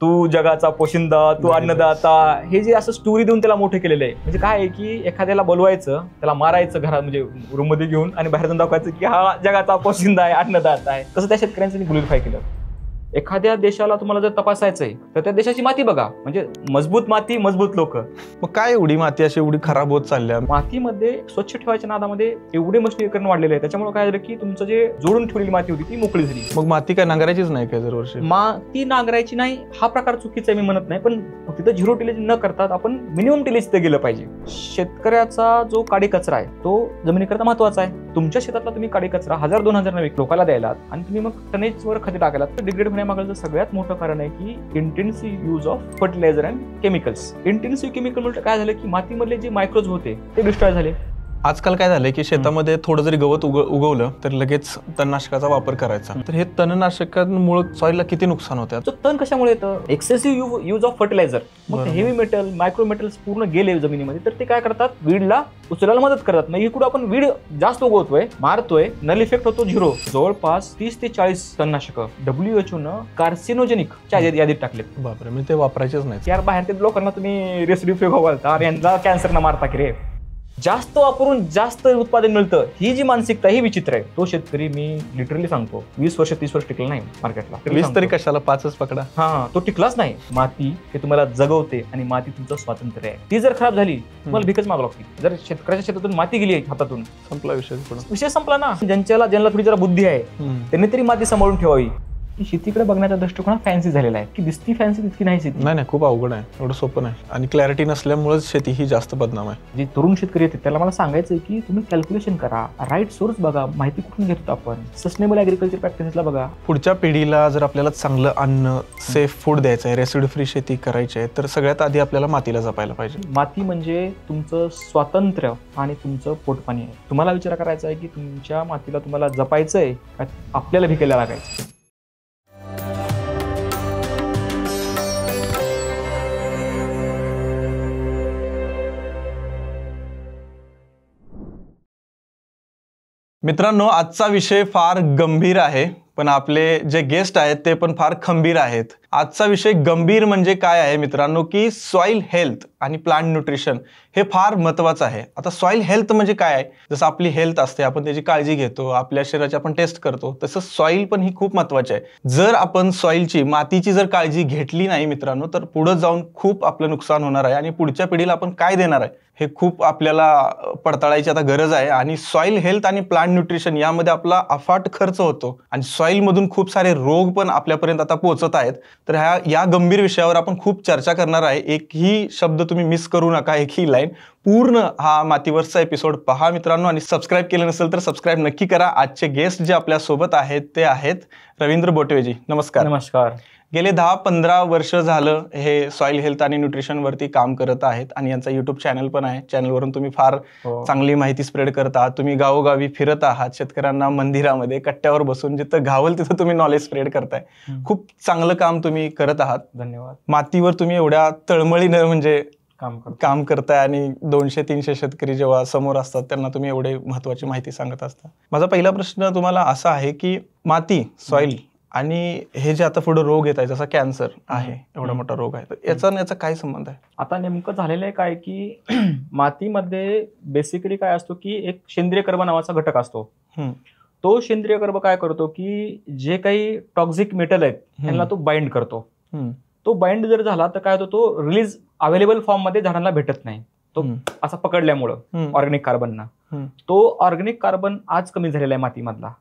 तू जगाचा पोशिंदा, तू अन्नदाता, हे जे असं स्टोरी देऊन त्याला मोठं केलेलं आहे. म्हणजे काय आहे की एखाद्याला बोलवायचं, त्याला मारायचं घरात म्हणजे रूम मध्ये घेऊन आणि बाहेर जाऊन दाखवायचं की हा जगाचा पोशिंदा आहे, अन्नदाता आहे. तसं त्या शेतकऱ्यांचं ग्लोरीफाय केलं. एखाद्या देशाला तुम्हाला जर तपासायचंय तर त्या देशाची माती बघा, म्हणजे मजबूत माती, मजबूत लोक. मग काय एवढी माती अशी एवढी खराब होत चालल्या? मातीमध्ये स्वच्छ ठेवायच्या नादामध्ये एवढे मशिनीकरण वाढलेले आहे, त्याच्यामुळे काय झालं की तुमचं जे जोडून ठेवलेली माती होती ती मोकळी झाली. मग माती काय नांगरायचीच नाही काय दरवर्षी? माती नांगरायची नाही हा प्रकार चुकीचा आहे मी म्हणत नाही, पण तिथं झिरो टिलेज न करता आपण मिनिमम टिलेज तिथे गेलं पाहिजे. शेतकऱ्याचा जो काडी कचरा आहे तो जमिनीकरता महत्वाचा आहे. तुमच्या शेतातला तुम्ही काडी कचरा 1000-2000 नवीन लोकांना द्यायला आणि तुम्ही मग टनेजवर खते टाकायला, तर डिग्रेड होण्यामागचं सगळ्यात मोठं कारण आहे की intensive use of fertilizer and chemicals. Intensive chemical म्हणजे काय झालं की मातीमधले जे मायक्रोज होते ते डिस्ट्रॉय झाले. आजकाल काय झालंय की शेतामध्ये थोडं जरी गवत उगवलं तर लगेच तणनाशकाचा वापर करायचा. तर हे तणनाशकांमुळे सॉइलला किती नुकसान होतं? तण कशामुळे येतं? Excessive use of fertilizer. मग हेवी मेटल, मायक्रो मेटल्स पूर्ण गेले जमिनीमध्ये, तर ते काय करतात, वीडला उचलायला मदत करतात. मग इकडे आपण वीड जास्त उगवतोय, मारतोय, नल इफेक्ट होतो झिरो. जवळपास 30 ते 40 तणनाशकं WHO न कार्सिनोजेनिक च्या यादीत टाकलेत. बापरे, म्हणजे ते वापरायचेच नाही यार. बाहेर ते लोकांना तुम्ही रेसिड्यू घालता आणि यांना कॅन्सर न मारता की रे. जास्त वापरून जास्त उत्पादन मिळतं, ही जी मानसिकता ही विचित्र आहे. तो शेतकरी मी लिटरली सांगतो 20 वर्ष 30 वर्ष टिकला नाही मार्केटला. 20 तरी कशाला, 5च पकडा. हा, तो टिकलाच नाही. माती हे तुम्हाला जगवते आणि माती तुमचं स्वातंत्र्य आहे. ती जर खराब झाली तुम्हाला भीकच मागू लागते. जर शेतकऱ्याच्या शेतातून माती गेली हातातून, संपला विषय संपला ना. ज्यांना थोडी जरा बुद्धी आहे त्यांनी तरी माती सांभाळून ठेवावी. शेतीकडे बघण्याचा दृष्टिकोन फॅन्सी झालेला आहे की दिसती फॅन्सी तितकी नाही शेती. नाही, खूप अवघड आहे, एवढं सोपं नाही. आणि क्लॅरिटी नसल्यामुळेच शेती ही जास्त बदनाम आहे. जे तरुण शेतकरी आहेत त्याला मला सांगायचं की तुम्ही कॅल्क्युलेशन करा, राईट सोर्स बघा, माहिती कुठून घेतो आपण, सस्टेनेबल ऍग्रिकल्चर प्रॅक्टिसेसला बघा. पुढच्या पिढीला जर आपल्याला चांगलं अन्न, सेफ फूड द्यायचं आहे, रेसिड्यू फ्री शेती करायची आहे, तर सगळ्यात आधी आपल्याला मातीला जपायला पाहिजे. माती म्हणजे तुमचं स्वातंत्र्य आणि तुमचं पोटपाणी आहे. तुम्हाला विचार करायचा आहे की तुमच्या मातीला तुम्हाला जपायचंय का आपल्याला भिकायला लागायचं. मित्रांनो, आजचा विषय फार गंभीर आहे, पण आपले जे गेस्ट आहेत ते पण फार खंबीर आहेत. आजचा विषय गंभीर म्हणजे काय आहे मित्रांनो, की सॉइल हेल्थ आणि प्लांट न्यूट्रिशन हे फार महत्त्वाचं आहे. आता सॉइल हेल्थ म्हणजे काय आहे? जसं आपली हेल्थ असते, आपण त्याची काळजी घेतो, आपल्या शरीराची आपण टेस्ट करतो, तसं सॉइल पण ही खूप महत्त्वाची आहे. जर आपण सॉइलची, मातीची जर काळजी घेतली नाही मित्रांनो, तर पुढे जाऊन खूप आपलं नुकसान होणार आहे आणि पुढच्या पिढीला आपण काय देणार आहे हे खूप आपल्याला पडताळायची आता गरज आहे. आणि सॉइल हेल्थ आणि प्लांट न्यूट्रिशन यामध्ये आपला अफाट खर्च होतो आणि सॉइल मधून खूप सारे रोग पण आपल्यापर्यंत आता पोहोचत आहेत. तर या गंभीर विषयावर आपण खूप चर्चा करणार आहे. एकही शब्द तुम्ही मिस करू नका, एकही लाईन. पूर्ण हा मातीवरचा एपिसोड पहा मित्रांनो, आणि सबस्क्राईब केलं नसेल तर सबस्क्राईब नक्की करा. आजचे गेस्ट जे आपल्या सोबत आहेत ते आहेत रवींद्र बोटवेजी. नमस्कार. नमस्कार. गेले 10-15 वर्ष झालं हे सॉइल हेल्थ आणि न्यूट्रिशन वरती काम करत आहेत आणि यांचा युट्यूब चॅनल पण आहे. चॅनलवरून तुम्ही फार चांगली माहिती स्प्रेड करत आहात. तुम्ही गावोगावी फिरत आहात, शेतकऱ्यांना मंदिरामध्ये कट्ट्यावर बसून जिथं गावल तिथं तुम्ही नॉलेज स्प्रेड करताय. खूप चांगलं काम तुम्ही करत आहात. धन्यवाद. मातीवर तुम्ही एवढ्या तळमळीनं म्हणजे काम करताय आणि 200-300 शेतकरी जेव्हा समोर असतात त्यांना तुम्ही एवढे महत्वाची माहिती सांगत असता. माझा पहिला प्रश्न तुम्हाला असा आहे की माती, सॉइल आणि हे जे आता पुढे रोग येत आहे, जसा कॅन्सर आहे, एवढा मोठा रोग आहे, तर याचा काय संबंध आहे? आता नेमकं झालेलं आहे काय की मातीमध्ये बेसिकली काय असतो की एक सेंद्रिय कर्ब नावाचा घटक असतो. तो सेंद्रिय कर्ब काय करतो की जे काही टॉक्सिक मेटल आहेत त्यांना तो बाइंड करतो. तो बाइंड जर झाला तर काय होतो, तो रिलीज अवेलेबल फॉर्म मध्ये झाडांना भेटत नाही. तो असा पकडल्यामुळं ऑर्गॅनिक कार्बनना, तो ऑर्गॅनिक कार्बन आज कमी झालेला आहे मातीमधला.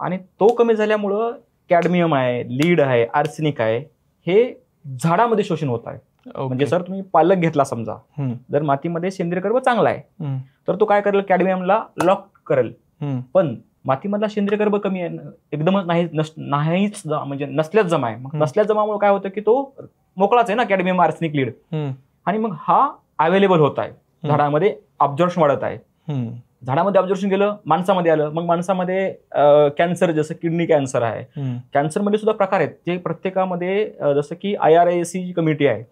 आणि तो कमी झाल्यामुळं कॅडमियम आहे, लीड आहे, आर्सेनिक आहे, हे झाडामध्ये शोषण होत आहे. म्हणजे सर तुम्ही पालक घेतला समजा, जर मातीमध्ये सेंद्रिय कर्ब चांगला आहे तर तो काय करेल, कॅडमियमला लॉक करेल. पण मातीमधला सेंद्रिय कर्ब कमी आहे, एकदमच नाहीच म्हणजे नसल्याच जमा आहे. मग नसल्याच जमामुळे काय होतं की तो मोकळाच आहे ना, कॅडमियम, आर्सेनिक, लीड, आणि मग हा अवेलेबल होत आहे झाडामध्ये, ऑब्झर्वेशन वाढत आहे. झाडामध्ये ऑब्झर्वेशन गेलं, माणसामध्ये आलं, मग माणसामध्ये कॅन्सर, जसं किडनी कॅन्सर आहे, कॅन्सरमध्ये सुद्धा प्रकार आहेत जे प्रत्येकामध्ये, जसं की IRIC जी कमिटी आहे,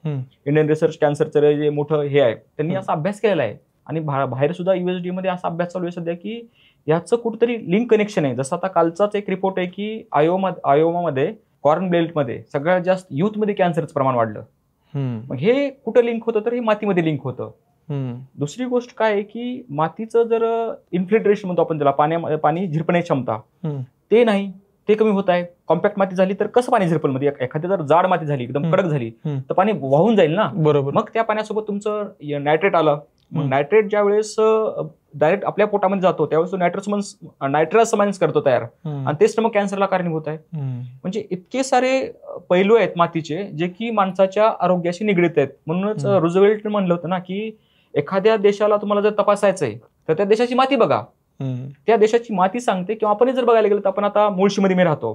इंडियन रिसर्च कॅन्सरचं जे मोठं हे आहे, त्यांनी असा अभ्यास केलेला आहे. आणि बाहेर सुद्धा USD मध्ये असा अभ्यास चालू आहे सध्या की याचं कुठेतरी लिंक कनेक्शन आहे. जसं आता कालचाच एक रिपोर्ट आहे की आयोमामध्ये कॉर्न बेल्टमध्ये सगळ्यात जास्त युथमध्ये कॅन्सरचं प्रमाण वाढलं. मग हे कुठं लिंक होतं तर हे मातीमध्ये लिंक होतं. दुसरी गोष्ट काय आहे की मातीचं जर इन्फिल्ट्रेशन म्हणतो आपण त्याला, पाणी झिरपण्याची क्षमता ते नाही, ते कमी होत आहे. कॉम्पॅक्ट माती झाली तर कसं पाणी झिरपल? मध्ये एखादी जर जाड माती झाली, एकदम कडक झाली तर पाणी वाहून जाईल ना. बरोबर. मग त्या पाण्यासोबत तुमचं नायट्रेट आलं. मग नायट्रेट ज्या वेळेस डायरेक्ट आपल्या पोटामध्ये जातो त्यावेळेस तो नायट्रस करतो तयार, आणि तेच मग कॅन्सरला कारणीभूत आहे. म्हणजे इतके सारे पैलू आहेत मातीचे जे की माणसाच्या आरोग्याशी निगडीत आहेत. म्हणूनच रुझवेल्ट म्हणलं होतं ना की एखाद्या देशाला तुम्हाला जर तपासायचंय तर त्या देशाची माती बघा, त्या देशाची माती सांगते. किंवा आपण जर बघायला गेलं तर आपण आता मुळशीमध्ये मी राहतो,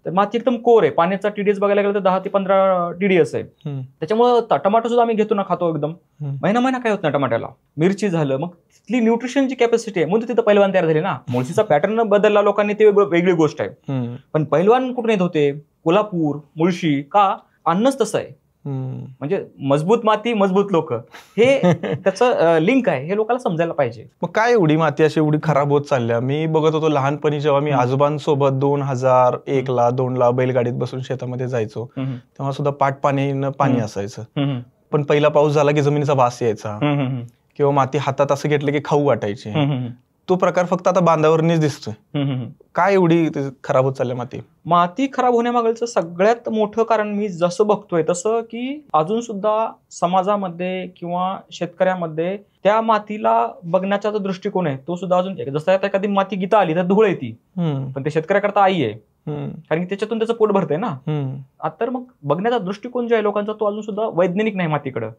तर माती एकदम कोर आहे. पाण्याचा TDS बघायला गेलं तर 10 ते 15 TDS आहे. त्याच्यामुळे टमाटो सुद्धा आम्ही घेतो ना, खातो एकदम महिना काय होत ना टमाट्याला. मिरची झालं, मग तिथली न्यूट्रिशनची कॅपॅसिटी आहे म्हणून तिथं पैलवान तयार झाले ना. मुळशीचा पॅटर्न बदलला लोकांनी, ते वेगळी गोष्ट आहे. पण पैलवान कुठून येत होते? कोल्हापूर, मुळशी. का? अन्नच तसं आहे. म्हणजे मजबूत माती, मजबूत लोक, हे त्याचं लिंक आहे, हे लोकांना समजायला पाहिजे. मग काय एवढी माती अशी एवढी खराब होत चालल्या? मी बघत होतो लहानपणी जेव्हा मी आजोबांसोबत 2001ला 2ला बैलगाडीत बसून शेतामध्ये जायचो तेव्हा सुद्धा पाणी असायचं. पण पहिला पाऊस झाला की जमिनीचा वास यायचा किंवा माती हातात असं घेतलं की खाऊ वाटायची. तो प्रकार फक्त आता बांधावरनीच दिसतोय. काय एवढी खराब होत चालल्या माती खराब होण्यामागचं सगळ्यात मोठं कारण मी जसं बघतोय तसं की अजून सुद्धा समाजामध्ये किंवा शेतकऱ्यामध्ये त्या मातीला बघण्याचा जो दृष्टिकोन आहे तो सुद्धा अजून, जसं आता एखादी माती गीता आली तर धूळ येते, पण ते शेतकऱ्याकरता आई आहे, कारण की त्याच्यातून त्याचं पोट भरतंय ना. तर मग बघण्याचा दृष्टिकोन जो आहे लोकांचा तो अजून सुद्धा वैज्ञानिक नाही मातीकडं.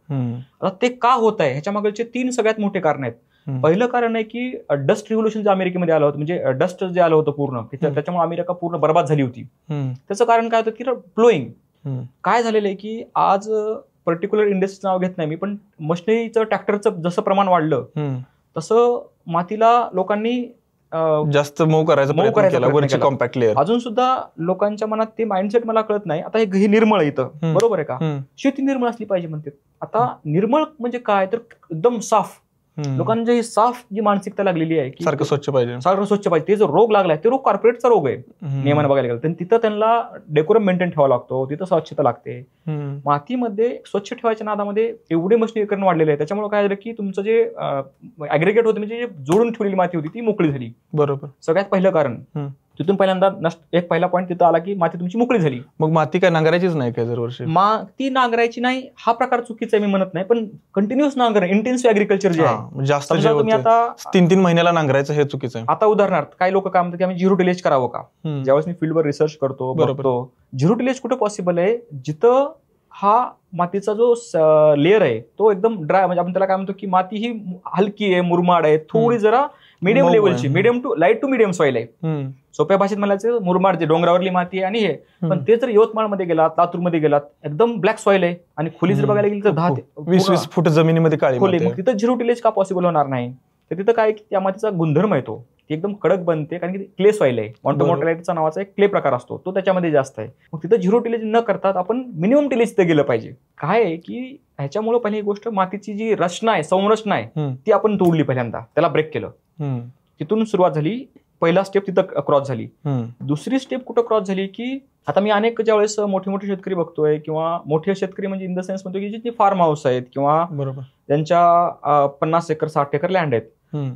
आता ते का होत आहे ह्याच्या मागचे 3 सगळ्यात मोठे कारण आहेत. पहिलं कारण आहे की डस्ट रिव्होल्युशन जे अमेरिकेमध्ये आलं होतं, म्हणजे डस्ट जे आलं होतं पूर्ण, त्याच्यामुळे अमेरिका पूर्ण बर्बाद झाली होती. त्याचं कारण काय होतं की फ्लोईंग. काय झालेलं आहे की आज पर्टिक्युलर इंडस्ट्रीचं नाव घेत नाही मी, पण मशिनरीचं, ट्रॅक्टरचं जसं प्रमाण वाढलं तसं मातीला लोकांनी जास्त मऊ करायचं कॉम्पॅक्ट लेअर. अजून सुद्धा लोकांच्या मनात ते माइंडसेट मला कळत नाही. आता हे निर्मळ इथं, बरोबर आहे का? शेती निर्मळ असली पाहिजे म्हणते. आता निर्मळ म्हणजे काय तर एकदम साफ. लोकांची ही साफ जी मानसिकता लागलेली आहे की सारखं स्वच्छ पाहिजे. ते जो रोग लागलाय ते रोग कॉर्पोरेटचा रोग आहे नियमाने बघायला गेलं. तिथं त्यांना डेकोरम मेंटेन ठेवावा लागतो, तिथं स्वच्छता लागते. मातीमध्ये स्वच्छ ठेवायच्या नादामध्ये एवढे मशिनीकरण वाढलेले आहे, त्याच्यामुळे काय झालं की तुमचं जे ऍग्रिगेट होतं, म्हणजे जे जोडून ठेवलेली माती होती ती मोकळी झाली. बरोबर. सगळ्यात पहिलं कारण तिथून पहिल्यांदा एक पहिला पॉईंट तिथं आला की माती तुमची मोकळी झाली. मग माती काय नांगरायचीच नाही काय दरवर्षी? माती नांगरायची नाही हा प्रकार चुकीचा आहे मी म्हणत नाही, पण कंटिन्युअस नांगर, इंटेन्सिव्ह ऍग्रिकल्चर जे आहे, जास्त तुम्ही आता 3-3 महिन्याला नांगरायचं हे चुकीचं आहे. आता उदाहरणार्थ काही लोक काय म्हणतात की आम्ही झिरो टिलेज करावं का? ज्यावेळेस मी फील्डवर रिसर्च करतो, बघतो झिरो टिलेज कुठं पॉसिबल आहे जिथं हा मातीचा जो लेअर आहे तो एकदम ड्राय, म्हणजे आपण त्याला काय म्हणतो की माती ही हलकी आहे, मुरमाड आहे, थोडी जरा मीडियम लेवलची, medium to light to medium soil आहे. सोप्या भाषेत म्हणायचं मुरमाड जे डोंगरावरली माती आहे. आणि हे पण ते जर यवतमाळमध्ये गेलात, लातूरमध्ये गेलात, एकदम ब्लॅक सॉइल आहे. आणि खोली जर बघायला गेली तर 10 ते 20 फूट जमिनीमध्ये काळी खोली. मग तिथं झिरो टिलेज का पॉसिबल होणार नाही? तर तिथं काय की त्या मातीचा गुणधर्म येतो, ती एकदम कडक बनते, कारण की क्ले सॉइल आहे. मॉन्टोमॉर्टॅलिटीचा नावाचा एक क्ले प्रकार असतो, तो त्याच्यामध्ये जास्त आहे. मग तिथं झिरो टिलेज न करता आपण मिनिमम टिलेज तिथे गेलं पाहिजे. काय आहे की ह्याच्यामुळे पहिली गोष्ट मातीची जी रचना आहे, संरचना आहे, ती आपण तोडली पहिल्यांदा, त्याला ब्रेक केलं. तिथून सुरुवात झाली, पहिला स्टेप तिथं क्रॉस झाली. दुसरी स्टेप कुठं क्रॉस झाली की आता मी अनेक ज्यावेळेस मोठे मोठे शेतकरी बघतोय, किंवा मोठे शेतकरी म्हणजे इन द सेन्स म्हणतो की जे फार्म हाऊस आहेत किंवा त्यांच्या 50 एकर 60 एकर लँड आहेत,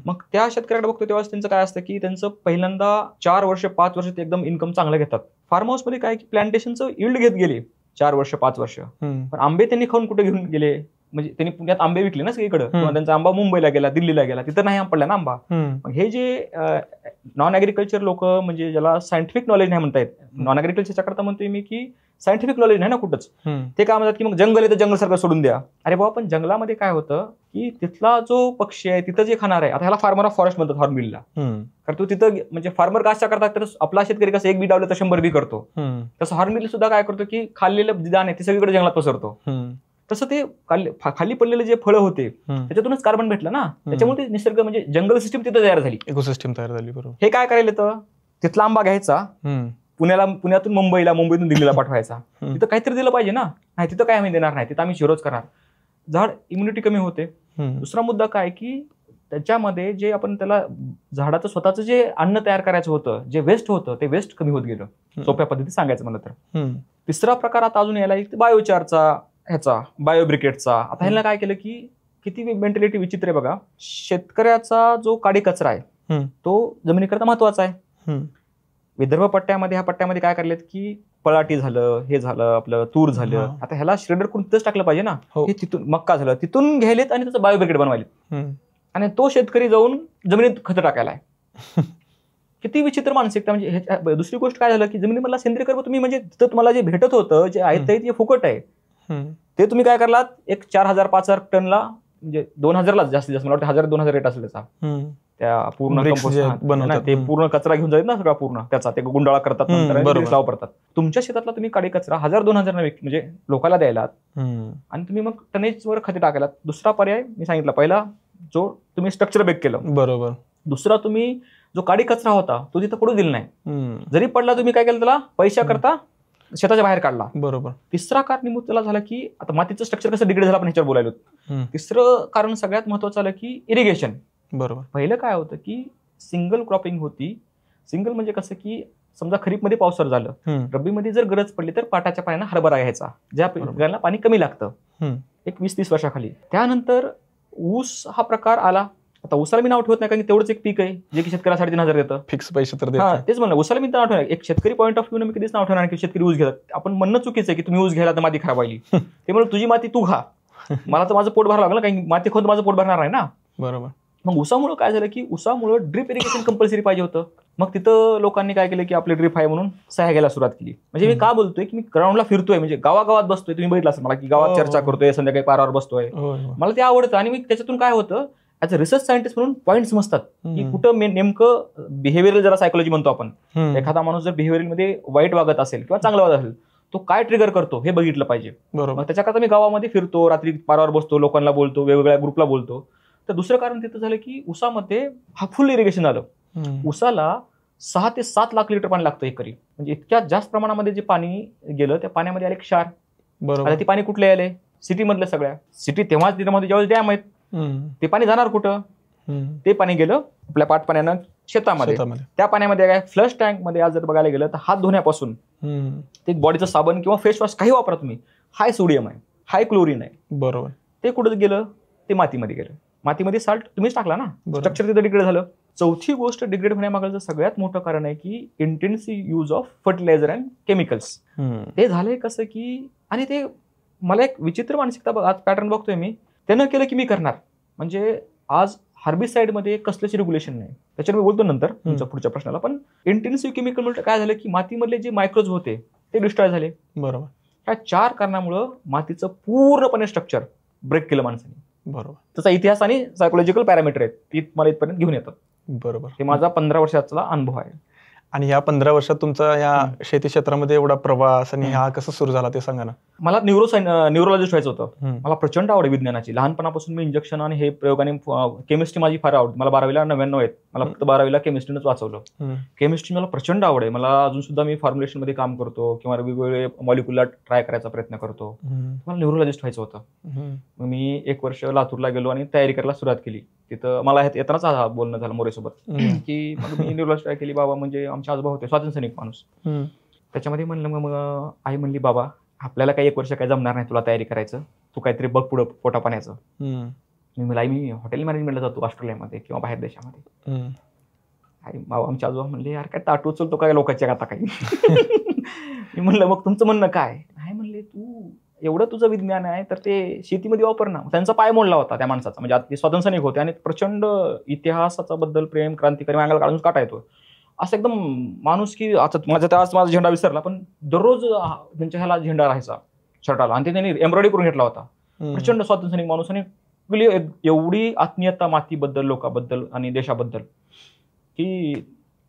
मग त्या शेतकऱ्याकडे बघतो तेव्हा त्यांचं काय असतं की त्यांचं पहिल्यांदा 4 वर्ष 5 वर्ष ते एकदम इन्कम चांगलं घेतात. फार्म हाऊस मध्ये काय की प्लांटेशनचं इल्ड घेत गेले 4 वर्ष 5 वर्ष, पण आंबे त्यांनी खाऊन कुठे घेऊन गेले? म्हणजे त्यांनी पुण्यात आंबे विकले ना सगळीकडे, किंवा त्यांचा आंबा मुंबईला गेला, दिल्लीला गेला, तिथं नाही पडला ना आंबा. मग हे जे नॉन ऍग्रिकल्चर लोक, म्हणजे ज्याला सायंटिफिक नॉलेज नाही म्हणता येत, नॉन ऍग्रिकल्चरच्या करता म्हणतोय मी की सायंटिफिक नॉलेज नाही ना कुठंच, ते काय म्हणतात की मग जंगल आहे तर जंगल सारखं सोडून द्या. अरे बाबा, पण जंगलामध्ये काय होतं की तिथला जो पक्षी आहे तिथं जे खाणार आहे, आता ह्याला फार्मर ऑफ फॉरेस्ट म्हणतात हॉर्नबिलला, कारण तो तिथं म्हणजे फार्मर काशा करतात तर आपला शेतकरी कसं 1 बी लावलं तर 100 बी करतो, तसं हॉर्नबिल सुद्धा काय करतो की खाल्लेलं दाण आहे ते सगळीकडे जंगलात पसरतो. तसं ते खाली पडलेले जे फळं होते त्याच्यातूनच कार्बन भेटलं ना, त्याच्यामुळे ते निसर्ग म्हणजे जंगल सिस्टीम तिथं तयार झाली, इकोसिस्टीम तयार झाली. बरोबर. हे काय करायला तर तिथला आंबा घ्यायचा, पुण्यातून मुंबईला, मुंबईतून दिल्लीला पाठवायचा, तिथं काहीतरी दिलं पाहिजे ना. नाही, तिथं काय आम्ही देणार नाही, तिथं आम्ही झिरोच करणार, झाड इम्युनिटी कमी होते. दुसरा मुद्दा काय की त्याच्यामध्ये जे आपण त्याला झाडाचं स्वतःचं जे अन्न तयार करायचं होतं, जे वेस्ट होतं ते वेस्ट कमी होत गेलं, सोप्या पद्धतीत सांगायचं म्हणलं तर. तिसरा प्रकार आता अजून यायला बायोचारचा, ह्याचा बायोब्रिकेटचा. आता ह्याला काय केलं की किती मेंटॅलिटी विचित्र आहे बघा. शेतकऱ्याचा जो काडी कचरा आहे तो जमिनीकरता महत्वाचा आहे. विदर्भ पट्ट्यामध्ये, ह्या पट्ट्यामध्ये काय करलेत की पळाटी झालं, हे झालं, आपलं तूर झालं, आता ह्याला श्रेडर करून तिथंच टाकलं पाहिजे ना. हे तिथून मक्का झालं, तिथून घ्यायलेत आणि त्याचं बायोब्रिकेट बनवायलेत. आणि तो शेतकरी जाऊन जमिनीत खत टाकायला आहे. किती विचित्र मानसिकता. म्हणजे दुसरी गोष्ट काय झालं की जमिनीमधला सेंद्रिय कर्ब तुम्ही म्हणजे तिथं तुम्हाला जे भेटत होतं, जे आहे ते फुकट आहे, ते तुम्ही काय करलात एक 4,000-5,000 टनला, म्हणजे 2,000ला जास्तीत जास्त, मला वाटतं 1,000-2,000 रेट असेल त्याचा. त्या पूर्ण ते पूर्ण कचरा घेऊन जाईल ना सगळा पूर्ण, त्याचा ते गुंडाळा करतात, लाव करतात. तुमच्या शेतातला तुम्ही काडी कचरा 1,000-2,000 म्हणजे लोकांना द्यायला आणि तुम्ही मग टनेजवर खते टाकायला. दुसरा पर्याय मी सांगितला, पहिला जो तुम्ही स्ट्रक्चर बेक केलं, बरोबर. दुसरा तुम्ही जो काडी कचरा होता तो तिथं पडू दिला नाही, जरी पडला तुम्ही काय केलं त्याला पैशा करता शेताच्या बाहेर काढला, बरोबर. तिसरा कारणीभूत त्याला झाला की आता मातीचं स्ट्रक्चर कसं डिग्रेड झालं आपण ह्याच्यावर बोलायलो. तिसरं कारण सगळ्यात महत्वाचं आलं की इरिगेशन, बरोबर. पहिलं काय होतं की सिंगल क्रॉपिंग होती. सिंगल म्हणजे कसं की समजा खरीपमध्ये पावसाळा झालं, रब्बीमध्ये जर गरज पडली तर पाटाच्या पाण्यानं हरभरा घ्यायचा, ज्या पिकाला पाणी कमी लागतं, एक 20-30 वर्षाखाली. त्यानंतर ऊस हा प्रकार आला. आता उसाला मी नाव ठेवत नाही, कारण तेवढंच एक पीक आहे जे की शेतकऱ्याला 3,500 देतं, फिक्स पैसे तर देतात. तेच म्हणलं, उसाला मी नाव ठेवणार. एक शेतकरी पॉईंट ऑफ व्ह्यू मी कधीच नाव ठेवणार की शेतकरी ऊस घेतात. आपण म्हणणं चुकीचं आहे की तुम्ही ऊस घ्यायला तर माती खराब व्हायली. ते म्हणून तुझी माती तू खा, मला तर माझं पोट भरावं लागलं, काही माती खोद माझं पोट भरणार आहे ना, बरोबर. मग उसामुळे काय झालं की उसामुळे ड्रिप इरिगेशन कंपल्सरी पाहिजे होतं. मग तिथं लोकांनी काय केलं की आपले ड्रिप आहे म्हणून सह्या घ्यायला सुरुवात केली. म्हणजे मी का बोलतोय की मी ग्राउंडला फिरतोय, म्हणजे गावागावात बसतोय, तुम्ही बघितलं असेल मला की गावात चर्चा करतोय, संध्याकाळी पारावर बसतोय, मला ते आवडतं. आणि मी त्याच्यातून काय होतं, ऍज अ रिसर्च सायंटिस्ट म्हणून पॉईंट समजतात की कुठं नेमकं बिहेवियरल, जरा सायकोलॉजी म्हणतो आपण, एखादा माणूस जर बिहेवियरल मध्ये वाईट वागत असेल किंवा चांगला वागत असेल, तो काय ट्रिगर करतो हे बघितलं पाहिजे, बरोबर. त्याच्याकरता मी गावामध्ये फिरतो, रात्री पारावर बसतो, लोकांना बोलतो, वेगवेगळ्या ग्रुपला बोलतो. तर दुसरं कारण तिथं झालं की उसामध्ये हा फुल इरिगेशन झालं. उसाला 6 ते 7 लाख लिटर पाणी लागतं एकरी, म्हणजे इतक्या जास्त प्रमाणामध्ये जे पाणी गेलं त्या पाण्यामध्ये आले क्षार, बरोबर. ते पाणी कुठले आले, सिटी मधलं, सगळ्या सिटी तेव्हाच त्यामध्ये ज्यावेळेस डॅम आहेत, ते पाणी जाणार कुठं, ते पाणी गेलं आपल्या पाटपाण्यानं शेतामध्ये. त्या पाण्यामध्ये काय फ्लश टँक मध्ये आज जर बघायला गेलं तर हात धुण्यापासून ते बॉडीचं साबण किंवा फेस वॉश काही वापरा तुम्ही, हाय सोडियम आहे, हाय क्लोरीन आहे, बरोबर. ते कुठं गेलं, ते मातीमध्ये गेलं. मातीमध्ये साल्ट तुम्हीच टाकला ना, स्ट्रक्चर तिथं डिग्रेड झालं. चौथी गोष्ट डिग्रेड होण्यामागचं सगळ्यात मोठं कारण आहे की intensive use of fertilizer and chemicals. ते झालंय कसं की, आणि ते मला एक विचित्र मानसिकता आज पॅटर्न बघतोय मी, त्यानं केलं की मी करणार. म्हणजे आज हार्बिसाइड मध्ये कसल्याची रेग्युलेशन नाही, त्याच्यावर मी बोलतो नंतर तुमच्या पुढच्या प्रश्नाला. पण इंटेन्सिव्ह केमिकल म्हणजे काय झालं की मातीमधले जे मायक्रोज होते ते डिस्ट्रॉय झाले, बरोबर. या 4 कारणामुळं मातीचं पूर्णपणे स्ट्रक्चर ब्रेक केलं माणसाने, बरोबर. त्याचा इतिहास आणि सायकोलॉजिकल पॅरामीटर आहेत, ती मला इथपर्यंत घेऊन येतात, बरोबर. हे माझा 15 वर्षाचा अनुभव आहे. आणि ह्या 15 वर्षात तुमचा या शेती क्षेत्रामध्ये एवढा प्रवास आणि हा कसा सुरू झाला ते सांगा ना. मला न्यूरोलॉजिस्ट व्हायचं होतं. मला प्रचंड आवड विज्ञानाची. लहानपणापासून मी इंजेक्शन आणि हे प्रयोग आणि केमिस्ट्री माझी फार आवड. मला 12वीला 99 आहेत, मला फक्त 12वीला केमिस्ट्रीनंच वाचवलं. केमिस्ट्री मला प्रचंड आवड आहे. मला अजून सुद्धा मी फॉर्म्युलेशन मध्ये काम करतो किंवा वेगवेगळे मॉलिक्युलर ट्राय करायचा प्रयत्न करतो. मला न्यूरोलॉजिस्ट व्हायचं होतं. मग मी 1 वर्ष लातूरला गेलो आणि तयारी करायला सुरुवात केली. तिथं मला येतानाच बोलणं झालं मोरेसोबत की मग मी न्यूरोलॉजिस्ट ट्राय केली. बाबा म्हणजे आमचे आजोबा होते स्वातंत्र्य सैनिक माणूस, त्याच्यामध्ये म्हणलं, मग आई म्हणली, बाबा आपल्याला काही 1 वर्ष काही जमणार नाही तुला तयारी करायचं, तू काहीतरी बघ पुढं पोटा पाण्याचं. मी मला मी हॉटेल मॅनेजमेंटला जातो ऑस्ट्रेलियामध्ये किंवा बाहेर देशामध्ये. आई बाबा आमचे आजोबा म्हणले, यार काय ताटू उचलतो काय लोकांच्या आता काही. मी म्हणलं मग तुमचं म्हणणं काय. नाही म्हणले, तू एवढं तुझं विज्ञान आहे तर ते शेतीमध्ये वापर ना. त्यांचा पाय मोडला होता त्या माणसाचा, म्हणजे आता ते स्वातंत्र्य सैनिक होते आणि प्रचंड इतिहासाचा बद्दल प्रेम, क्रांतिकारी मागायला काढून काटा येतो असं एकदम माणूस की. आता माझा झेंडा विसरला, पण दररोज त्यांच्या ह्याला झेंडा राहायचा शर्टाला, आणि ते त्यांनी एम्ब्रॉयडरी करून घेतला होता. प्रचंड स्वातंत्र्य सैनिक माणूस आणि एवढी आत्मीयता मातीबद्दल, लोकांबद्दल आणि देशाबद्दल की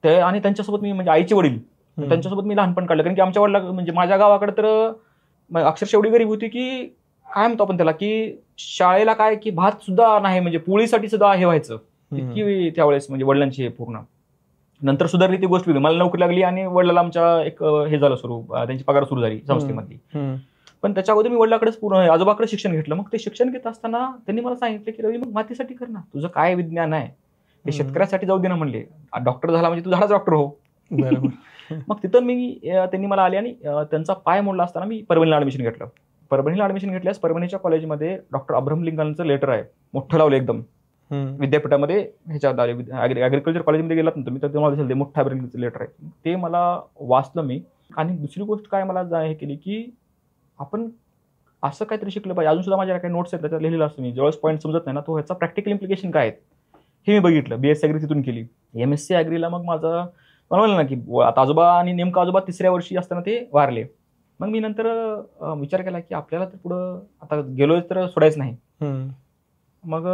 ते. आणि त्यांच्यासोबत मी, म्हणजे आईचे वडील, त्यांच्यासोबत मी लहानपण काढलं. कारण की आमच्या वडिला, म्हणजे माझ्या गावाकडे तर अक्षरशः एवढी गरीब होती की काय म्हणतो आपण त्याला, की शाळेला काय की भात सुद्धा नाही, म्हणजे पोळीसाठी सुद्धा हे व्हायचं इतकी त्यावेळेस, म्हणजे वडिलांची हे पूर्ण. नंतर सुधारली ती गोष्ट वेगळी. मला नोकरी लागली आणि वडिलांना आमच्या एक हे झालं सुरू, त्यांची पगार सुरू झाली संस्थेमधली. पण त्याच्या अगोदर मी वडिलाकडेच पूर्ण आजोबाकडे शिक्षण घेतलं. मग ते शिक्षण घेत असताना त्यांनी मला सांगितलं की रवी मग मातीसाठी कर ना, तुझं काय विज्ञान आहे ते शेतकऱ्यासाठी जाऊ दे ना म्हणले. डॉक्टर झाला म्हणजे तू झाडाच डॉक्टर हो. मग तिथं त्यांनी मला आले आणि त्यांचा पाय मोडला असताना मी परभणीला ऍडमिशन घेतलं. परभणीला ऍडमिशन घेतल्यास परभणीच्या कॉलेजमध्ये डॉक्टर अब्राहम लिंकनचं लेटर आहे, मोठं लावलं एकदम विद्यापीठामध्ये. ह्याच्या ऍग्रिकल्चर कॉलेजमध्ये गेलात ना तुम्ही तर तुम्हाला दिसेल ते मोठं ऍग्रिकल्चर लेटर आहे. ते मला वाचलं मी. आणि दुसरी गोष्ट काय मला हे केली की आपण असं काहीतरी शिकलं पाहिजे. अजून सुद्धा माझ्या काही नोट्स आहेत त्याच्यात लिहिलेलं असतं मी, ज्यावेळेस पॉईंट समजत नाही ना तो ह्याचा प्रॅक्टिकल इम्प्लिकेशन काय आहेत हे मी बघितलं. बीएससी ॲग्री तिथून केली. एमएससी ॲग्रीला मग माझं म्हणलं ना की आता आजोबा आणि नेमकं आजोबा 3ऱ्या वर्षी असताना ते वारले. मग मी नंतर विचार केला की आपल्याला तर पुढं आता गेलोय तर सोडायचं नाही. मग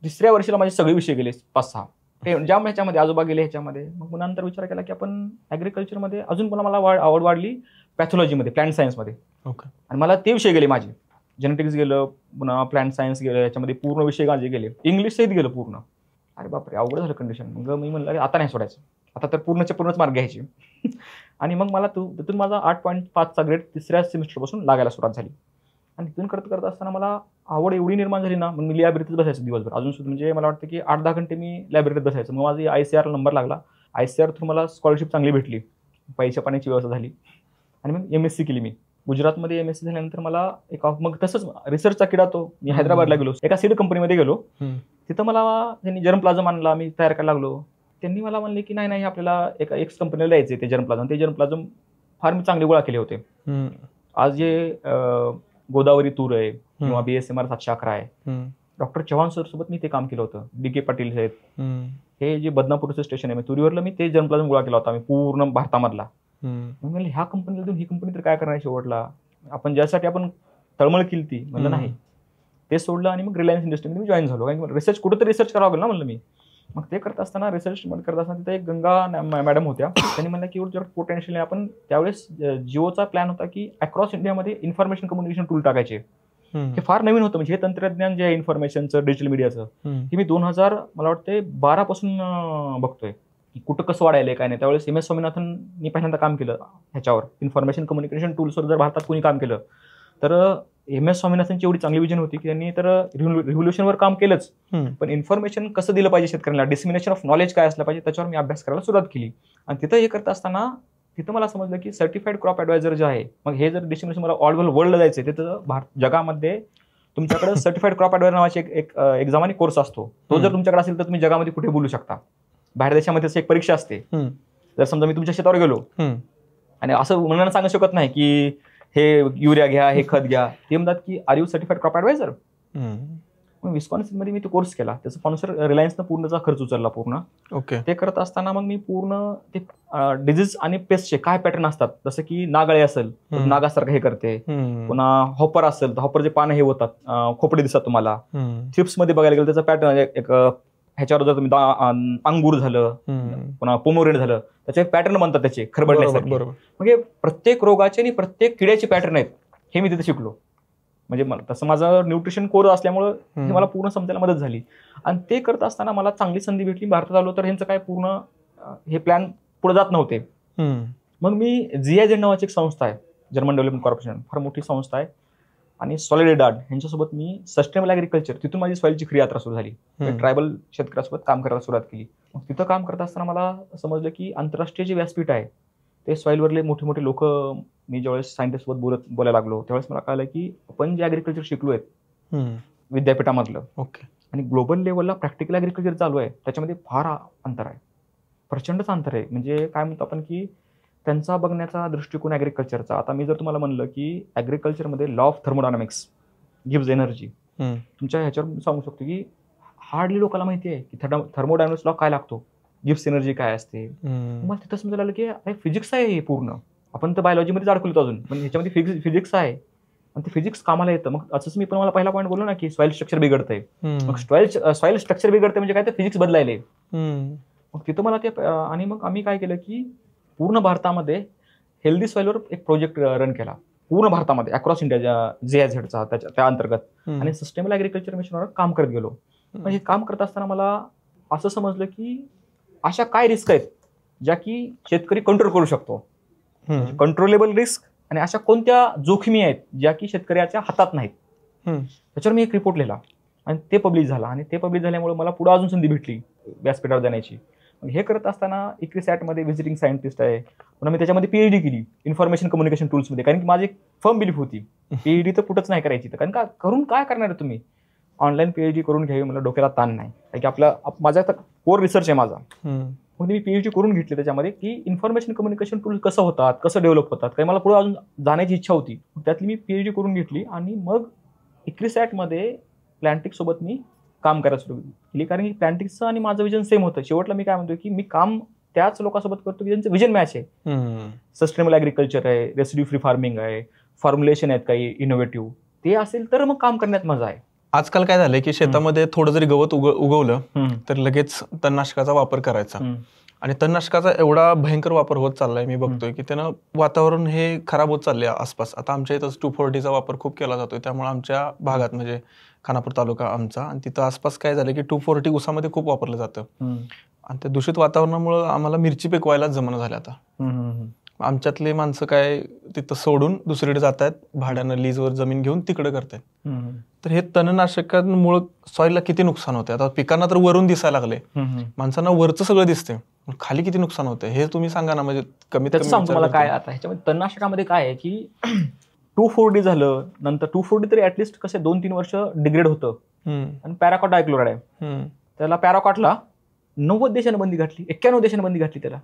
3ऱ्या वर्षीला माझे सगळे विषय गेले 5-6 ते ज्या ह्याच्यामध्ये आजोबा गेले ह्याच्यामध्ये. मग नंतर विचार केला की आपण ॲग्रिकल्चरमध्ये अजून मला आवड वाढली पॅथॉलॉजीमध्ये, प्लांट सायन्समध्ये. आणि मला ते विषय गेले माझे, जेनेटिक्स गेलं, पुन्हा प्लांट सायन्स गेलं, याच्यामध्ये पूर्ण विषय माझे गेले, इंग्लिश सहित गेलं पूर्ण. अरे बापरे अवघड झालं कंडिशन. मग मी म्हणलं आता नाही सोडायचं, आता तर पूर्णच मार्क घ्यायचे. आणि मग मला तिथून माझा 8.5चा ग्रेड 3ऱ्या सेमिस्टरपासून लागायला सुरुवात झाली. आणि तिथून करत असताना मला आवड एवढी निर्माण झाली ना, मग मी लायब्ररीतच बसायचं दिवसभर. अजून सुद्धा म्हणजे मला वाटतं की 8-10 घंटे मी लायब्ररीत बसायचं. मग माझी ICAR नंबर लागला. ICAR थ्रू मला स्कॉलरशिप चांगली भेटली, पैशा पाण्याची व्यवस्था झाली. आणि मग MSc केली मी गुजरातमध्ये. MSc झाल्यानंतर मला मग तसंच रिसर्चचा किडा तो मी हैदराबादला गेलो, एका सीड कंपनीमध्ये गेलो. तिथं मला त्यांनी जर्म प्लाझम आणला, मी तयार करायला लागलो. त्यांनी मला म्हणले की नाही आपल्याला एका एक्स कंपनीला द्यायचे ते जर्म प्लाझम. ते जर्म प्लाझम फार मी चांगले गोळा केले होते. आज जे गोदावरी तूर आहे किंवा BSMR 711 आहे, डॉक्टर चव्हाण सर सोबत मी ते काम केलं होतं. DK पाटील आहेत, हे जे बदनापूरचं स्टेशन आहे तुरीवरलं, मी ते जर्म प्लाझम गोळा केला होता मी पूर्ण भारतामधला. म्हणलं ह्या कंपनीला देऊन ही कंपनी तर काय करणार शेवटला, आपण ज्यासाठी आपण तळमळ केली ती, म्हणलं नाही. ते सोडलं आणि मग रिलायन्स इंडस्ट्रीमध्ये मी जॉईन झालो. कारण रिसर्च कुठेतरी रिसर्च करावं लागेल ना म्हणलं मी. मग ते करत असताना तिथे एक गंगा मॅडम होत्या. त्यांनी म्हणलं की एवढं पोटेन्शियल आहे. आपण त्यावेळेस जिओचा प्लॅन होता की अक्रॉस इंडियामध्ये इन्फॉर्मेशन कम्युनिकेशन टूल टाकायचे. हे फार नवीन होतं, म्हणजे हे तंत्रज्ञान जे आहे इन्फॉर्मेशनचं, डिजिटल मीडियाचं, हे मी 2012 पासून बघतोय की कुठं कसं वाढायलंय काय नाही. त्यावेळेस MS स्वामीनाथननी पहिल्यांदा काम केलं ह्याच्यावर, इन्फॉर्मेशन कम्युनिकेशन टूल्सवर जर भारतात कोणी काम केलं तर MS स्वामीनाथनची एवढी चांगली विजन होती की त्यांनी तर रिव्होल्युशनवर काम केलंच, पण इन्फॉर्मेशन कसं दिलं पाहिजे शेतकऱ्यांना, डिस्मिनेशन ऑफ नॉलेज काय असलं पाहिजे, त्याच्यावर मी अभ्यास करायला सुरुवात केली. आणि तिथं हे करत असताना तिथं मला समजलं की सर्टिफाईड क्रॉप ॲडवायझर जे आहे, मग हे जर डिस्ट्रिब्युशन मला ऑल ओव्हर वर्ल्डला जायचं तिथं जगामध्ये तुमच्याकडे सर्टिफाईड क्रॉप ॲडवायझर नावाचे एक एक्झाम आणि कोर्स असतो. तो जर तुमच्याकडे असेल तर तुम्ही जगामध्ये कुठे बोलू शकता. बाहेर देशामध्ये एक परीक्षा असते. जर समजा मी तुमच्या शेतावर गेलो आणि असं म्हणणं सांगू शकत नाही की हे युरिया घ्या, हे खत घ्या, ते म्हणतात की are you certified crop adviser. मग विस्कॉन्सिनमध्ये मी ते कोर्स केला. त्याचा स्पॉन्सर रिलायन्सनं पूर्णचा खर्च उचलला पूर्ण. ते करत असताना मग मी पूर्ण ते डिझीज आणि पेस्टचे काय पॅटर्न असतात, जसं की नागाळे असेल तर नागासारखं हे करते, पुन्हा हॉपर असेल तर हॉपरचे पानं हे होतात, खोपडे दिसतात तुम्हाला. चिप्स मध्ये बघायला गेलं त्याचा पॅटर्न एक ह्याच्यावर जर तुम्ही अंगूर झालं, पुन्हा पोमोरेट झालं, त्याचे पॅटर्न बनतात त्याचे खरबडण्यासाठी. म्हणजे प्रत्येक रोगाचे आणि प्रत्येक किड्याचे पॅटर्न आहेत, हे मी तिथे शिकलो. म्हणजे तसं माझं न्यूट्रिशन कोर्स असल्यामुळं हे मला पूर्ण समजायला मदत झाली. आणि ते करत असताना मला चांगली संधी भेटली. भारतात आलो तर ह्यांचं काय पूर्ण हे प्लॅन पुढे जात नव्हते. मग मी GIZ नावाची एक संस्था आहे, जर्मन डेव्हलपमेंट कॉर्पोरेशन, फार मोठी संस्था आहे, आणि सॉलिडेरिटी यांच्यासोबत मी सस्टेनेबल ॲग्रिकल्चर, तिथून माझी सॉईलची खरी यात्रा सुरू झाली. ट्रायबल शेतकऱ्यासोबत काम करायला सुरुवात केली. मग तिथं काम करत असताना मला समजलं की आंतरराष्ट्रीय जे व्यासपीठ आहे ते सॉईलवरले मोठे मोठे लोक, मी ज्यावेळेस सायंटिस्ट सोबत बोलायला लागलो त्यावेळेस मला कळलं की आपण जे ॲग्रिकल्चर शिकलोय विद्यापीठामधलं आणि ग्लोबल लेवलला प्रॅक्टिकल ॲग्रिकल्चर चालू आहे, त्याच्यामध्ये फार अंतर आहे, प्रचंडच अंतर आहे. म्हणजे काय म्हणतो आपण की त्यांचा बघण्याचा दृष्टिकोन ॲग्रिकल्चरचा. आता मी जर तुम्हाला म्हणलं की ॲग्रिकल्चरमध्ये law of thermodynamics gives energy, तुमच्या ह्याच्यावर सांगू शकतो की हार्डली लोकांना माहिती आहे की थर्मोडायनामिक्स लॉ काय लागतो, गिव्स एनर्जी काय असते. मग तिथं समजायला लागलं की फिजिक्स आहे हे पूर्ण, आपण तर बायोलॉजीमध्येच अडकलो अजून, पण ह्याच्यामध्ये फिजिक्स आहे आणि ते फिजिक्स कामाला येतं. मग असंच मी पण मला पहिला पॉईंट बोललो ना की सॉईल स्ट्रक्चर बिघडतंय. मग सॉईल स्ट्रक्चर बिघडतंय म्हणजे काय, तर फिजिक्स बदलायले. मग तिथं मला ते, आणि मग आम्ही काय केलं की पूर्ण भारतामध्ये हेल्दी सॉईलवर एक प्रोजेक्ट रन केला, पूर्ण भारतामध्ये अक्रॉस इंडिया GIZचा त्या अंतर्गत, आणि सस्टेनेबल ॲग्रिकल्चर मिशनवर काम करत गेलो. म्हणजे काम करत असताना मला असं समजलं की अशा काय रिस्क आहेत ज्या की शेतकरी कंट्रोल करू शकतो. कंट्रोलेबल रिस्क आणि अशा कोणत्या जोखमी आहेत ज्या की शेतकऱ्याच्या हातात नाहीत. त्याच्यावर मी एक रिपोर्ट लिहिला आणि ते पब्लिश झाला, आणि ते पब्लिश झाल्यामुळे मला पुढे अजून संधी भेटली व्यासपीठावर जाण्याची. हे करत असताना ICRISAT मध्ये व्हिजिटिंग सायंटिस्ट आहे, पुन्हा मी त्याच्यामध्ये PhD केली इन्फॉर्मेशन कम्युनिकेशन टूल्समध्ये, कारण की माझी एक फर्म बिलीफ होती PhD तर कुठंच नाही करायची. तर कारण का करून काय करणार आहे तुम्ही, ऑनलाईन PhD करून घ्यावी, मला डोक्याला ताण नाही, कारण की माझा कोर रिसर्च आहे माझा. मग मी PhD करून घेतली त्याच्यामध्ये की इन्फॉर्मेशन कम्युनिकेशन टूल कसं होतात, कसं डेव्हलप होतात, काही मला पुढे अजून जाण्याची इच्छा होती. त्यातली मी PhD करून घेतली आणि मग ICRISAT मध्ये प्लॅन्टिक्स सोबत मी काम करायला सुरू केली, कारण की प्लॅन्टिक्सचं आणि माझं विजन सेम होतं. शेवटला मी काय म्हणतो की मी काम त्याच लोकांसोबत करतो की ज्यांचं विजन मॅच आहे. सस्टेनेबल ॲग्रिकल्चर आहे, रेसिड्यू फ्री फार्मिंग आहे, फॉर्म्युलेशन आहेत काही इनोव्हेटिव्ह, ते असेल तर मग काम करण्यात मजा आहे. आजकाल काय झालंय की शेतामध्ये थोडं जरी गवत उगवलं तर लगेच तणनाशकाचा वापर करायचा, आणि तणनाशकाचा एवढा भयंकर वापर होत चाललाय, मी बघतोय की त्यानं वातावरण हे खराब होत चाललंय आसपास. आता आमच्या इथं 2,4-Dचा वापर खूप केला जातोय, त्यामुळे आमच्या भागात म्हणजे खानापूर तालुका आमचा, आणि तिथं आसपास काय झालं की 2,4-D ऊसामध्ये खूप वापरलं जातं, आणि त्या दूषित वातावरणामुळे आम्हाला मिरची पिकवायला जमणं झालं. आता आमच्यातले माणसं काय तिथं सोडून दुसरीकडे जात आहेत, भाड्यानं लीजवर जमीन घेऊन तिकडे करतायत. तर हे तणनाशकांमुळे सॉईलला किती नुकसान होते. आता पिकांना तर वरून दिसायला लागले, माणसांना वरचं सगळं दिसते, खाली किती नुकसान होते हे तुम्ही सांगा ना. म्हणजे कमीत कमी सांगतो मला काय. आता ह्याच्यामध्ये तणनाशकामध्ये काय आहे की 2,4-D झालं, नंतर 2,4-D तरी ऍटलिस्ट कसे 2-3 वर्ष डिग्रेड होतं, आणि पॅराकॉट डायक्लोराइड आहे, त्याला पॅराकॉटला 90 देशांनी बंदी घातली, 91 देशांनी बंदी घातली, त्याला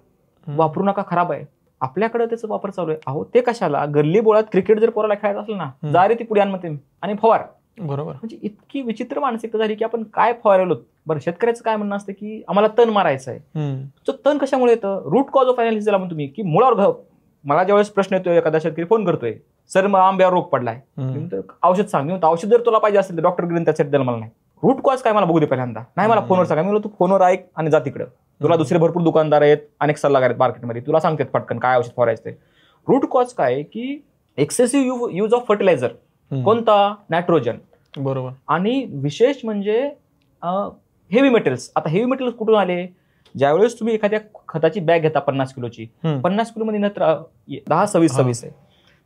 वापरू नका, खराब आहे. आपल्याकडे त्याचा वापर चालू आहे. अहो ते कशाला, गल्ली बोळात क्रिकेट जर पोराला खेळायचं असेल ना, जा रे ती पुढे आणमध्ये आणि फवार. बरोबर. म्हणजे इतकी विचित्र मानसिकता झाली की आपण काय फवारलो. बरं, शेतकऱ्याचं काय म्हणणं असतं की आम्हाला तण मारायचं आहे. तण कशामुळे येतं, रूट कॉज ऑफ अनालिसिस म्हणून तुम्ही की मुळावर. मला ज्यावेळेस प्रश्न येतोय, एखादा शेतकरी फोन करतोय, सर मग आंब्यावर रोग पडलाय, औषध सांग. मी औषध जर तुला पाहिजे असेल तर डॉक्टर गिरीन त्यासाठी द्यायला मला नाही. रूट कॉज काय मला बघू दे पहिल्यांदा, नाही मला फोनवर सांगा. मी म्हणलो तू फोनवर ऐक आणि जा तिकडं, तुला दुसरे भरपूर दुकानदार आहेत, अनेक सल्लागार आहेत मार्केटमध्ये, तुला सांगतात पटकन काय औषध फवारायचं ते. रूट कॉज काय की एक्सेसिव्ह यूज ऑफ फर्टिलायझर, कोणता, नायट्रोजन. बरोबर. आणि विशेष म्हणजे हेवी मेटल्स. आता हेवी मेटल्स कुठून आले, ज्यावेळेस तुम्ही एखाद्या खताची बॅग घेता 50 किलोची, 50 किलो मध्ये नंतर 10-26 आहे,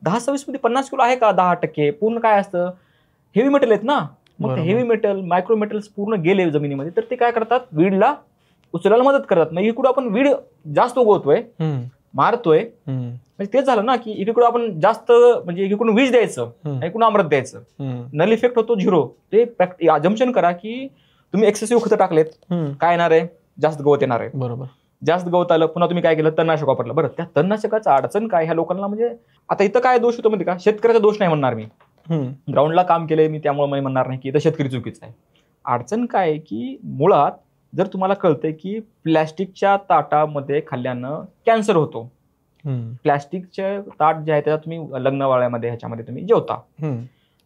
10-26 मध्ये 50 किलो आहे का 10%, पूर्ण काय असतं, हेवी मेटल आहेत ना. मग हेवी मेटल, मायक्रो मेटल्स पूर्ण गेले जमिनीमध्ये, तर ते काय करतात, वीडला उचलायला मदत करतात. मग इकडे आपण वीड जास्त उगवतोय, मारतोय, म्हणजे तेच झालं ना की एकीकडे आपण जास्त म्हणजे एकीकडून वीज द्यायचं, एकूण अमृत द्यायचं, नल इफेक्ट होतो 0. ते अजम्पशन करा की तुम्ही एक्सेसिव्ह खतं टाकलेत, काय येणार आहे, जास्त गवत येणार आहे. बरोबर. जास्त गवत आलं, पुन्हा तुम्ही काय केलं, तणनाशक वापरलं. बरं, त्या तणनाशकाचं अडचण काय ह्या लोकांना, म्हणजे आता इथं काय दोष होतो म्हणजे का, शेतकऱ्याचा दोष नाही म्हणणार मी, ग्राउंडला काम केलंय मी, त्यामुळे मी म्हणणार नाही की इथं शेतकरी चुकीचं आहे. अडचण काय आहे की मुळात जर तुम्हाला कळतंय की प्लॅस्टिकच्या ताटामध्ये खाल्ल्यानं कॅन्सर होतो, प्लॅस्टिकचे ताट जे आहे त्याच्यात तुम्ही लग्नवाळ्यामध्ये ह्याच्यामध्ये तुम्ही जेवता,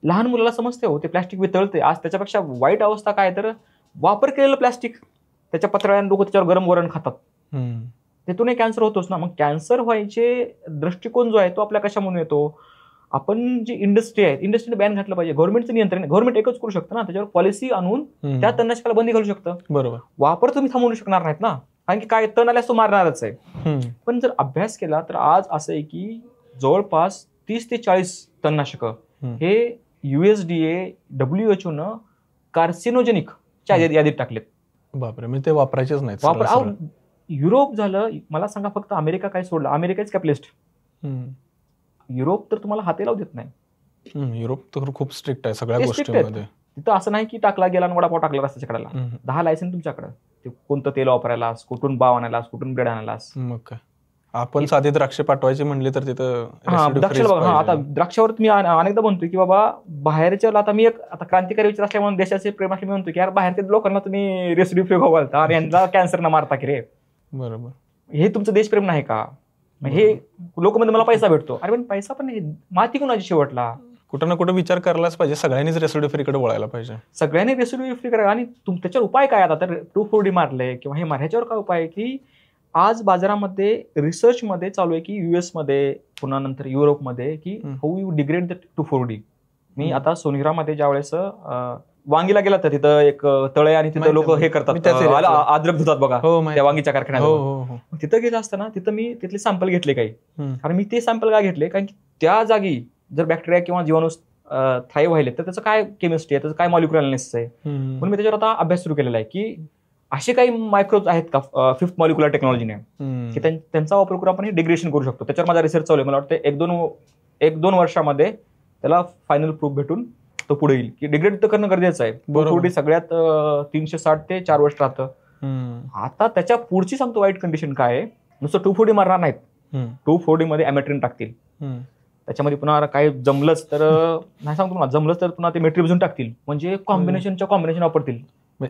लहान मुलाला समजते हो ते प्लॅस्टिक वितळते. आज त्याच्यापेक्षा वाईट अवस्था काय तर वापर केलेलं प्लॅस्टिक, त्याच्या पत्राळ्यानं लोक त्याच्यावर गरम वरण खातात, त्यातूनही कॅन्सर होतोच ना. मग कॅन्सर व्हायचे दृष्टिकोन जो आहे तो आपल्या कशामुळे येतो, आपण जी इंडस्ट्री आहे इंडस्ट्रीने बॅन घातलं पाहिजे. गव्हर्नमेंटचं नियंत्रण, गव्हर्नमेंट एकच करू शकतं ना, त्याच्यावर पॉलिसी आणून त्या तणनाशकाला बंदी घालू शकतं. बरोबर. वापर तुम्ही थांबवू शकणार नाहीत ना, कारण की काय तण आल्यास तो मारणारच आहे. पण जर अभ्यास केला तर आज असं आहे की जवळपास 30 ते 40 तणनाशकं हे USDA WHO न कार्सिनोजेनिक च्या यादीत टाकलेत. बापरे, म्हणजे ते वापरायचेच नाहीत. वापर युरोप झालं, मला सांगा फक्त अमेरिका काय सोडलं, अमेरिकाच कॅपिटलिस्ट, युरोप तर तुम्हाला हाते लावू देत नाही. युरोप तर खूप स्ट्रिक्ट आहे सगळ्या गोष्टींमध्ये. तिथं असं नाही की टाकला गेला आणि वडापाव टाकला रस्त्याच्या कडेला, 10 लायसन तुमच्याकडे, ते कोणतं तेल वापरायलास, कुठून बाव आणायलास, कुठून ब्रेड आणायलास. मग काय आपण साधी द्राक्ष पाठवायची म्हणली तर तिथं द्राक्ष बघा. आता द्राक्षावर मी अनेकदा म्हणतोय की बाबा बाहेरच्या, आता मी एक आता क्रांतिकारी विचार असल्यामुळे देशाचे प्रेम असले म्हणतोय की यार बाहेरच्या लोकांना तुम्ही रेसिड्यू फ्री घालता आणि यांना कॅन्सर न मारता की रे. बरोबर. हे तुमचं देशप्रेम नाही का, हे लोक म्हणजे मला पैसा भेटतो, अरे पण पैसा पण माती कुणाची शेवटला, कुठं ना कुठं विचार करायलाच पाहिजे, सगळ्यांनीच रेसिड्यू फ्रीकडे वळायला पाहिजे, सगळ्यांनी रेसिड्यू फ्री करा. आणि त्याच्यावर उपाय काय, आता तर 2,4-D मारले किंवा हे ह्याच्यावर काय उपाय आहे की आज बाजारामध्ये रिसर्च मध्ये चालू आहे की US मध्ये पुन्हा नंतर युरोपमध्ये की how you degrade the 2,4-D. मी आता सोनिरामध्ये ज्या वेळेस वांगीला गेला तर तिथं एक तळे आणि तिथं लोक हे करतात, अद्रक धुतात बघा त्या वांगीच्या कारखान्यात. तिथं गेलं असताना तिथं मी तिथले सॅम्पल घेतले काही, आणि मी ते सॅम्पल काय घेतले कारण की त्या जागी जर बॅक्टेरिया किंवा जीवाणू थ्राईव्ह व्हायले तर त्याचं काय केमिस्ट्री आहे, त्याचं काय मॉलिक्युलर अनालिसिस आहे. म्हणून मी त्याच्यावर आता अभ्यास सुरू केलेला आहे की असे काही मायक्रोब्स आहेत का फिफ्थ मॉलिक्युलर टेक्नॉलॉजीने की त्यांचा वापर करून आपण डिग्रेडेशन करू शकतो. त्याच्यावर माझा रिसर्च चालू आहे. मला वाटतं एक दोन वर्षामध्ये त्याला फायनल प्रूफ भेटून तो पुढे येईल की डिग्रेड तर करणं गरजेचं आहे. बरोबर. सगळ्यात 360 ते 4 वर्ष राहतं. आता त्याच्या पुढची सांगतो वाईट कंडिशन काय आहे. नुसतं 2,4-D मारणार नाहीत, 2,4-D मध्ये ॲमेट्रिन टाकतील. त्याच्यामध्ये पुन्हा काही जमलंच तर नाही सांगतो मला, जमलंच तर पुन्हा ते मेट्रिब्झून टाकतील. म्हणजे कॉम्बिनेशन वापरतील.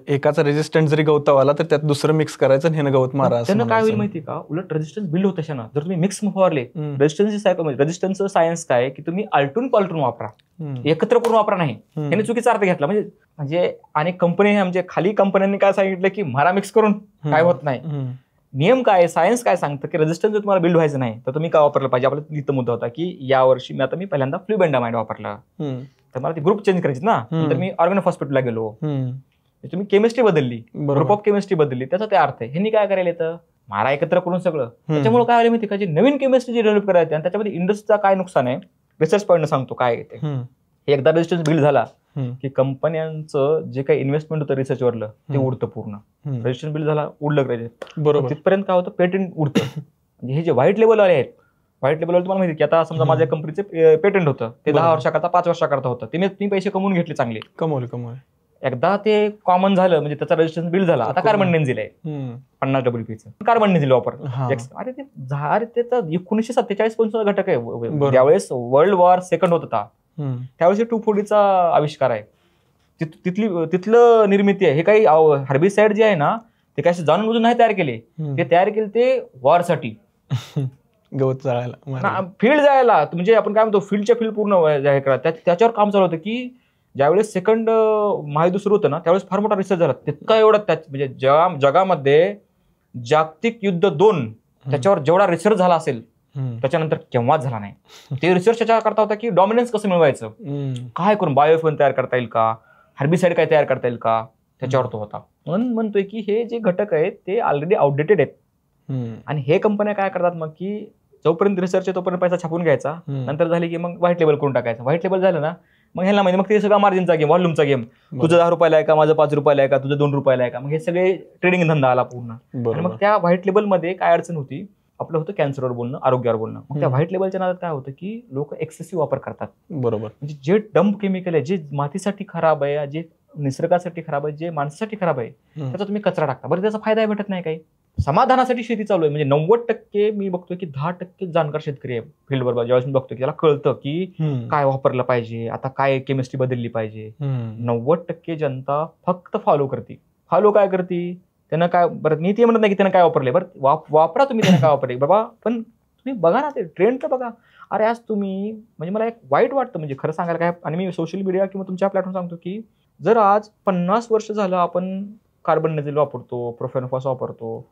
एकाचा रेजिस्टन्स जरी गवत आला तर त्यात दुसरं मिक्स करायचं आणि गवत मारा. त्यांना काय होईल माहिती का, उलट रेजिस्टन्स बिल्ड होत ना जर तुम्ही मिक्स फवारले. रेजिस्टन्सचं सायन्स काय की तुम्ही आलटून पालटून वापरा, एकत्र करून वापरा नाही. त्याने चुकीचा अर्थ घेतला. म्हणजे अनेक कंपनी म्हणजे खाली कंपन्यांनी काय सांगितलं की मारा मिक्स करून काय होत नाही. नियम काय, सायन्स काय सांगतं की रेजिस्टन्स जर तुम्हाला बिल्ड व्हायचं नाही तर तुम्ही काय वापरलं पाहिजे. आपला इथं मुद्दा होता की यावर्षी मी पहिल्यांदा फ्ल्युबेंडामाइड वापरला, तर मला ती ग्रुप चेंज करायची ना. तर मी ऑर्गॅनोफॉस्फेटला गेलो, तुम्ही केमिस्ट्री बदलली, ग्रुप ऑफ केमिस्ट्री बदलली. त्याचा ते अर्थ आहे. ह्यांनी काय करायला येतं, मारा एकत्र करून सगळं. त्याच्यामुळे काय व्हायला माहिती का, जी नवीन केमिस्ट्री जी डेव्हलप करायची आणि त्याच्यामध्ये इंडस्ट्रीचा काय नुकसान आहे, रिसर्च पॉईंट सांगतो काय येते. एकदा रेजिस्टन्स बिल्ड झाला की कंपन्यांचं जे काही इन्व्हेस्टमेंट होतं रिसर्चवरलं ते उडतं पूर्ण. रेजिस्टन्स बिल्ड झाला, उडलं पाहिजे. बरोबर. तिथपर्यंत काय होतं, पेटंट उडतं. म्हणजे हे जे व्हाईट लेवलवाले आहेत, व्हाईट लेवलवर तुम्हाला माहिती की आता समजा माझ्या कंपनीचे पेटंट होतं, ते 10 वर्षाकरता 5 वर्षाकरता होतं. ते मी पैसे कमवून घेतले, चांगले कमवले. एकदा ते कॉमन झालं म्हणजे त्याचा रजिस्ट्रेशन बिल झाला. आता कार्बन नेन्झिल आहे 50 WPचं कार्बन नेन्झिल वापर. अरे त्याचा 1947 घटक आहे. ज्यावेळेस वर्ल्ड वॉर सेकंड होत होता त्यावेळेस 2,4-Dचा आविष्कार आहे. तिथलं निर्मिती आहे. हे काही हर्बिसाइड जे आहे ना ते काही जाणून बुजून नाही तयार केले, ते तयार केले ते वॉरसाठी, गवत जाळायला, फील्ड जायला. म्हणजे आपण काय म्हणतो फील्डच्या फील्ड पूर्ण त्याच्यावर काम चालू होतं की ज्यावेळेस सेकंड महायुद्ध सुरू होतं ना त्यावेळेस फार मोठा रिसर्च झाला. तितका एवढा म्हणजे जगामध्ये जागतिक युद्ध 2 त्याच्यावर जेवढा रिसर्च झाला असेल त्याच्यानंतर केव्हाच झाला नाही. ते रिसर्च त्याच्या करता होता की डॉमिनन्स कसं मिळवायचं, काय करून बायोफेन तयार करता येईल का, हर्बिसाइड काय तयार करता येईल का, त्याच्यावर तो होता. म्हणून म्हणतोय की हे जे घटक आहेत ते ऑलरेडी आउटडेटेड आहेत. आणि हे कंपन्या काय करतात मग की जोपर्यंत रिसर्च आहे तोपर्यंत पैसा छापून घ्यायचा, नंतर झाली की मग व्हाईट लेबल करून टाकायचं. व्हाईट लेबल झालं ना मग ह्याला माहिती, मग ते सगळा मार्जिनचा गेम, व्हॉल्यूमचा गेम. तुझं 10 रुपयाला आहे का, माझं 5 रुपयाला आहे का, तुझं 2 रुपयाला आहे का. मग हे सगळे ट्रेडिंग धंदा आला पूर्ण. आणि मग त्या व्हाईट लेबलमध्ये काय अडचण होती, आपलं होतं कॅन्सरवर बोलणं, आरोग्यावर बोलणं. मग त्या व्हाईट लेबलच्या नादात काय होतं की लोक एक्सेसिव्ह वापर करतात. बरोबर. म्हणजे जे डंप केमिकल आहे, जे मातीसाठी खराब आहे, जे निसर्गासाठी खराब आहे, जे माणसासाठी खराब आहे, त्याचा तुम्ही कचरा टाकता. बरं त्याचा फायदा भेटत नाही काही. समाधानासाठी शेती चालू आहे. म्हणजे 90% मी बघतोय की 10% जाणकार शेतकरी आहे फील्डवर. ज्यावेळेस मी बघतोय की त्याला कळतं की काय वापरलं पाहिजे, आता काय केमिस्ट्री बदलली पाहिजे. 90% जनता फक्त फॉलो करते. फॉलो काय करते, त्यानं काय, बरं मी ते म्हणत नाही की त्यानं काय वापरले, बरं वापरा तुम्ही त्यानं काय वापरले बाबा, पण तुम्ही बघा ना ते ट्रेंड तर बघा. अरे आज तुम्ही, म्हणजे मला एक वाईट वाटतं म्हणजे खरं सांगायला काय, आणि मी सोशल मीडिया किंवा तुमच्या प्लॅटफॉर्म सांगतो की जर आज 50 वर्ष झालं आपण कार्बन नेझिल वापरतो, प्रोफेनोफॉस वापरतो,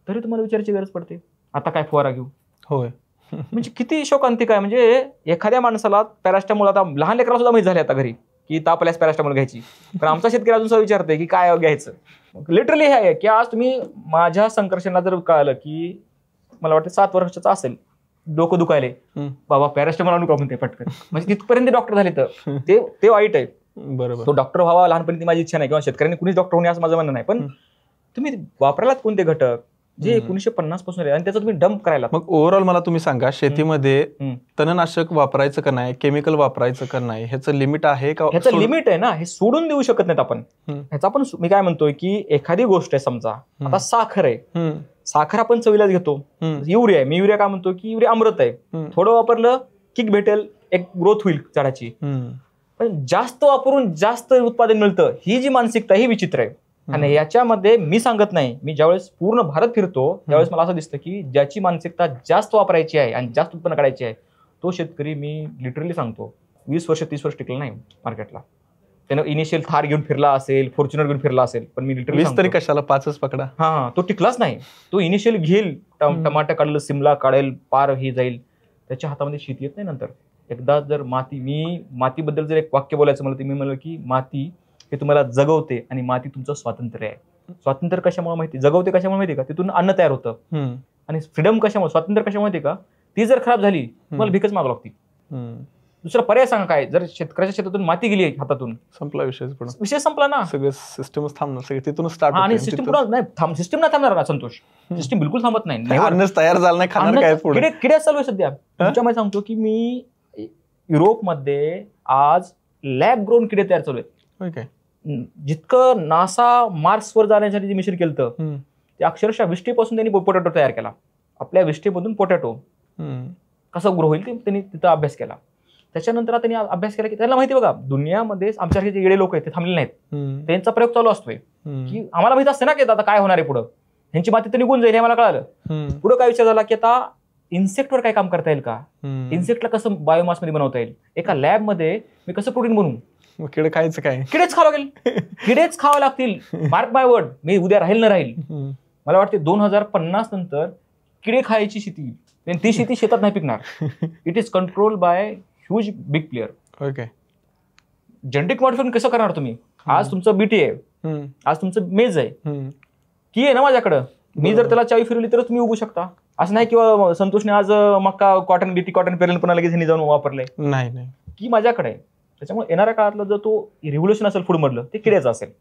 तरी तुम्हाला विचारायची गरज पडते आता काय फवारा घेऊ. होय. म्हणजे किती शोकांतिक आहे. म्हणजे एखाद्या माणसाला पॅरास्टामॉल, आता लहान लेकराला सुद्धा माहिती झाले आता घरी की तापल्यास पॅरास्टामॉल घ्यायची, पण आमचा शेतकरी अजून सुद्धा विचारते की काय घ्यायचं. लिटरली हे आहे की आज तुम्ही माझ्या संकर्षणला जर कळलं की मला वाटतं 7 वर्षाचा असेल, डोकं दुखायले, बाबा पॅरास्टामॉल आणू का म्हणते पटकन, म्हणजे तिथपर्यंत डॉक्टर झाले, तर ते वाईट आहे. बरोबर. तो डॉक्टर व्हावा लहानपणी ती माझी इच्छा नाही, किंवा शेतकऱ्यांनी कुणीच डॉक्टर होणे असं माझं म्हणणं नाही. पण तुम्ही वापरायलाच कोणते घटक जे 1950 पासून आणि त्याचा तुम्ही डंप करायला. मग ओव्हरऑल मला तुम्ही सांगा, शेतीमध्ये तणनाशक वापरायचं का नाही, केमिकल वापरायचं का नाही, ह्याचं लिमिट आहे का? ह्याचं लिमिट आहे ना, हे सोडून देऊ शकत नाहीत आपण. ह्याचा पण मी काय म्हणतोय की एखादी गोष्ट आहे, समजा आता साखर आहे, साखर आपण चवीलाच घेतो. युरिया आहे, मी युरिया काय म्हणतो की युरिया अमृत आहे, थोडं वापरलं किक भेटेल, एक ग्रोथ होईल झाडाची. पण जास्त वापरून जास्त उत्पादन मिळतं, ही जी मानसिकता ही विचित्र आहे. आणि याच्यामध्ये मी सांगत नाही, मी ज्यावेळेस पूर्ण भारत फिरतो त्यावेळेस मला असं दिसतं की ज्याची मानसिकता जास्त वापरायची आहे आणि जास्त उत्पन्न काढायची आहे तो शेतकरी, मी लिटरली सांगतो, 20 वर्ष 30 वर्ष टिकला नाही मार्केटला. त्यानं इनिशियल थार घेऊन फिरला असेल, फॉर्च्युनर घेऊन फिरला असेल, पण मी लिटरली 20 तरी कशाला 5च पकडा. हा, तो टिकलाच नाही. तो इनिशियल घेईल, टमाटर काढलं, सिमला काढेल, पार ही जाईल, त्याच्या हातामध्ये शेती येत नाही नंतर. एकदा जर मातीबद्दल जर एक वाक्य बोलायचं मला, ते मी म्हणलं की माती हे तुम्हाला जगवते आणि माती तुमचं स्वातंत्र्य आहे. स्वातंत्र्य कशामुळे माहिती, जगवते कशामुळे माहिती का, तिथून अन्न तयार होतं. आणि फ्रीडम कशामुळे, स्वातंत्र्य कशामुळे माहिती का, ती जर खराब झाली तुम्हाला भीकच मागावं लागते. दुसरा पर्याय सांगा काय? जर शेतकऱ्याच्या शेतातून माती गेली हातातून, संपला विषय संपला ना. सगळं सिस्टमच थांबणार, सगळं तिथूनच स्टार्ट. आणि सिस्टम पुन्हा नाही, सिस्टम नाही थांबणार का संतोष? सिस्टम बिलकुल थांबत नाही. अन्नच तयार झालं नाही, खाणार काय पुढे? किडे चालू आहे सध्या. तुमच्यामध्ये सांगतो की मी युरोपमध्ये आज लॅब ग्रोन किडे तयार चालू आहेत. जितकं नासा मार्सवर जाण्यासाठी जे मिशन केलं ते अक्षरशः विष्टेपासून त्यांनी पोटॅटो तयार केला. आपल्या विष्टेमधून पोटॅटो कसं ग्रो होईल ते त्यांनी तिथं अभ्यास केला. त्याच्यानंतर त्यांनी अभ्यास केला की त्याला माहिती बघा दुनियामध्ये आमच्यासारखे जे येडे लोक आहेत ते थांबलेले नाहीत. त्यांचा प्रयोग चालू असतोय की आम्हाला माहित असते ना की आता काय होणार आहे पुढं, ह्यांची माती तर निघून जाईल हे मला कळालं. पुढं काय विचार झाला की आता इन्सेक्टवर काय काम करता येईल का, इन्सेक्टला कसं बायोमास मध्ये बनवता येईल, एका लॅब मध्ये मी कसं प्रोटीन बनवू. किडे खायचं काय? किडेच खावं लागेल, किडेच खावं लागतील. मार्क माय वर्ड, मी उद्या राहील ना राहील. मला वाटते 2050 नंतर किडे खायची शेती, ती शेती शेतात नाही पिकणार. It is control by huge big player. Okay. Genetic modification कसं करणार तुम्ही? आज तुमचं बीटी आहे, आज तुमचं मेज आहे, की आहे ना माझ्याकडं, मी जर त्याला चावी फिरवली तरच तुम्ही उगू शकता. असं नाही किंवा संतोषने आज मक्का कॉटन बीटी कॉटन पेरेल पण लगेच ह्यांनी जाऊन वापरलंय, नाही की माझ्याकडे आहे. त्याच्यामुळे येणाऱ्या काळातलं जर तो रिव्होल्युशन असेल फूड मधलं ते किड्याचं असेल.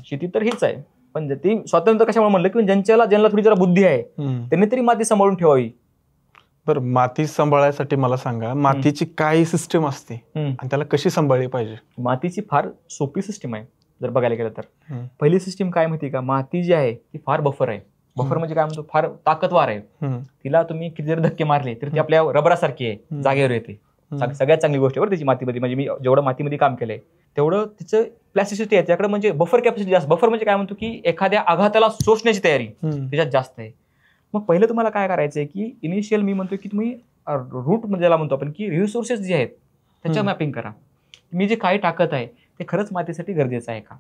शेती तर हीच आहे, पण ती स्वातंत्र्य कशामुळे म्हणलं की ज्यांना थोडी जरा बुद्धी आहे त्यांनी तरी माती सांभाळून ठेवावी. बरं, माती सांभाळायसाठी मला सांगा, मातीची काय सिस्टम असते आणि त्याला कशी सांभाळली पाहिजे? मातीची फार सोपी सिस्टीम आहे जर बघायला गेलं तर. पहिली सिस्टीम काय माहिती का, माती जी आहे ती फार बफर आहे. बफर म्हणजे काय म्हणतो, फार ताकदवार आहे. तिला तुम्ही किती जर धक्के मारले तर ती आपल्या रबरासारखी आहे, जागेवर येते. सगळ्यात चांगली गोष्ट आहे बरं त्याची मातीमध्ये. म्हणजे मी जेवढं मातीमध्ये काम केलंय तेवढं तिचं प्लॅस्टिसिटी आहे त्याकडे, म्हणजे बफर कॅपॅसिटी जास्त. बफर म्हणजे काय म्हणतो की एखाद्या आघाताला शोषण्याची तयारी त्याच्यात जास्त आहे. मग पहिलं तुम्हाला काय करायचंय की इनिशियल मी म्हणतो की तुम्ही रूट म्हणजे ज्याला म्हणतो आपण की रिसोर्सेस जे आहेत त्याच्या मॅपिंग करा. मी जे काही टाकत आहे ते खरंच मातीसाठी गरजेचं आहे का.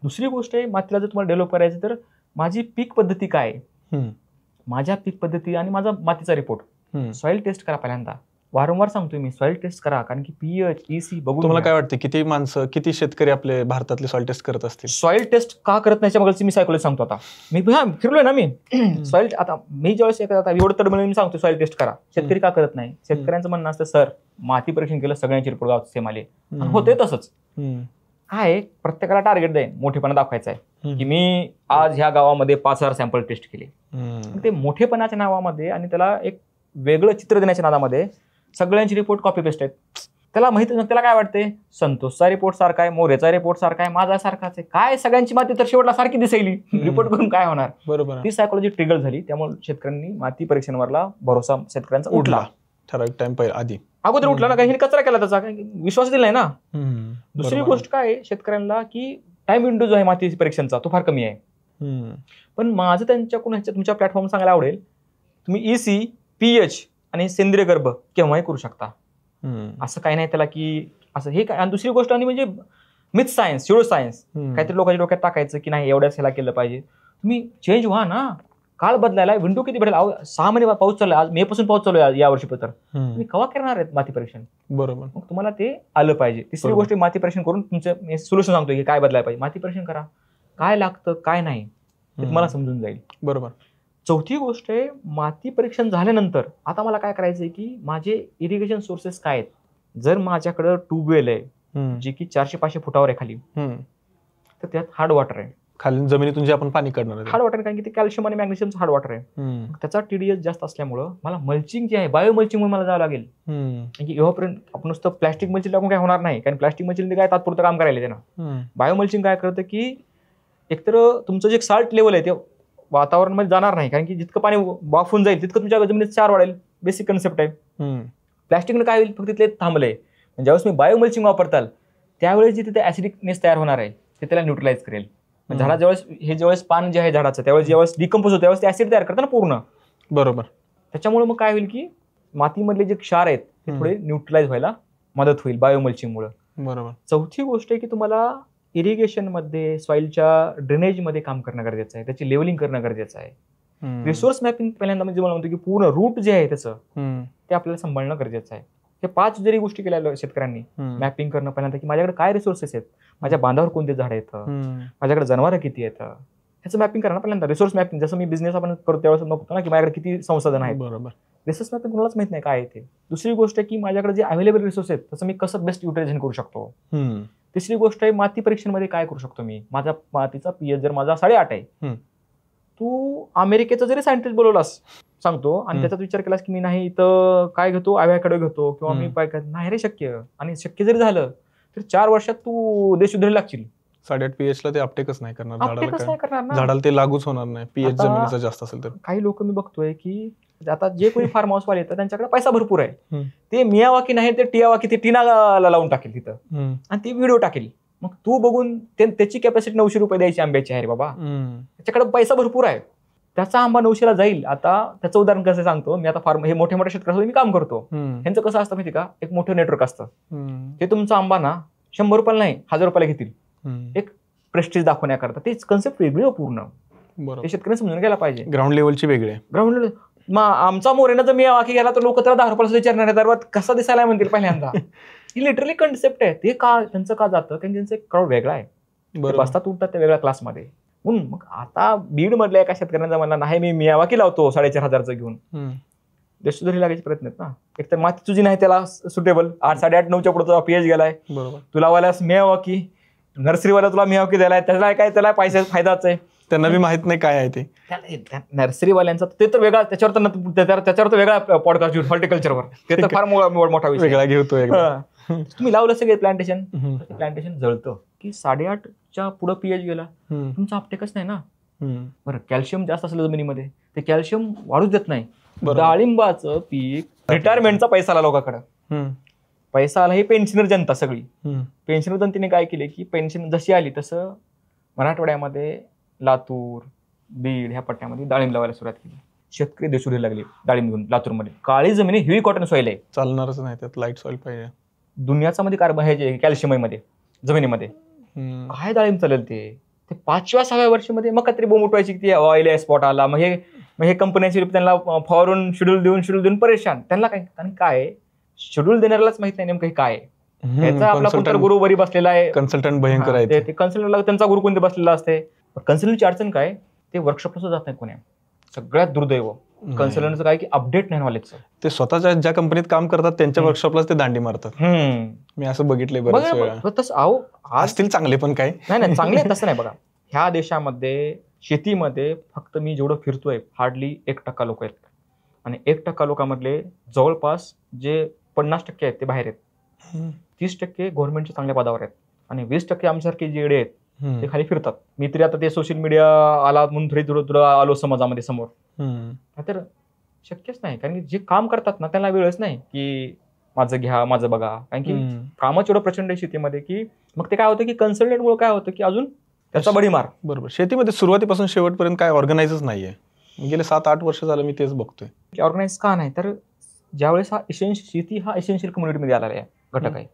दुसरी गोष्ट आहे, मातीला जर तुम्हाला डेव्हलप करायचं तर माझी पीक पद्धती काय आहे, माझ्या पीक पद्धती आणि माझा मातीचा रिपोर्ट, सॉइल टेस्ट करा पहिल्यांदा. वारंवार सांगतोय मी, सॉइल टेस्ट करा, कारण की पीएच EC बघून. तुम्हाला काय वाटतं किती माणसं, किती शेतकरी आपले भारतातले सॉइल टेस्ट करत असतील? सॉइल टेस्ट का करत नाही याच्या मी सायकोलॉजी सांगतो. आता मी फिरलोय ना मी सॉइल, आता मी ज्यावेळेस एवढं तडमळून मी सांगतो सॉइल टेस्ट करा. शेतकरी का करत नाही? शेतकऱ्यांचं म्हणणं असतं सर माती परीक्षण केलं सगळ्यांचे रिपोर्ट सेम आले. होते तसंच काय, प्रत्येकाला टार्गेट द्याय मोठेपणा दाखवायचा आहे की मी आज ह्या गावामध्ये 5000 सॅम्पल टेस्ट केले. ते मोठेपणाच्या नावामध्ये आणि त्याला एक वेगळं चित्र देण्याच्या नादामध्ये सगळ्यांचे रिपोर्ट कॉपी पेस्ट आहेत. त्याला माहिती, त्याला काय वाटते संतोषचा रिपोर्ट सारखा आहे, मोरेचा रिपोर्ट सारखा आहे, माझा सारखाच आहे, काय सगळ्यांची माती तर शेवटला सारखी दिसेली, रिपोर्ट करून काय होणार. बरोबर, ती सायकोलॉजी ट्रिगर झाली. त्यामुळे शेतकऱ्यांनी माती परीक्षणावरला भरोसा शेतकऱ्यांचा उठला. ठराविक टाइम आधी अगोदर उठला ना, काही कचरा केला त्याचा, काही विश्वास दिला नाही ना. दुसरी गोष्ट काय शेतकऱ्यांना की टाइम विंडो जो आहे माती परीक्षणाचा तो फार कमी आहे. पण माझं त्यांच्याकडून तुमच्या प्लॅटफॉर्म सांगायला आवडेल, तुम्ही EC PH आणि सेंद्रिय गर्भ केव्हाही करू शकता. असं काही नाही त्याला की असं हे काय. आणि दुसरी गोष्ट आणि म्हणजे मिथ सायन्स, स्युडो सायन्स काहीतरी लोकांच्या डोक्यात टाकायचं की नाही एवढ्याच ह्याला केलं पाहिजे. तुम्ही चेंज व्हा ना, काळ बदलायला विंडो किती भेटेल. 6 महिने पाऊस चालू आहे, आज मे पासून पाऊस चालू आहे या वर्षी. तर तुम्ही केव्हा करणार आहेत माती परीक्षण? बरोबर, मग तुम्हाला ते आलं पाहिजे. तिसरी गोष्ट माती परीक्षण करून तुमचं सोल्युशन सांगतो की काय बदलायला पाहिजे. माती परीक्षण करा, काय लागतं काय नाही ते तुम्हाला समजून जाईल. बरोबर. चौथी गोष्ट आहे, माती परीक्षण झाल्यानंतर आता मला काय करायचंय की माझे इरिगेशन सोर्सेस काय आहेत. जर माझ्याकडं ट्यूबवेल आहे जे की 400-500 फुटावर आहे खाली, तर त्यात हार्ड वॉटर आहे. खाली जमिनीतून जे आपण पाणी काढणार आहे हार्ड वॉटर, कारण की ते कॅल्शियम आणि मॅग्नेशियमचं हार्ड वॉटर आहे. त्याचा TDS जास्त असल्यामुळं मला मल्चिंग जे आहे बायो मल्चिंग मला जावं लागेल. म्हणजे एव्हापर्यंत आपण नुसतं प्लॅस्टिक मल्चिंग लागून काय होणार नाही, कारण प्लॅस्टिक मल्चिंग काय तात्पुरतं काम करायला त्यांना. बायो मल्चिंग काय करतं की एकतर तुमचं जे साल्ट लेवल आहे ते वातावरणामध्ये जाणार नाही, कारण की जितकं पाणी वाफून जाईल तितकं तुमच्या जमिनीत क्षार वाढेल. बेसिक कन्सेप्ट आहे. प्लॅस्टिकनं काय होईल, फक्त तिथले थांबलंय. ज्यावेळेस मी बायो मल्चिंग वापरताल त्यावेळेस जे तिथे ऍसिडिकनेस तयार होणार आहे ते त्याला न्यूट्रलाइज करेल. झाडा ज्यावेळेस पान जे आहे झाडाचं त्यावेळेस ज्यावेळेस डिकम्पोज होतं त्यावेळेस ते ऍसिड तयार करतं ना पूर्ण. बरोबर. त्याच्यामुळे मग काय होईल की मातीमधले जे क्षार आहेत ते थोडे न्यूट्रलाइज व्हायला मदत होईल बायो मल्चिंगमुळे. बरोबर. चौथी गोष्ट आहे की तुम्हाला इरिगेशन मध्ये सॉइलच्या ड्रेनेज मध्ये काम करणं गरजेचं आहे, त्याची लेवलिंग करणं गरजेचं आहे. रिसोर्स मॅपिंग पहिल्यांदा म्हणजे मला म्हणतो की पूर्ण रूट जे आहे त्याचं ते आपल्याला सांभाळणं गरजेचं आहे. हे 5 जरी गोष्टी केल्या शेतकऱ्यांनी, मॅपिंग करणं पहिल्यांदा की माझ्याकडे काय रिसोर्सेस आहेत, माझ्या बांधावर कोणते झाड येतं, माझ्याकडे जनावरं किती येतं, ह्याचं मॅपिंग करणं पहिल्यांदा. रिसोर्स मॅपिंग जसं मी बिझनेस आपण करतो त्यावेळेस बघतो ना की माझ्याकडे किती संसाधन आहेत. बरोबर. रिसोर्स मॅपिंग कोणालाच माहित नाही काय आहे ते. दुसरी गोष्ट आहे की माझ्याकडे जे अवेलेबल रिसोर्स आहेत त्याचं मी कसं बेस्ट युटिलायझेशन करू शकतो. तिसरी गोष्ट आहे माती परीक्षणामध्ये काय करू शकतो मी. माझा मातीचा पीएच जर माझा 8.5 आहे, तू अमेरिकेचा जरी सायंटिस्ट बोलवलास सांगतो आणि त्याचा विचार केलास की मी नाही इथं काय घेतो अव्याकडे घेतो किंवा मी काय नाही रे शक्य, आणि शक्य जरी झालं तर 4 वर्षात तू देश सुधारायला लागशील. 8.5 pH ला ते अपटेकच नाही करणार, ना झाडाला ते लागूच होणार नाही पीएच जमिनीचा जास्त असेल तर. काही लोक मी बघतोय की आता जे कोणी फार्म हाऊस वाले येतात त्यांच्याकडे पैसा भरपूर आहे, ते मियावाकी नाही ते टियावाकी ते टिनाला लावून टाकेल तिथं आणि ती व्हिडिओ टाकेल. मग तू बघून त्याची कॅपॅसिटी 900 रुपये द्यायची आंब्याची आहे रे बाबा, त्याच्याकडे पैसा भरपूर आहे, त्याचा आंबा 900ला जाईल. आता त्याचं उदाहरण कसं सांगतो मी. आता फार्म हे मोठ्या मोठ्या शेतकऱ्यांसाठी मी काम करतो, ह्यांचं कसं असतं माहिती का, एक मोठं नेटवर्क असतं, ते तुमचा आंबा ना 100 रुपयाला नाही 1000 रुपयाला घेतील, एक प्रेस्टिज दाखवण्याकरता. तेच कन्सेप्ट वेगळी पूर्ण, ते शेतकऱ्यांनी समजून घ्यायला पाहिजे. ग्राउंड लेवलची वेगळी आहे. ग्राउंड लेवल आमचा मोरेना जर मी वाकी गेला तर लोक त्याला 10 रुपयाला विचारणार आहे, दरवाज कसा दिसायला म्हणतील पहिल्यांदा. ही लिटरली कन्सेप्ट आहे. ते का त्यांचं का जातं कारण त्यांचं एक क्राऊड वेगळा आहे, बसतात उठतात त्या वेगळ्या क्लासमध्ये. मग आता बीड मधल्या एका शेतकऱ्यांचा म्हणला नाही मी मियावाकी लावतो 4,500 घेऊन, देश सुधारी लागायचे प्रयत्न आहेत ना. एक तर माती तुझी नाही त्याला सुटेबल, 8, 8.5, 9च्या पुढे पीएच गेलाय, तुला वाल्यास मियावाकी, नर्सरीवाला तुला मियावाकी द्यायला, त्याला काय त्याला पैसे फायदाच आहे, त्यांना बी माहित नाही काय आहे ते. नर्सरीवाल्यांचा ते तर वेगळा, त्याच्यावर तर वेगळा पॉडकास्ट घेऊन हॉर्टिकल्चरवर, ते तर फार मोठा विषय वेगळा घेतो. तुम्ही लावलं सगळे प्लांटेशन, प्लांटेशन जळतं की 8.5च्या पुढे पीएच गेला, तुमचा अपटेकच नाही ना. बरं कॅल्शियम जास्त असलं जमिनीमध्ये, ते कॅल्शियम वाढूच देत नाही. डाळिंबाचं पीक, रिटायरमेंटचा पैसा आला लोकांकडे, पैसा आला. ही पेन्शनर जनता सगळी, पेन्शनर जनतेने काय केले की पेन्शन जशी आली तसं मराठवाड्यामध्ये लातूर बीड ह्या पट्ट्यामध्ये डाळिंब लावायला सुरुवात केली. शेतकरी देशोधडी लागले डाळिंब घेऊन. लातूरमध्ये काळी जमिनी हिवी कॉटन सॉइल आहे, चालणारच नाही, त्यात लाईट सॉइल पाहिजे. दुनियाचा मध्ये कार्बन हे जे कॅल्शियम मध्ये जमिनीमध्ये काय डाळिंब चालेल ते 5व्या 6व्या वर्षामध्ये मग काहीतरी बोंब उठवायची की ऑइल स्पॉट आला. मग हे कंपन्यांची त्यांना फॉरन शेड्यूल देऊन परेशान. त्यांना काय शेड्यूल देणाऱ्यालाच माहित नाही नेमकं काय आहे. याचा आपला कोणता गुरु बरी बसलेला आहे, कन्सल्टंट भयंकर आहे. ते कन्सल्टंटला त्यांचा गुरु कोणते बसलेला असते. कन्सल्टंटची अडचण काय, ते वर्कशॉपला सुद्धा जात नाही कोणी. सगळ्यात दुर्दैव कन्सल्टंटचं काय की अपडेट नाही नॉलेजचं. ते स्वतःच्या ज्या कंपनीत काम करतात त्यांच्या वर्कशॉपलाच ते दांडी मारतात. मी असं बघितलंय बऱ्याच वेळा. तसं असतील चांगले पण काय नाही चांगले तसं नाही. बघा ह्या देशामध्ये शेतीमध्ये फक्त मी जेवढं फिरतोय हार्डली 1% लोक आहेत, आणि 1% लोकांमधले जवळपास जे 50% आहेत ते बाहेर आहेत, 30% गव्हर्नमेंटच्या चांगल्या पदावर आहेत, आणि 20% आमच्यासारखे जे येडे आहेत ते खाली फिरतात. मी तरी आता ते सोशल मीडिया आला म्हणून थोडं आलो समाजामध्ये समोर, तर शक्यच नाही. कारण की जे काम करतात ना त्यांना वेळच नाही की माझं घ्या माझं बघा, कारण की कामच एवढं प्रचंड आहे शेतीमध्ये की मग ते काय होतं की कन्सल्टंटमुळे काय होतं की अजून त्याचा बडीमार. बरोबर. शेतीमध्ये सुरुवातीपासून शेवटपर्यंत काय ऑर्गनाइजच नाहीये. गेले 7-8 वर्ष झालं मी तेच बघतोय. ऑर्गनाइज का नाही, तर ज्यावेळेस शेती हा एसेन्शियल कम्युनिटीमध्ये आलेला आहे घटक आहे.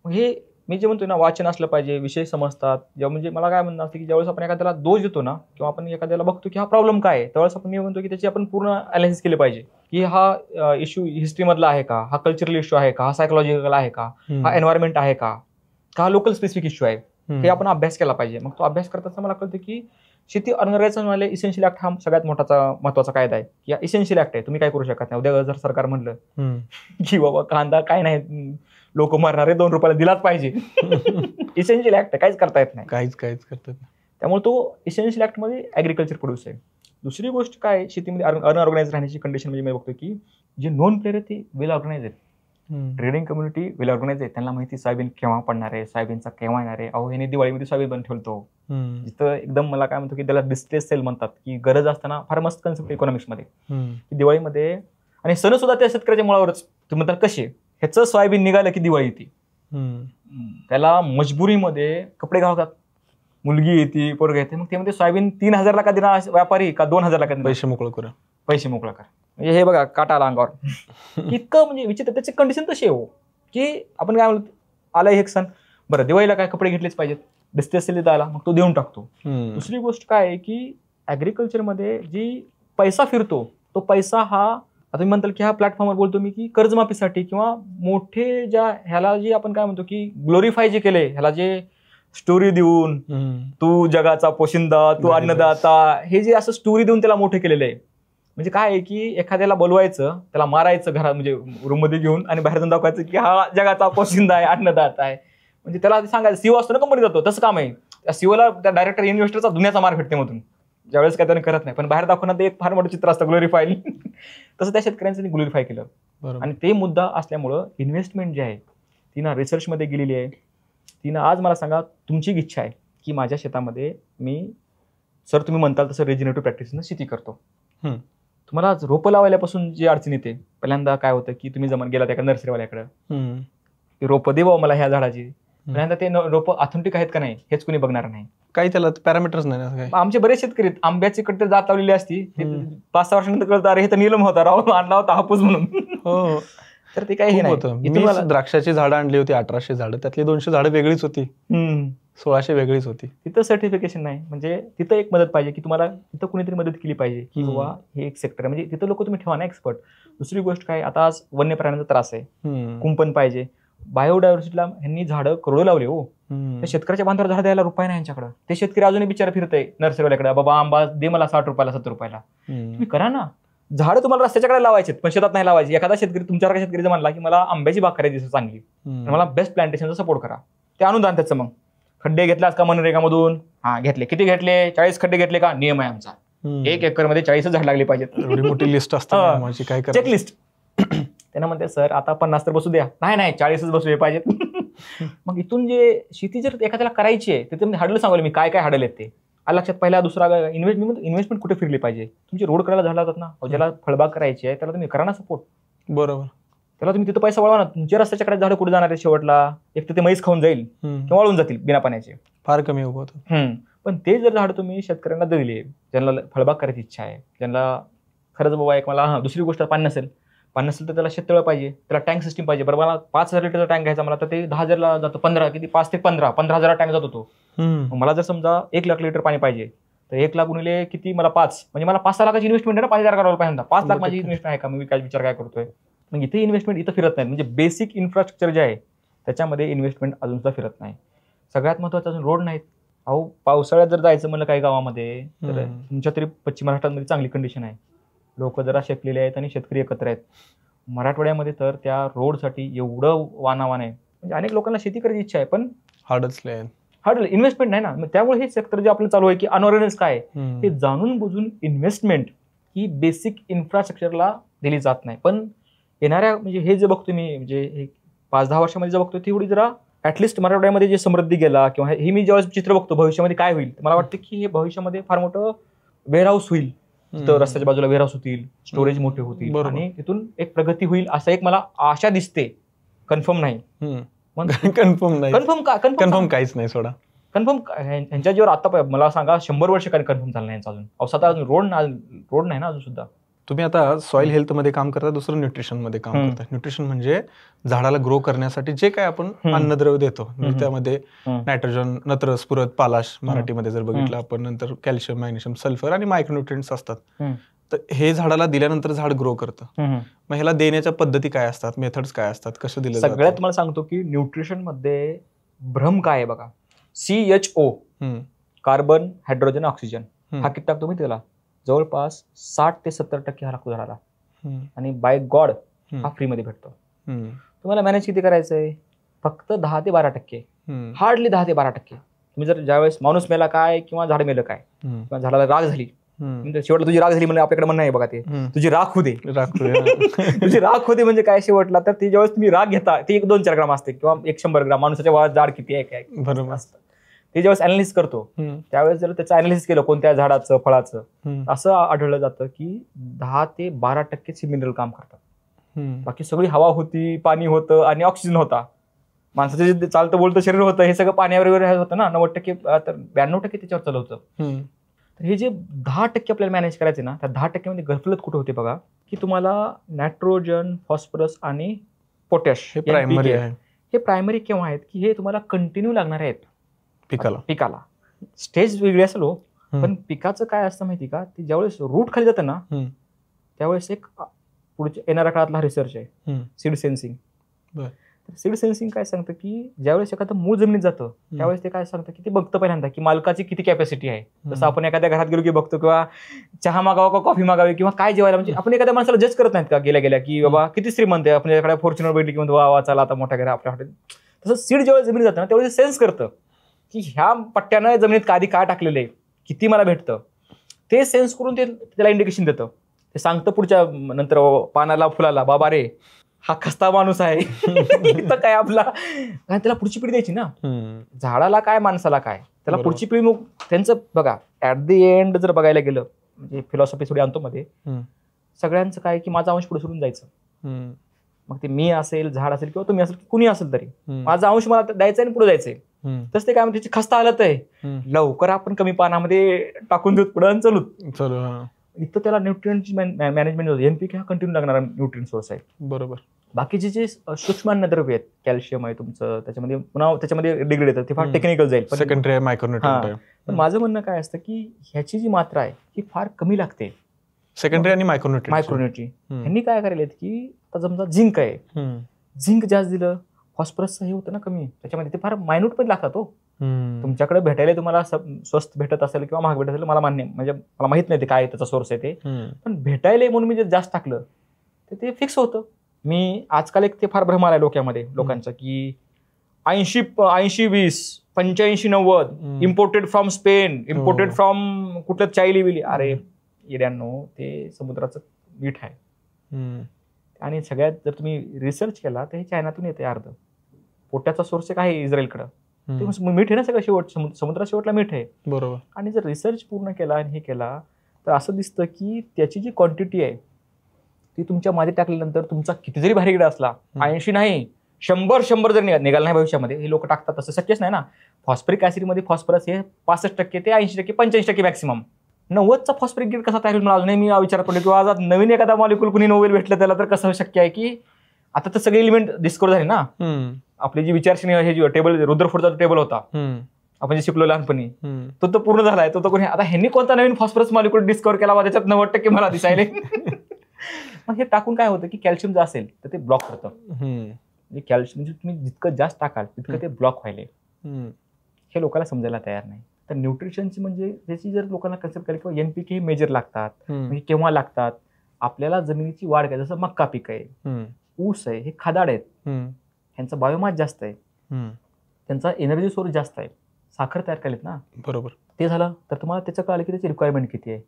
हे मी जे म्हणतो ना वाचन असलं पाहिजे, विषय समजतात. जेव्हा म्हणजे मला काय म्हणणं असतं की ज्यावेळेस आपण एखाद्याला दोष देतो ना किंवा आपण एखाद्याला बघतो की हा प्रॉब्लेम काय आहे, त्यावेळेस आपण मी म्हणतो की त्याची आपण पूर्ण अनालिसिस केले पाहिजे की हा इश्यू हिस्ट्रीमधला आहे का, हा कल्चरल इश्यू आहे का, हा सायकोलॉजिकल आहे का, हा एन्व्हायरमेंट आहे का, हा लोकल स्पेसिफिक इश्यू आहे, हे आपण अभ्यास केला पाहिजे. मग तो अभ्यास करताना मला कळतं की शेती ऑर्गनायझेशन इसेन्शियल ऍक्ट हा सगळ्यात महत्वाचा कायदा आहे. या इसेन्शियल ऍक्ट आहे, तुम्ही काय करू शकत नाही. उद्या जर सरकार म्हणलं की बाबा कांदा काय नाही लोक मरणारे 2 रुपयाला दिलाच पाहिजे, इसेन्शियल ऍक्ट काहीच करता येत नाही, काहीच करतात नाही. त्यामुळे तो इसेन्शियल ऍक्ट मध्ये ऍग्रिकल्चर प्रोड्यूस आहे. दुसरी गोष्ट काय शेतीमध्ये अनऑर्गनाइज राहण्याची कंडिशन म्हणजे मी बघतो की जे नॉन प्लेयर आहेत ते वेल ऑर्गनाइज आहेत. ट्रेडिंग कम्युनिटी वेल ऑर्गनाइज आहे, त्यांना माहिती सोयाबीन केव्हा पडणार आहे, सोयाबीनचा केव्हा येणार आहे. अहो ह्याने दिवाळीमध्ये सोयाबीन बनवून ठेवतो, जिथं एकदम मला काय म्हणतो की त्याला डिस्ट्रेस सेल म्हणतात की गरज असताना फार मस्त कन्सेप्ट इकॉनॉमिक्स मध्ये की दिवाळीमध्ये, आणि सण सुद्धा त्या शेतकऱ्याच्या मुळावरच. तुम्ही म्हणतात कसे, ह्याचं सोयाबीन निघालं की दिवाळी येते, त्याला मजबुरीमध्ये कपडे घालतात, मुलगी येते पोरग येते, मग ते म्हणजे सोयाबीन 3,000 ला का देणार व्यापारी का 2,000 ला का देणार, पैसे मोकळा करा. म्हणजे हे बघा काटा आला अंगावर इतकं म्हणजे विचित्र. त्याची कंडिशन तशी आहे हो की आपण काय म्हणतो आलाय एक सण, बरं दिवाळीला काय कपडे घेतलेच पाहिजेत, डिस्ट्रेस सेल आला मग तो देऊन टाकतो. दुसरी गोष्ट काय आहे की ऍग्रिकल्चरमध्ये जी पैसा फिरतो तो पैसा हा आता मी म्हणताल की हा प्लॅटफॉर्मवर बोलतो मी की कर्जमाफीसाठी किंवा मोठे ज्या ह्याला जे आपण काय म्हणतो की ग्लोरीफाय जे केले, ह्याला जे स्टोरी देऊन तू जगाचा पोशिंदा, तू अन्नदाता, हे जे असं स्टोरी देऊन त्याला मोठे केलेलं आहे, म्हणजे काय आहे की एखाद्याला बोलवायचं, त्याला मारायचं घरात म्हणजे रूम मध्ये घेऊन आणि बाहेर जाऊन दाखवायचं की हा जगाचा पोशिंदा आहे, अन्नदाता आहे. म्हणजे त्याला सांगायचं सीओ असतो ना कंपनी जातो, तसं काम आहे. त्या सीओला त्या डायरेक्टर इन्व्हेस्टरचा दुनियाचा मार भेटते मधून, ज्यावेळेस काय त्याने करत नाही, पण बाहेर दाखवण्यात एक फार मोठं चित्र असतं ग्लोरीफाईल. तसं त्या शेतकऱ्यांचं ग्लोरीफाय केलं. आणि ते मुद्दा असल्यामुळं इन्व्हेस्टमेंट जी आहे ती ना रिसर्चमध्ये गेलेली आहे. तिनं आज मला सांगा, तुमची इच्छा आहे की माझ्या शेतामध्ये मी सर तुम्ही म्हणताल तसं रिजनेटिव्ह प्रॅक्टिसनं शेती करतो. तुम्हाला रोपं लावायल्यापासून जी अडचण येते, पहिल्यांदा काय होतं की तुम्ही जमा गेला त्या नर्सरीवाल्याकडे, रोपं दे बाबा मला ह्या झाडाची. पहिल्यांदा ते रोपं ऑथेंटिक आहेत का नाही हेच कोणी बघणार नाही. काही त्याला पॅरामीटर्स नाही. आमचे बरेच शेतकरी आंब्याची कडे जात लावलेली असती, 5-6 वर्षानंतर कळतं अरे हे तर नीलम होता राव, आणला होता हापूस म्हणून. हो, तर ते काही नाही. द्राक्षाची झाडं आणली होती 1800 झाडं, त्यातली 200 झाडं वेगळीच होती, 1600 वेगळीच होती. तिथं सर्टिफिकेशन नाही, म्हणजे तिथं एक मदत पाहिजे की तुम्हाला तिथं कुणीतरी मदत केली पाहिजे की बाबा हे एक सेक्टर आहे, म्हणजे तिथं लोक तुम्ही ठेवा ना एक्सपर्ट. दुसरी गोष्ट काय, आता आज वन्य प्राण्यांचा त्रास आहे, कुंपण पाहिजे. बायोडायव्हर्सिटीला ह्यांनी झाडं करोडो लावले हो, त्या शेतकऱ्याच्या बांधावर झाड द्यायला रुपये नाही यांच्याकडे. ते शेतकरी अजूनही बिचारा फिरतय नर्सरीवाल्याकडे, बाबा आंबा दे मला 60 रुपयाला 70 रुपयाला. तुम्ही करा ना, झाडं तुम्हाला रस्त्याच्याकडे लावायचे पण शेतात नाही लावायची. एखादा शेतकरी तुमच्यासारखा शेतकरी जर म्हणला की मला आंब्याची बाग करायची चांगली, मला बेस्ट प्लांटेशनचा सपोर्ट करा, ते अनुदान त्याचं. मग खड्डे घेतलास का मनरेगामधून? हा घेतले. किती घेतले? 40 खड्डे घेतले का? नियम आहे आमचा, 1 एकरमध्ये 40 झाड लागली पाहिजेत. एवढी मोठी लिस्ट असते, काय चेकलिस्ट. त्यांना म्हणते सर आता 50 तर बसू द्या. नाही 40च बसले पाहिजेत. मग इथून जे शेती जर एखाद्याला करायची आहे त्याच्यामध्ये हाडलं सांगलं मी काय काय हाडल आहेत ते लक्षात. पहिला दुसरा इन्व्हेस्टमेंट कुठे फिरली पाहिजे. तुमची रोड करायला झाला जातात ना, ज्याला फळबाग करायची आहे त्याला तुम्ही करा ना सपोर्ट. बरोबर, त्याला तुम्ही तिथं पैसा वळवा ना. तुमच्या रस्त्याच्या झाडं कुठे जाणार आहे शेवटला? एक तर ते मैस खाऊन जाईल किंवा वाळून जातील बिना पाण्याचे, फार कमी उभं होतं. पण ते जर झाड तुम्ही शेतकऱ्यांना दिले, ज्यांना फळबाग करायची इच्छा आहे, ज्यांना खरंच बाबा एक मला दुसरी गोष्ट पाणी नसेल तर त्याला शेततळं पाहिजे, त्याला टँक सिस्टीम पाहिजे. बरं मला 5000 लिटरचा टँक घ्यायचा, मला तर ते 10,000ला जातो. 5 ते 15,000 टँक जातो तो. मला जर समजा 1 लाख लिटर पाणी पाहिजे तर 1 लाख गुणिले किती, मला 5 म्हणजे मला 5-6 लाखाची इन्व्हेस्टमेंट आहे ना. 5,000 करायला पाहिजे. 5 लाख माझी इन्व्हेस्टमेंट आहे का? मी काय विचार काय करतोय. मग इथे इन्व्हेस्टमेंट इथं फिरत नाही. म्हणजे बेसिक इन्फ्रास्ट्रक्चर जे आहे त्याच्यामध्ये इन्व्हेस्टमेंट अजून सुद्धा फिरत नाही. सगळ्यात महत्त्वाचं अजून रोड नाहीत. अहो पावसाळ्यात जर जायचं म्हणलं काही गावामध्ये तर तुमच्या तरी पश्चिम महाराष्ट्रामध्ये चांगली कंडिशन आहे, लोक जरा शेकलेले आहेत आणि शेतकरी एकत्र आहेत. मराठवाड्यामध्ये तर त्या रोडसाठी एवढं वानावान आहे. म्हणजे अनेक लोकांना शेती करायची इच्छा आहे पण हार्डल इन्व्हेस्टमेंट नाही ना. त्यामुळे हे सेक्टर जे आपलं चालू आहे की अनअवेअरनेस काय हे जाणून बुजून इन्व्हेस्टमेंट ही बेसिक इन्फ्रास्ट्रक्चरला दिली जात नाही. पण येणाऱ्या म्हणजे हे जे बघतो मी, म्हणजे 5-10 वर्षामध्ये जे बघतो तेवढी जरा ऍटलिस्ट मराठवाड्यामध्ये जे समृद्धी गेला किंवा हे मी जेव्हा चित्र बघतो भविष्यामध्ये काय होईल, मला वाटतं की हे भविष्यामध्ये फार मोठं वेअरहाऊस होईल. तर रस्त्याच्या बाजूला वेअरहाऊस होतील, स्टोरेज मोठे होतील आणि तिथून एक प्रगती होईल असं एक मला आशा दिसते. कन्फर्म नाही, कन्फर्म काहीच नाही सोडा. कन्फर्म ह्यांच्या जीवर आता मला सांगा 100 वर्ष काय कन्फर्म झालं नाही अजून. स्वतः अजून रोड नाही ना अजून सुद्धा. तुम्ही आता सॉइल हेल्थ मध्ये काम करता, दुसरं न्यूट्रिशन मध्ये काम करता. न्यूट्रिशन म्हणजे झाडाला ग्रो करण्यासाठी जे काय आपण अन्नद्रव्य देतो, त्यामध्ये नायट्रोजन, नत्र, स्फुरद, पालाश मराठीमध्ये जर बघितलं आपण, नंतर कॅल्शियम, मॅग्नेशियम, सल्फर आणि मायक्रोन्यूट्रिएंट्स असतात. तर हे झाडाला दिल्यानंतर झाड ग्रो करतं. मग ह्याला देण्याच्या पद्धती काय असतात, मेथड्स काय असतात, कसं दिलं जातं? सगळ्यात तुम्हाला सांगतो की न्यूट्रिशन मध्ये भ्रम काय आहे बघा. CHO कार्बन, हायड्रोजन, ऑक्सिजन हा किती टाकतो मी त्याला? जवळपास 60 ते 70% हा लागतो झाडाला. आणि बाय गॉड हा फ्री मध्ये भेटतो. तुम्हाला मॅनेज किती करायचंय? फक्त 10 ते 12%, हार्डली 10 ते 12%. तुम्ही जर ज्यावेळेस माणूस मेला काय किंवा झाड मेलं काय किंवा झाडाला राग झाली, शेवटला तुझी राग झाली म्हणजे आपल्याकडे म्हणणं आहे बघा ते तुझी राख होते. तुझी राख होते म्हणजे काय शेवटला तर ती ज्यावेळेस तुम्ही राग घेता ती 1-2-4 ग्राम असते किंवा 100 ग्राम. माणसाच्या वयात जाड किती आहे काय बरोबर असतं ते ज्यावेळेस अनालिसिस करतो त्यावेळेस जर त्याचं अनालिसिस केलं कोणत्या झाडाचं फळाचं, असं आढळलं जातं की 10 ते 12% मिनरल काम करतात. बाकी सगळी हवा होती, पाणी होतं आणि ऑक्सिजन होता. माणसाचं जे चालतं बोलतं शरीर होतं हे सगळं पाण्यावर होतं ना. 90% तर 92% त्याच्यावर चालवतं. तर हे जे 10% आपल्याला मॅनेज करायचे ना, त्या 10% मध्ये गफलत कुठे होते बघा की तुम्हाला नायट्रोजन, फॉस्फरस आणि पोटॅश हे प्रायमरी आहे. हे प्रायमरी केव्हा आहेत की हे तुम्हाला कंटिन्यू लागणार आहेत पिकाला. स्टेज वेगळी असेल हो, पण पिकाचं काय असतं माहिती का, ते ज्यावेळेस रूट खाली जातं ना त्यावेळेस एक पुढच्या येणाऱ्या काळातला रिसर्च आहे सीड सेन्सिंग. सीड सेन्सिंग काय सांगतं की ज्यावेळेस एखादं मूळ जमिनीत जातं त्यावेळेस ते काय सांगतं की ते बघतं पहिल्यांदा की मालकाची किती कॅपॅसिटी आहे. जसं आपण एखाद्या घरात गेलो की बघतो किंवा चहा मागावा का कॉफी मागावी किंवा काय जेवायला, म्हणजे आपण एखाद्या माणसाला जज करत नाहीत का गेल्या की बाबा किती श्रीमंत आहे, आपण एखाद्या फॉर्च्युनर बैठली की वा वा चला आता मोठ्या घरा आपल्या हॉटेल. तसं सीड जेव्हा जमिनीत जातं ना त्यावेळेस सेन्स करतं की ह्या पट्ट्यानं जमिनीत आधी काय टाकलेलं आहे, किती मला भेटतं, ते सेन्स करून ते त्याला इंडिकेशन देतं. ते सांगतं पुढच्या नंतर पानाला फुलाला बाबा रे हा खस्ता माणूस आहे इथं काय आपला, कारण त्याला पुढची पिढी द्यायची ना. झाडाला काय माणसाला काय, त्याला पुढची पिढी. मग त्यांचं बघा ऍट द एंड जर बघायला गेलं म्हणजे फिलॉसॉफी थोडी आणतो मध्ये, सगळ्यांचं काय की माझा अंश पुढे सोडून जायचं. मग ते मी असेल, झाड असेल किंवा तुम्ही असेल, कुणी असेल तरी माझा अंश मला द्यायचा आणि पुढे जायचंय. तसं ते काय म्हणजे खस्ता हालत आहे, लवकर आपण कमी पानामध्ये टाकून देऊ पुढे चलू. इथं त्याला न्यूट्रिएंटची मॅनेजमेंट होते. एनपीके हा कंटिन्यू लागणारा न्यूट्रिएंट सोर्स आहे. बरोबर. बाकीचे जे सूक्ष्म अन्नद्रव्य आहेत, कॅल्शियम आहे तुमचं, त्याच्यामध्ये पुन्हा त्याच्यामध्ये डिग्रेड येतं, ते फार टेक्निकल जाईल. सेकंडरी मायक्रोन्यूट्रिएंट आहे. पण माझं म्हणणं काय असतं की ह्याची जी मात्रा आहे ही फार कमी लागते. सेकंडरी आणि मायक्रोन्यूट्री ह्यांनी काय करायला की आता समजा झिंक आहे, झिंक जास्त दिलं फॉस्फरस हे होतं ना कमी, त्याच्यामध्ये ते फार मायन्यूट पण लागतात. हो तुमच्याकडे भेटायला तुम्हाला स्वस्त भेटत असेल किंवा महाग भेटत असेल मला मान्य, म्हणजे मला माहित नाही ते काय त्याचा सोर्स आहे ते, पण भेटायला म्हणून मी जे जास्त टाकलं तर ते फिक्स होतं. मी आजकाल एक ते फार भ्रम आलाय लोकांमध्ये लोकांचं की 80-20 85-90 imported from Spain, imported from कुठलं चायली विली. अरे येड्यांनो ते समुद्राचं मीठ आहे आणि सगळ्यात जर तुम्ही रिसर्च केला तर हे चायनातून येते अर्ध. पोट्याचा सोर्स एक आहे इस्रायलकडं, मीठ आहे ना सगळं शेवट, समुद्रात शेवटला मीठ आहे. बरोबर. आणि जर रिसर्च पूर्ण केला आणि हे केला तर असं दिसतं की त्याची जी क्वांटिटी आहे ती तुमच्या मागे टाकल्यानंतर तुमचा किती जरी भारी गिडा असला, 80 नाही 100 जर निघाला नाही भविष्यामध्ये, हे लोक टाकतात तसं शक्यच नाही ना. फॉस्फरिक ऍसिडमध्ये फॉस्फरस हे 65% ते 80% 85% मॅक्सिमम. 90चा फॉस्फरिक गिड कसा तयार होईल मला अजूनही मी विचारात पडलो, किंवा आज नवीन एखादा मॉलिक्यूल कुणी नोबेल भेटलं त्याला तर कसं शक्य आहे की आता तर सगळे एलिमेंट डिस्कवर झाले ना. आपली जी विचारश्रेणी हे जी टेबल रुदरफोर्डचा टेबल होता आपण जे शिकलो लहानपणी, तो पूर्ण झालाय. तो कोणी आता ह्यांनी कोणता नवीन फॉस्फरस मॉलिक्यूल डिस्कवर केला त्याच्यात 90% मला दिसायले. मग हे टाकून काय होतं की कॅल्शियम जर असेल तर ते ब्लॉक करतं. कॅल्शियम म्हणजे तुम्ही जितकं जास्त टाकाल तितकं ते ब्लॉक व्हायले, हे लोकांना समजायला तयार नाही. तर न्यूट्रिशनची म्हणजे त्याची जर लोकांना कन्सेप्ट केलं किंवा एनपीके मेजर लागतात म्हणजे केव्हा लागतात, आपल्याला जमिनीची वाढ काय, जसं मक्का पीक आहे, ऊस आहे, हे खादाड आहेत, ह्यांचा बायोमास जास्त आहे, त्यांचा एनर्जी सोर्स जास्त आहे, साखर तयार केलेत ना. बरोबर. ते झालं तर तुम्हाला त्याचं कळलं की त्याची रिक्वायरमेंट किती आहे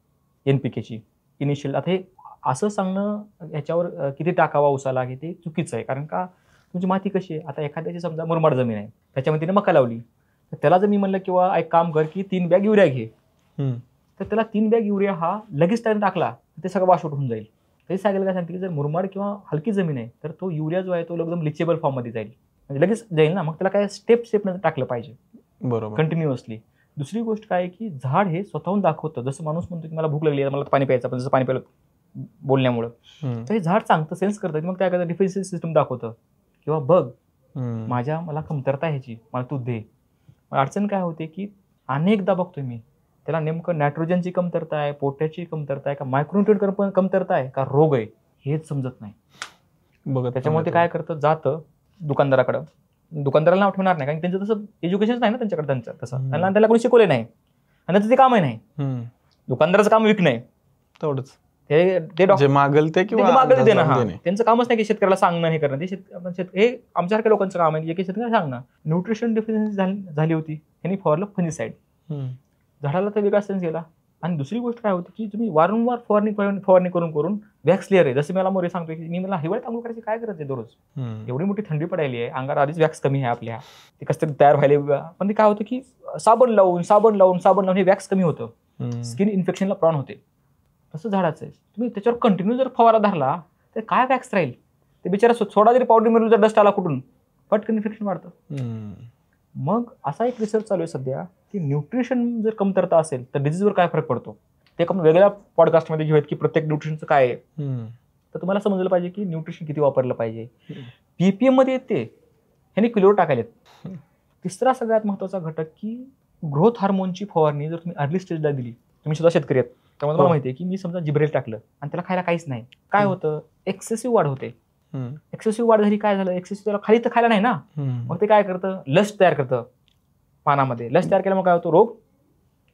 एनपीकेची इनिशियल. आता हे असं सांगणं ह्याच्यावर किती टाकावा उसाला हे ते चुकीचं आहे, कारण का तुमची माती कशी आहे. आता एखाद्याची समजा मुरमाड जमीन आहे त्याच्यामध्ये तिने मका लावली, तर त्याला जर मी म्हणलं किंवा एक काम कर की 3 बॅग युरिया घे, तर त्याला 3 बॅग युरिया हा लगेच त्याने टाकला तर ते सगळं वॉश आउट होऊन जाईल. तरी सांगायला काय सांगते की जर मुरमाड किंवा हलकी जमीन आहे तर तो युरिया जो आहे तो एकदम लिचेबल फॉर्ममध्ये जाईल, म्हणजे लगेच जाईल ना. मग त्याला काय स्टेप टाकलं पाहिजे, बरोबर, कंटिन्युअसली. दुसरी गोष्ट काय की झाड हे स्वतःहून दाखवतं, जसं माणूस म्हणतो की मला भूक लागली मला पाणी प्यायचं, पण जसं पाणी प्यायलं बोलण्यामुळं, तर हे झाड सांगतं, सेन्स करतं. मग काय करतं, डिफेन्सिव्ह सिस्टम दाखवतं किंवा बघ मला कमतरता ह्याची, मला तू दे. अडचण काय होते की अनेकदा बघतोय मी त्याला नेमकं नायट्रोजनची कमतरता आहे, पोटॅशची कमतरता आहे, का मायक्रोन्यूट्रिएंट कमतरता आहे, का रोग आहे, हेच समजत नाही. बघा त्याच्यामुळे ते काय करतं, जातं दुकानदाराकडं. दुकानदाराला नाव ठेवणार नाही कारण त्यांचं तसं एज्युकेशन नाही ना त्यांच्याकडे, त्यांचं तसं त्याला कोणी शिकवले नाही आणि त्याचं ते कामही नाही. दुकानदाराचं काम विकणं आहे तेवढंच, ते डॉक्टर मागल ते देणं, त्यांचं कामच नाही की शेतकऱ्याला सांगणं हे करणं. हे आमच्यासारख्या लोकांचं काम आहे की शेतकऱ्याला सांगणं. न्यूट्रिशन डेफिशियन्सी झाली होती, यांनी फवारलं फंजिसाइड, झाडाला तर वेगळा सेन्स गेला. आणि दुसरी गोष्ट काय होती की तुम्ही वारंवार फवारणी करून वॅक्स लेअर आहे. जसं मला मोरे सांगतोय की मला हिवाळ्यात आंघोळ करायची काय गरज आहे दररोज, एवढी मोठी थंडी पडायली आहे, अंगावर आधीच वॅक्स कमी आहे आपल्या, ते कसं तरी तयार व्हायला. पण ते काय होतं की साबण लावून हे वॅक्स कमी होतं, स्किन इन्फेक्शनला प्रॉन होते. तसं झाडाचं आहे, तुम्ही त्याच्यावर कंटिन्यू जर फवारा धरला तर काय वॅक्स राहील, ते बिचारा थोडा जरी पावडर मिळून जर डस्ट आला कुठून पटकन इन्फेक्शन वाढतं. मग असा एक रिसर्च चालू आहे सध्या की न्यूट्रिशन जर कमतरता असेल तर डिझीजवर काय फरक पडतो, ते आपण वेगळ्या पॉडकास्टमध्ये घेऊयात की प्रत्येक न्यूट्रिशनचं काय आहे. तर तुम्हाला समजलं पाहिजे की न्यूट्रिशन किती वापरलं पाहिजे. पीपीएम मध्ये येते ह्याने किलोवर टाकायलेत. तिसरा सगळ्यात महत्वाचा घटक की ग्रोथ हार्मोनची फवारणी जर तुम्ही अर्ली स्टेजला दिली, तुम्ही सुद्धा शेतकरी आहेत त्यामुळे मला माहिती आहे की मी समजा जिब्रेल टाकलं आणि त्याला खायला काहीच नाही, काय होतं, एक्सेसिव्ह वाढ होते. एक्सेसिव्ह वाढ झाली, काय झालं, एक्सेसिव्ह त्याला खाली तर खायला नाही ना, मग ते काय करतं, लस तयार करतं पानामध्ये. लस तयार केल्यामुळे काय होतं, रोग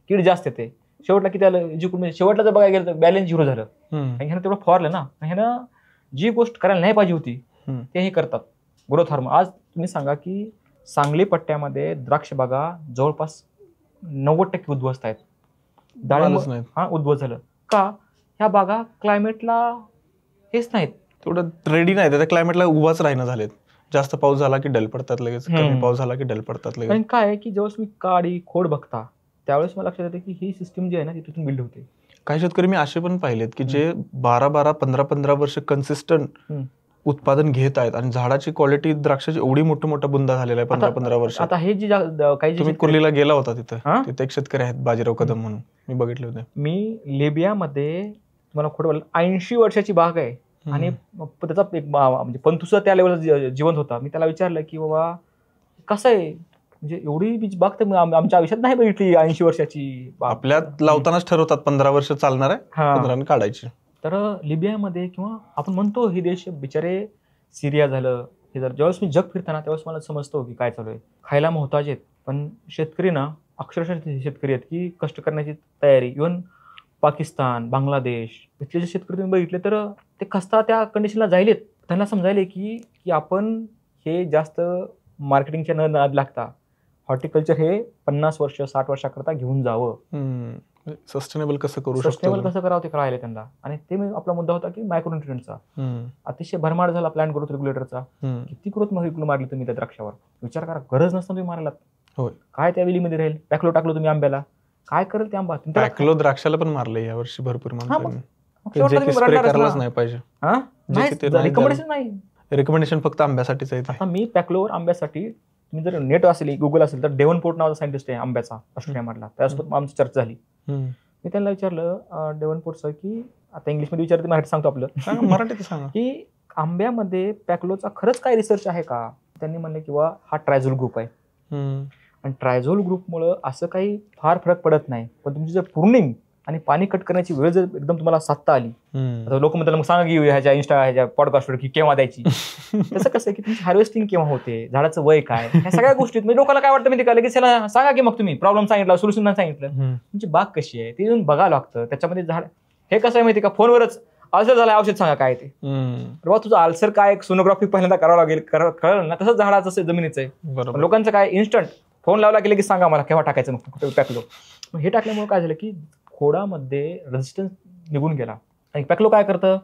कीड जास्त येते. शेवटला किती आलं, जिंकून शेवटला जर बघायला गेलं तर बॅलन्स 0 झालं. ह्यानं तेवढं फवारलं ना, ह्यानं जी गोष्ट करायला नाही पाहिजे होती ते हे करतात, ग्रोथ हार्मोन. आज तुम्ही सांगा की सांगली पट्ट्यामध्ये द्राक्ष बागा जवळपास 90% उद्ध्वस्त आहेत. उद्ध्वस्त झालं का, ह्या बागा क्लायमेटला हेच नाहीत, तेवढं रेडी नाही, त्या क्लायमेटला उभाच राहणं झालेत. जास्त पाऊस झाला की डल पडतात लगेच, कमी पाऊस झाला की डल पडतात लगेच. पण काय आहे की जेव्हा तुम्ही काडी खोड बघता त्यावेळेस मला लक्षात येते की ही सिस्टीम जी आहे ना ती तिथून बिल्ड होते. काही शेतकरी मी असे पण पाहिलेत की जे 12-12, 15-15 वर्ष कन्सिस्टंट उत्पादन घेत आहेत आणि झाडाची क्वालिटी द्राक्षाची एवढी मोठा बुंदा झालेला आहे 15-15 वर्ष. आता हे जी काही तुम्ही कुर्लीला गेला होता तिथे एक शेतकरी आहेत बाजीराव कदम म्हणून, मी बघितले होते. मी लिबियामध्ये तुम्हाला खोड 80 वर्षाची बाग आहे आणि त्याचा एक म्हणजे पंतुसा त्या लेवलला जिवंत होता. मी त्याला विचारलं की बाबा कसं आहे, म्हणजे एवढी बाग तर आमच्या आयुष्यात नाही बघितली 80 वर्षाची. आपल्यात लावतानाच ठरवतात 15 वर्ष चालणार आहे, 15 काढायची. तर लिबियामध्ये किंवा आपण म्हणतो हे देश बिचारे, सिरिया झालं हे जर ज्यावेळेस मी जग फिरताना त्यावेळेस मला समजतो की काय चालू आहे. खायला मोहताज आहेत पण शेतकरी ना अक्षरशः शेतकरी आहेत की कष्ट करण्याची तयारी. इव्हन पाकिस्तान, बांगलादेश इथले जे शेतकरी तुम्ही बघितले तर ते खस्ता त्या कंडिशनला जायलेत. त्यांना समजायले की आपण हे जास्त मार्केटिंगच्या न नाद लागता हॉर्टिकल्चर हे 50 वर्ष 60 वर्षाकरता घेऊन जावं. सस्टेनेबल कसं करावं ते कळायला त्यांना. आणि ते आपला मुद्दा होता की मायक्रोन्युट्रिएंटचा अतिशय भरमार झाला, प्लांट ग्रोथ रेग्युलेटरचा. किती ग्रोथ मारली तुम्ही त्या द्राक्षावर, विचार करा. गरज नसतं तुम्ही मारायला, काय त्या वेलीमध्ये राहील. पॅकलो टाकलो तुम्ही आंब्याला, काय करेल ते आंबा. पॅकलो द्राक्षाला पण मारले या वर्षी भरपूर माणसांनी. रिकमेंडेशन फक्त आंब्यासाठीच आहे. आता मी पॅकलोवर आंब्यासाठी, तुम्ही जर नेट असेल, गुगल असेल तर डेव्हनपोर्ट नावाचा सायंटिस्ट आहे आंब्याचा ऑस्ट्रेलियामधला, त्यासोबत आमची चर्चा झाली. मी त्यांना विचारलं डेव्हनपोर्टचं की, आता इंग्लिशमध्ये विचारते, मराठी सांगतो आपलं, मराठीत सांगा, की आंब्यामध्ये पॅकलोचा खरंच काय रिसर्च आहे का. त्यांनी म्हणले किंवा हा ट्रायझोल ग्रुप आहे आणि ट्रायझोल ग्रुपमुळं असं काही फार फरक पडत नाही. पण तुमची जर प्रूनिंग आणि पाणी कट करण्याची वेळ जर एकदम तुम्हाला साधता आली, लोक म्हणतात मग सांगा की ह्याच्या पॉडकास्टवर की केव्हा द्यायची. तसं कसं आहे की तुमची हार्वेस्टिंग केव्हा होते, झाडाचं वय काय, ह्या सगळ्या गोष्टीत म्हणजे लोकांना काय वाटतं माहिती का, लगेच त्याला सांगा की मग तुम्ही प्रॉब्लेम सांगितला, सोल्युशन सांगितलं. तुमची बाग कशी आहे ते येऊन बघावं लागतं. त्याच्यामध्ये झाड हे कसं आहे माहिती का, फोनवरच अल्सर झालं औषध सांगा काय ते, बाबा तुझं अल्सर काय सोनोग्राफी पहिल्यांदा करावं लागेल, कळलं ना. तसंच झाडाचं जमिनीचं आहे. लोकांचं काय इन्स्टंट फोन लावला की लगेच सांगा मला केव्हा टाकायचं, मग पॅकलो. मग हे टाकल्यामुळे काय झालं की खोडामध्ये रेजिस्टन्स निघून गेला. आणि पॅकलो काय करतं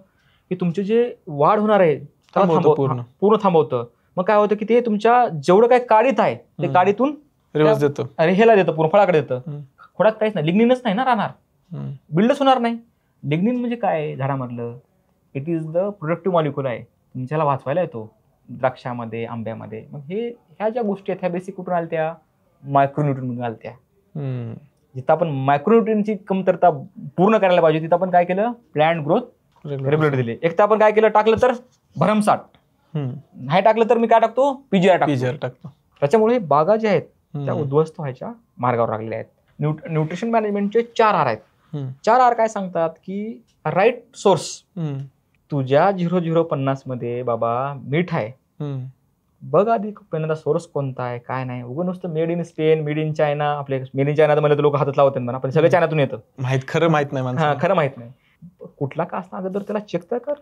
की तुमचे जे वाढ होणार आहे पूर्ण थांबवतं. मग काय होतं की ते तुमच्या जेवढं काय काढीत आहे ते काढीतून देतं, आणि ह्याला देतं, पूर्ण फळाकडे देतं. खोडात काहीच नाही, लिग्निनच नाही ना राहणार, बिल्डच होणार नाही. लिग्निन म्हणजे काय झाडामधलं, it is the productive molecule आहे, तुमच्याला वाचवायला येतो द्राक्षामध्ये, आंब्यामध्ये. मग ह्या ज्या गोष्टी आहेत ह्या बेसिक कुठून आल्या, मायक्रोन्यूट्रिएंट मधून आल्या. जिथं आपण मायक्रोन्यूट्रिएंटची कमतरता पूर्ण करायला पाहिजे तिथं आपण काय केलं, प्लांट ग्रोथ रेग्युलेटर दिले. एक तर आपण काय केलं, टाकलं तर भरमसाठ, नाही टाकलं तर मी काय टाकतो, पीजीआर टाकतो. त्याच्यामुळे बागा ज्या आहेत त्या उद्ध्वस्त व्हायच्या मार्गावर लागलेल्या आहेत. न्यूट्रिशन मॅनेजमेंटचे 4 R आहेत. 4 R काय सांगतात की राईट सोर्स. तुझ्या 0050 मध्ये बाबा मीठ आहे, बघ आधी पहिल्यांदा सोर्स कोणता आहे काय नाही. उगं नुसतं made in Spain, made in China, आपले मेड इन चायना तर मला लोक हातात लावतात म्हणा, पण सगळं चायनातून येतं, खरं माहित नाही. खरं माहित नाही. कुठला का असणार अगोदर त्याला चेक तर कर,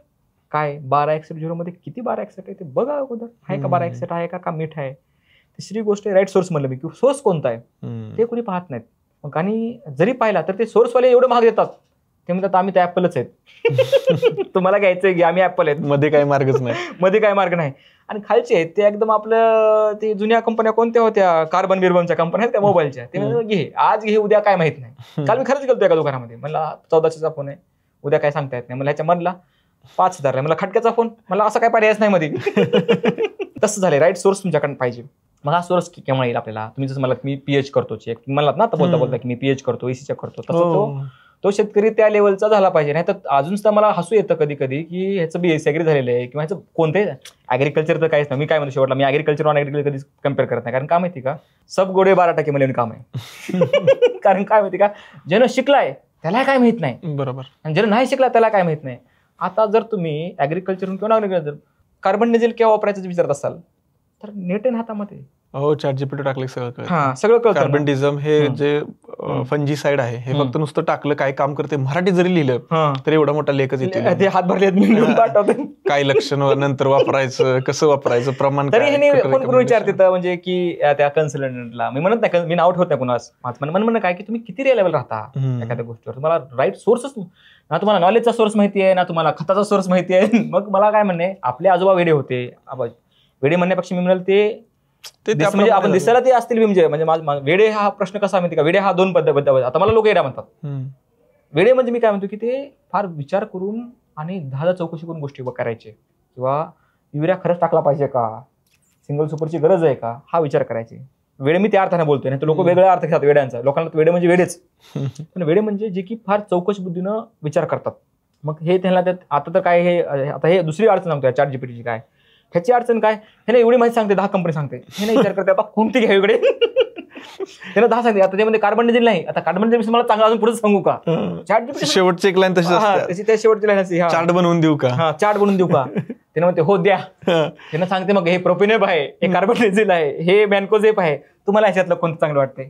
काय 12% मध्ये किती 12% आहे ते बघा अगोदर, आहे का 12% आहे का मीठ आहे. तिसरी गोष्ट राईट सोर्स म्हणलं मी, की सोर्स कोणता आहे ते कोणी पाहत नाहीत. मग आणि जरी पाहिला तर ते सोर्सवाले एवढं महाग देतात, ते म्हणतात आम्ही तर ऍपलच आहेत, तुम्हाला घ्यायचंय की आम्ही ऍपल आहेत, मध्ये काही मार्गच नाही, मध्ये काय मार्ग नाही. आणि खालचे आहेत ते एकदम आपलं ते जुन्या कंपन्या कोणत्या होत्या, कार्बन बिर्बनच्या कंपन्या आहेत त्या मोबाईलच्या, ते घे आज घे उद्या काय माहित नाही. काल मी खरंच गेलो एका दुकानामध्ये, मला 1400चा फोन आहे, उद्या काय सांगता येत नाही. मला ह्याच्या मधला 5000 आहे, मला खटक्याचा फोन, मला असं काय पर्यायच नाही मध्ये. तसं झालंय. राईट सोर्स तुमच्याकडे पाहिजे. मग हा सोर्स केव्हा येईल आपल्याला, तुम्ही जसं मला मी पीएच करतो चेक, म्हणलात ना आता बोलता की मी पीएच करतो, एसी चेक करतो, तसं तो शेतकरी त्या लेवलचा झाला पाहिजे. नाही तर अजून सुद्धा मला हसू येतं कधी कधी की ह्याचं बीएससी ऍग्री झालेलं आहे किंवा ह्याचं कोणते ऍग्रिकल्चर तर काहीच नाही. मी काय म्हणतो शेवटला, मी ऍग्रिकल्चर नॉन ऍग्रिकल्चर कधीच कम्पेअर करत नाही. कारण काय माहिती का, सब गोडे 12% मला काम आहे. कारण काय माहिती का, ज्यानं शिकलाय त्याला काय माहित नाही, बरोबर, आणि ज्यानं नाही शिकला त्याला काय माहित नाही. आता जर तुम्ही ऍग्रिकल्चर किंवा नॉन ऍग्रिकल्चर कार्बन डिझेल केव्हा वापरायचं विचारत असाल तर नेट आहे हातामध्ये. हो, ChatGPT टाकलं सगळं कळतं. सगळं कळतं. कार्बन डिझम हे जे फंजीसाइड आहे हे फक्त नुसतं टाकलं काय काम करते, मराठी जरी लिहिलं तर एवढा मोठा लेखच येतो. ते हात भरले काय लक्षण नंतर वापरायचं, कसं वापरायचं, प्रमाण तरी कोण कोण विचारते म्हणजे की त्या कन्सल्टंटला मी म्हणत नाही, मी नाव ठेवत नाही कुणास, म्हणणं काय की तुम्ही किती रिलायबल राहता एखाद्या गोष्टीवर, तुम्हाला राईट सोर्सच ना, तुम्हाला नॉलेजचा सोर्स माहिती आहे ना, तुम्हाला खताचा सोर्स माहिती आहे. मग मला काय म्हणणे, आपले आजोबा वेडे होते, वेडे म्हणण्यापेक्षा मी म्हणाल ते म्हणजे आपण दिसायला ते असतील म्हणजे वेडे हा प्रश्न कसा माहिती का, वेडे हा दोन पद्धत. आता मला लोक वेडा म्हणतात. वेडे म्हणजे मी काय म्हणतो की ते फार विचार करून आणि 10 चौकशी करून गोष्टी करायचे, किंवा युरिया खरंच टाकला पाहिजे का, सिंगल सुपरची गरज आहे का, हा विचार करायचे. वेडे मी त्या अर्थाने बोलतोय, नाही तर लोक वेगळा अर्थ घेतात वेड्यांचा. लोकांना वेडे म्हणजे वेडेच, पण वेडे म्हणजे जे की फार चौकशी बुद्धीनं विचार करतात. मग हे त्यांना आता तर काय, हे दुसरी अडचण सांगतोय ChatGPTची काय, ह्याची अडचण काय, ह्याने एवढी माहिती सांगते, 10 कंपनी सांगते, हे नाही विचार करते आता कोणती घ्या इकडे. त्याला 10 सांगते. आता त्यामध्ये कार्बन डिझेल नाही, आता कार्बन डिझेल मला चांगला अजून पुढे सांगू का, ChatGPT शेवटची एक लाईन तशी त्या शेवटची लाईन असते, चार्ट बनवून देऊ का, चार्ट बनवून देऊ का, त्यानं म्हणते हो द्या. त्यानं सांगते मग हे प्रोपिनेप आहे, हे कार्बन डिझेल आहे, हे मॅन्कोझेप आहे, तुम्हाला ह्याच्यातलं कोणतं चांगलं वाटतंय.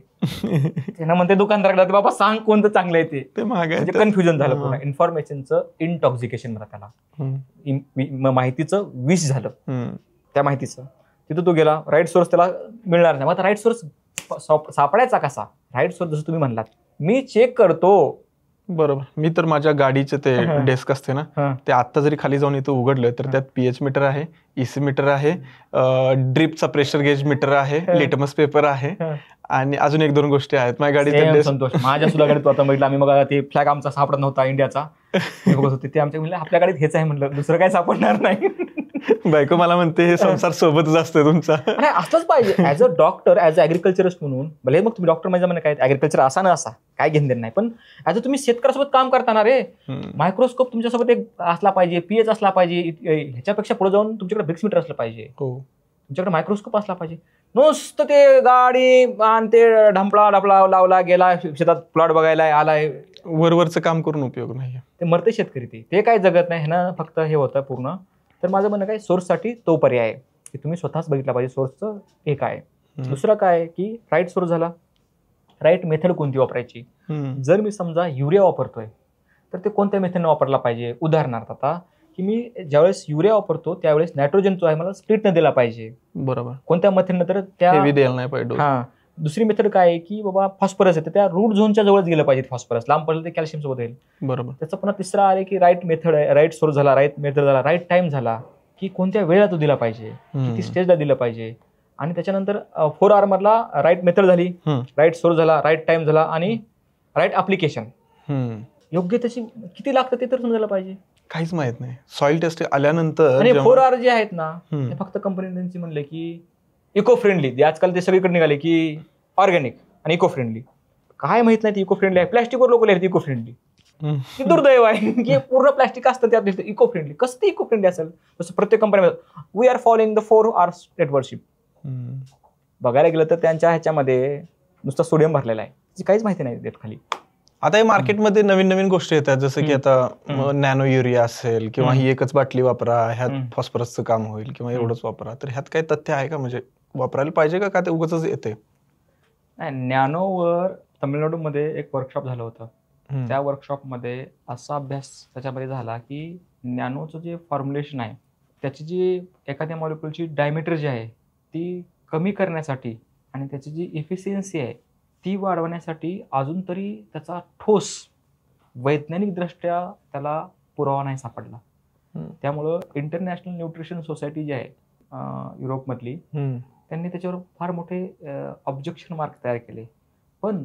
त्यानं म्हणते दुकानदाराकडे बाबा सांग कोणतं चांगलं आहे ते. म्हणजे कन्फ्युजन झालं पूर्ण, इन्फॉर्मेशनचं इंटॉक्सिकेशन म्हणा त्याला, माहितीचं विष झालं त्या माहितीचं. तिथं तो गेला, राईट सोर्स त्याला मिळणार नाही. मग आता राईट सोर्स सापडायचा कसा, राईट सोर्स जसं तुम्ही म्हणलात मी चेक करतो. बरोबर. मी तर माझ्या गाडीचे ते डेस्क असते ना, ते आता जरी खाली जाऊन इथं उघडलं तर त्यात pH मीटर आहे, EC मीटर आहे, ड्रिपचा प्रेशर गेज मीटर आहे, लिटमस पेपर आहे, आणि अजून 1-2 गोष्टी आहेत माझ्या गाडीत. संतोष माझ्या सुद्धा गाडीत आता म्हटलं आम्ही, मग ते फ्लॅग आमचा सापडत नव्हता इंडियाचा, ते आमच्या म्हणलं आपल्या गाडीत हेच आहे, म्हणलं दुसरं काय सापडणार नाही. बायको मला म्हणते हे संसार सोबतच असतोय तुमचा. नाही असलंच पाहिजे. As a doctor, as a agriculturist म्हणून, भले मग तुम्ही डॉक्टर म्हणजे काय ऍग्रिकल्चर असा ना असा काय घेऊन देत नाही, पण ऍज अ तुम्ही शेतकऱ्यासोबत काम करताना रे, मायक्रोस्कोप तुमच्यासोबत एक असला पाहिजे, pH असला पाहिजे, ह्याच्यापेक्षा पुढे जाऊन तुमच्याकडे ब्रिक्स मीटर असलं पाहिजे, तुमच्याकडे मायक्रोस्कोप असला पाहिजे. नुसतं ते गाडी आणि ते ढापळा लावला गेला शेतात प्लॉट बघायला आलाय, वरवरचं काम करून उपयोग नाही. ते मरते शेतकरी, ते काय जगत नाही ना, फक्त हे होतं पूर्ण. तर माझं म्हणणं काय, सोर्ससाठी तो पर्याय आहे की तुम्ही स्वतःच बघितला पाहिजे सोर्सचं एक आहे. दुसरं काय की राईट सोर्स झाला, राईट मेथड कोणती वापरायची. जर मी समजा युरिया वापरतोय तर ते कोणत्या मेथडने वापरला पाहिजे. उदाहरणार्थ आता की मी ज्यावेळेस युरिया वापरतो त्यावेळेस नायट्रोजन जो आहे मला स्प्लिट न दिला पाहिजे. बरोबर. कोणत्या मेथडनं, तर त्या द्यायला नाही पाहिजे. दुसरी मेथड काय आहे की बाबा फॉस्फरस आहे, त्या रूट झोनच्या जवळच गेलं पाहिजे फॉस्फरस, लांब पडलं ते कॅल्शियम सोबत येईल. बरोबर. त्याचा पुन्हा तिसरा आहे की राईट मेथड आहे, राईट सोर्स झाला, राईट मेथड झाला, राईट टाइम झाला, की कोणत्या वेळेला तो दिला पाहिजे, किती स्टेजला दिलं पाहिजे. आणि त्याच्यानंतर 4R मधला राईट मेथड झाली, राईट सोर्स झाला, राईट टाइम झाला, आणि राईट ऍप्लिकेशन. योग्य त्याची किती लागतं ते तर समजायला पाहिजे. काहीच माहित नाही. सॉइल टेस्ट आल्यानंतर आणि 4R जे आहेत ना ते फक्त कंपनी म्हणले की इको फ्रेंडली, आजकाल ते सगळीकडे निघाले की ऑर्गॅनिक आणि इको फ्रेंडली. काय माहित नाही इको फ्रेंडली आहे, प्लॅस्टिकवर लोक लिहितात इको फ्रेंडली. दुर्दैव आहे की पूर्ण प्लॅस्टिक असतं त्यात इको फ्रेंडली. कसं ते इको फ्रेंडली असेल, तसं प्रत्येक company we are following the 4R stewardship. बघायला गेलं तर त्यांच्या ह्याच्यामध्ये नुसतं सोडियम भरलेला आहे, त्याची काहीच माहिती नाही देत खाली. आता हे मार्केटमध्ये नवीन नवीन गोष्टी येतात, जसं की आता नॅनो युरिया असेल, किंवा ही एकच बाटली वापरा, ह्यात फॉस्फरसचं काम होईल, किंवा एवढंच वापरा. तर ह्यात काही तथ्य आहे का, म्हणजे वापरायला पाहिजे का ते उगाचच येते? नाही, नॅनोवर तमिळनाडूमध्ये एक वर्कशॉप झालं होतं. त्या वर्कशॉपमध्ये असा अभ्यास त्याच्यामध्ये झाला की नॅनोचं जे फॉर्म्युलेशन आहे त्याची जी एखाद्या मॉलिक्युलची डायमीटर जी आहे ती कमी करण्यासाठी आणि त्याची जी इफिशियन्सी आहे ती वाढवण्यासाठी अजून तरी त्याचा ठोस वैज्ञानिकदृष्ट्या त्याला पुरावा नाही सापडला. त्यामुळं इंटरनॅशनल न्यूट्रिशन सोसायटी जी आहे युरोपमधली, त्यांनी त्याच्यावर फार मोठे ऑब्जेक्शन मार्क तयार केले. पण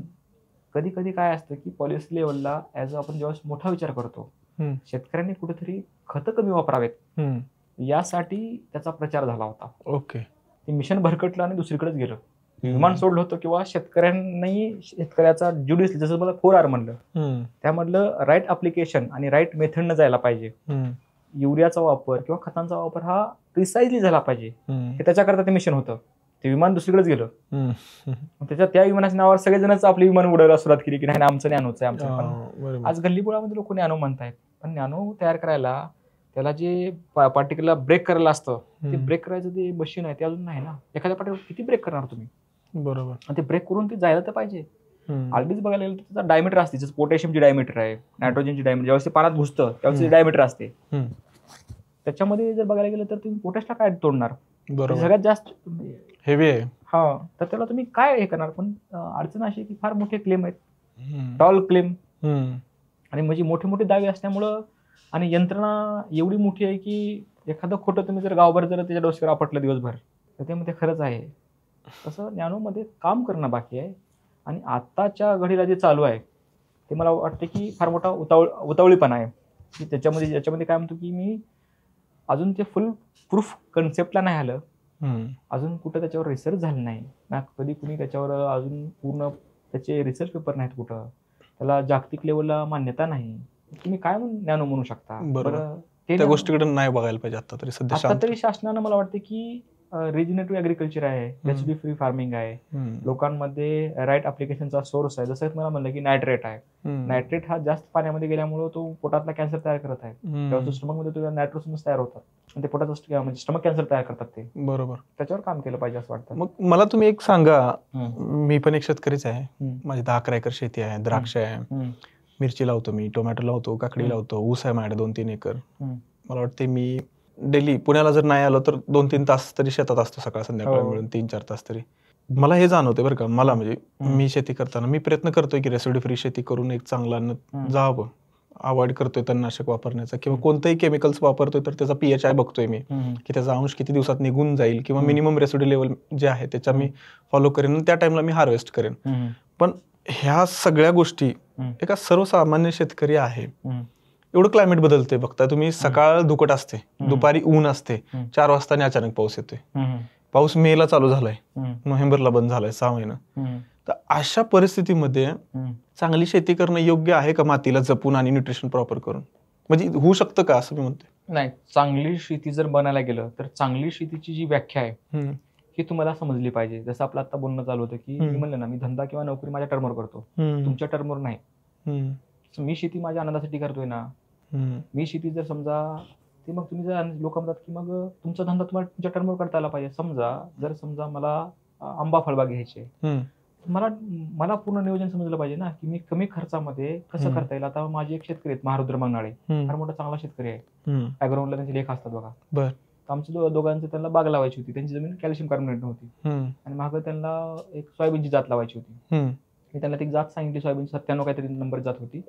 कधी कधी काय असतं की पॉलिसी लेवलला ॲज आपण जेव्हा मोठा विचार करतो, शेतकऱ्यांनी कुठेतरी खतं कमी वापरावेत यासाठी त्याचा प्रचार झाला होता. ओके. ते मिशन भरकटलं आणि दुसरीकडेच गेलं, विमान सोडलं होतं. किंवा शेतकऱ्यांनी शेतकऱ्याचा ज्युडिस, जसं मला 4R म्हणलं, त्यामधलं राईट ऍप्लिकेशन आणि राईट मेथडनं जायला पाहिजे. युरियाचा वापर किंवा खतांचा वापर हा प्रिसाइजली झाला पाहिजे, हे त्याच्याकरता ते मिशन होतं. ते विमान दुसरीकडेच गेलं. त्याच्या त्या विमानाच्या नावावर सगळेजणच आपली विमान उडायला सुरुवात केली की नाही आमचं नॅनोच आहे आमचं. आज गल्लीबोळामध्ये लोक नॅनो म्हणतायत, पण नॅनो तयार करायला त्याला जे पार्टिकलला ब्रेक करायला असतं ते ब्रेक करायचं ते मशीन आहे ते अजून नाही ना. एखाद्या पार्टिकल किती ब्रेक करणार तुम्ही? बरोबर. आणि ते ब्रेक करून ते जायला तर पाहिजे. ऑलरेडीच बघायला गेलं तर त्याचा डायमीटर असते, जसं पोटॅशियमची डायमीटर आहे, नायट्रोजनची डायमीटर, ज्यावेळेस ते पाण्यात घुसतं त्यावेळेस डायमीटर असते. त्याच्यामध्ये जर बघायला गेलं तर तुम्ही पोटॅशला काय तोडणार? सगळ्यात जास्त हेवी आहे. हा, तर त्याला तुम्ही काय हे करणार? पण अडचण अशी की फार मोठे क्लेम आहेत, टॉल क्लेम, आणि म्हणजे मोठे मोठे दावे असल्यामुळं, आणि यंत्रणा एवढी मोठी आहे की एखादं खोटं तुम्ही जर गावभर जर त्याच्या डोसक्यावर आपटलं दिवसभर तर ते मध्ये खरंच आहे. तसं नॅनोमध्ये काम करणं बाकी आहे. आणि आत्ताच्या घडीला जे चालू आहे ते मला वाटतं की फार मोठा उतावळीपणा आहे की याच्यामध्ये काय म्हणतो की मी अजून ते फुल प्रूफ कन्सेप्टला नाही आलं, अजून कुठं त्याच्यावर रिसर्च झालं नाही ना, कधी कुणी त्याच्यावर अजून पूर्ण त्याचे रिसर्च पेपर नाहीत कुठं, त्याला जागतिक लेवलला मान्यता नाही. तुम्ही काय नॅनो म्हणू शकता? बरं, त्या गोष्टीकडे नाही बघायला पाहिजे आता तरी सध्या. आता तरी शासनानं मला वाटतं की रिजनरेटिव्ह ऍग्रिकल्चर आहे, रेसिड्यू फ्री फार्मिंग आहे, लोकांमध्ये राईट ऍप्लिकेशनचा सोर्स आहे. जसं मला म्हणलं की नायट्रेट आहे, नायट्रेट हा जास्त पाण्यामध्ये गेल्यामुळे तो पोटातला कॅन्सर तयार करत आहे. तेव्हा स्टमकमध्ये तुझ्या नायट्रोजन्स तयार होतात आणि ते पोटाचा म्हणजे स्टमक कॅन्सर तयार करतात ते. बरोबर, त्याच्यावर काम केलं पाहिजे असं वाटतं. मग मला तुम्ही एक सांगा, मी पण एक शेतकरीच आहे, माझी 10-11 एकर शेती आहे, द्राक्ष आहे, मिरची लावतो, मी टोमॅटो लावतो, काकडी लावतो, ऊस आहे माझ्याकडे 2-3 एकर. मला वाटते मी डेली पुण्याला जर नाही आलो तर 2-3 तास तरी शेतात असतो, सकाळ संध्याकाळ मिळून 3-4 तास तरी. मला हे जाणवते बरं का, मला म्हणजे मी शेती करताना मी प्रयत्न करतोय की रेसिड्यू फ्री शेती करून एक चांगलं अन्न जावं, अवॉइड करतोय तणनाशक वापरण्याचा किंवा कोणतेही केमिकल्स वापरतोय तर त्याचा pH बघतोय मी की त्याचा अंश किती दिवसात निघून जाईल किंवा मिनिमम रेसिड्यू लेवल जे आहे त्याच्या मी फॉलो करेन आणि त्या टाइमला मी हार्वेस्ट करेन. पण ह्या सगळ्या गोष्टी एका सर्वसामान्य शेतकरी आहे, एवढं क्लायमेट बदलते बघता तुम्ही, सकाळ धुकट असते, दुपारी ऊन असते, 4 वाजता अचानक पाऊस येतोय. पाऊस मे ला चालू झालाय, नोव्हेंबरला बंद झालाय 6 महिना. तर अशा परिस्थितीमध्ये चांगली शेती करणं योग्य आहे का, मातीला जपून आणि न्यूट्रिशन प्रॉपर करून? म्हणजे होऊ शकतं का असं मी म्हणते? नाही, चांगली शेती जर बनायला गेलं तर चांगली शेतीची जी व्याख्या आहे ही तुम्हाला समजली पाहिजे. जसं आपलं आता बोलणं चालू होतं की मी म्हणलं ना, मी धंदा किंवा नोकरी माझ्या टर्मवर करतो, तुमच्या टर्मवर नाही. मी शेती माझ्या आनंदासाठी करतोय ना. मी शेती जर समजा ते मग तुम्ही जर लोक म्हणतात की मग तुमचा धंदा तुम्हाला तुमच्या टर्मवर करता आला पाहिजे. समजा मला आंबा फळबाग घ्यायचे, मला पूर्ण नियोजन समजलं पाहिजे ना की मी कमी खर्चामध्ये कसं करता येईल. आता माझे एक शेतकरी आहेत महारुद्र मंगनाळे, फार मोठा चांगला शेतकरी आहे, बॅकग्राऊंडला त्यांचे लेख असतात बघा. आमच्या दोघांचं त्यांना बाग लावायची होती, त्यांची जमीन कॅल्शियम कार्बोनेट नव्हती आणि मागं त्यांना एक सोयाबीनची जात लावायची होती. मी त्यांना ती जात सांगितली, सोयाबीन 97 काहीतरी नंबर जात होती.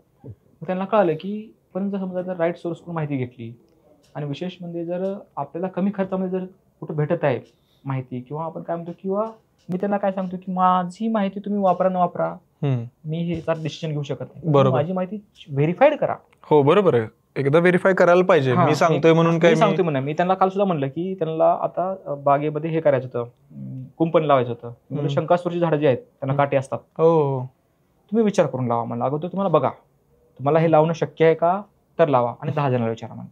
त्यांना कळालं की पण जर समजा जर राईट सोर्स करून माहिती घेतली आणि विशेष म्हणजे जर आपल्याला कमी खर्चामध्ये जर कुठं भेटत आहे माहिती, किंवा आपण काय म्हणतो, किंवा मी त्यांना काय सांगतो की माझी माहिती तुम्ही वापरा न वापरा मी हे डिसिजन घेऊ शकत नाही. माझी माहिती व्हेरीफाईड करा. हो बरोबर आहे, एकदा व्हेरीफाय करायला पाहिजे. मी सांगतोय म्हणून काय सांगतोय म्हणा. मी त्यांना काल सुद्धा म्हणलं की त्यांना आता बागेमध्ये हे करायचं होतं, कुंपण लावायचं होतं. म्हणजे शंकास्परची झाडं जी आहेत त्यांना काटे असतात, तुम्ही विचार करून लावा म्हणलं. अगोदर तुम्हाला बघा तुम्हाला हे लावणं शक्य आहे का, तर लावा आणि 10 जणांना विचारा म्हणलं.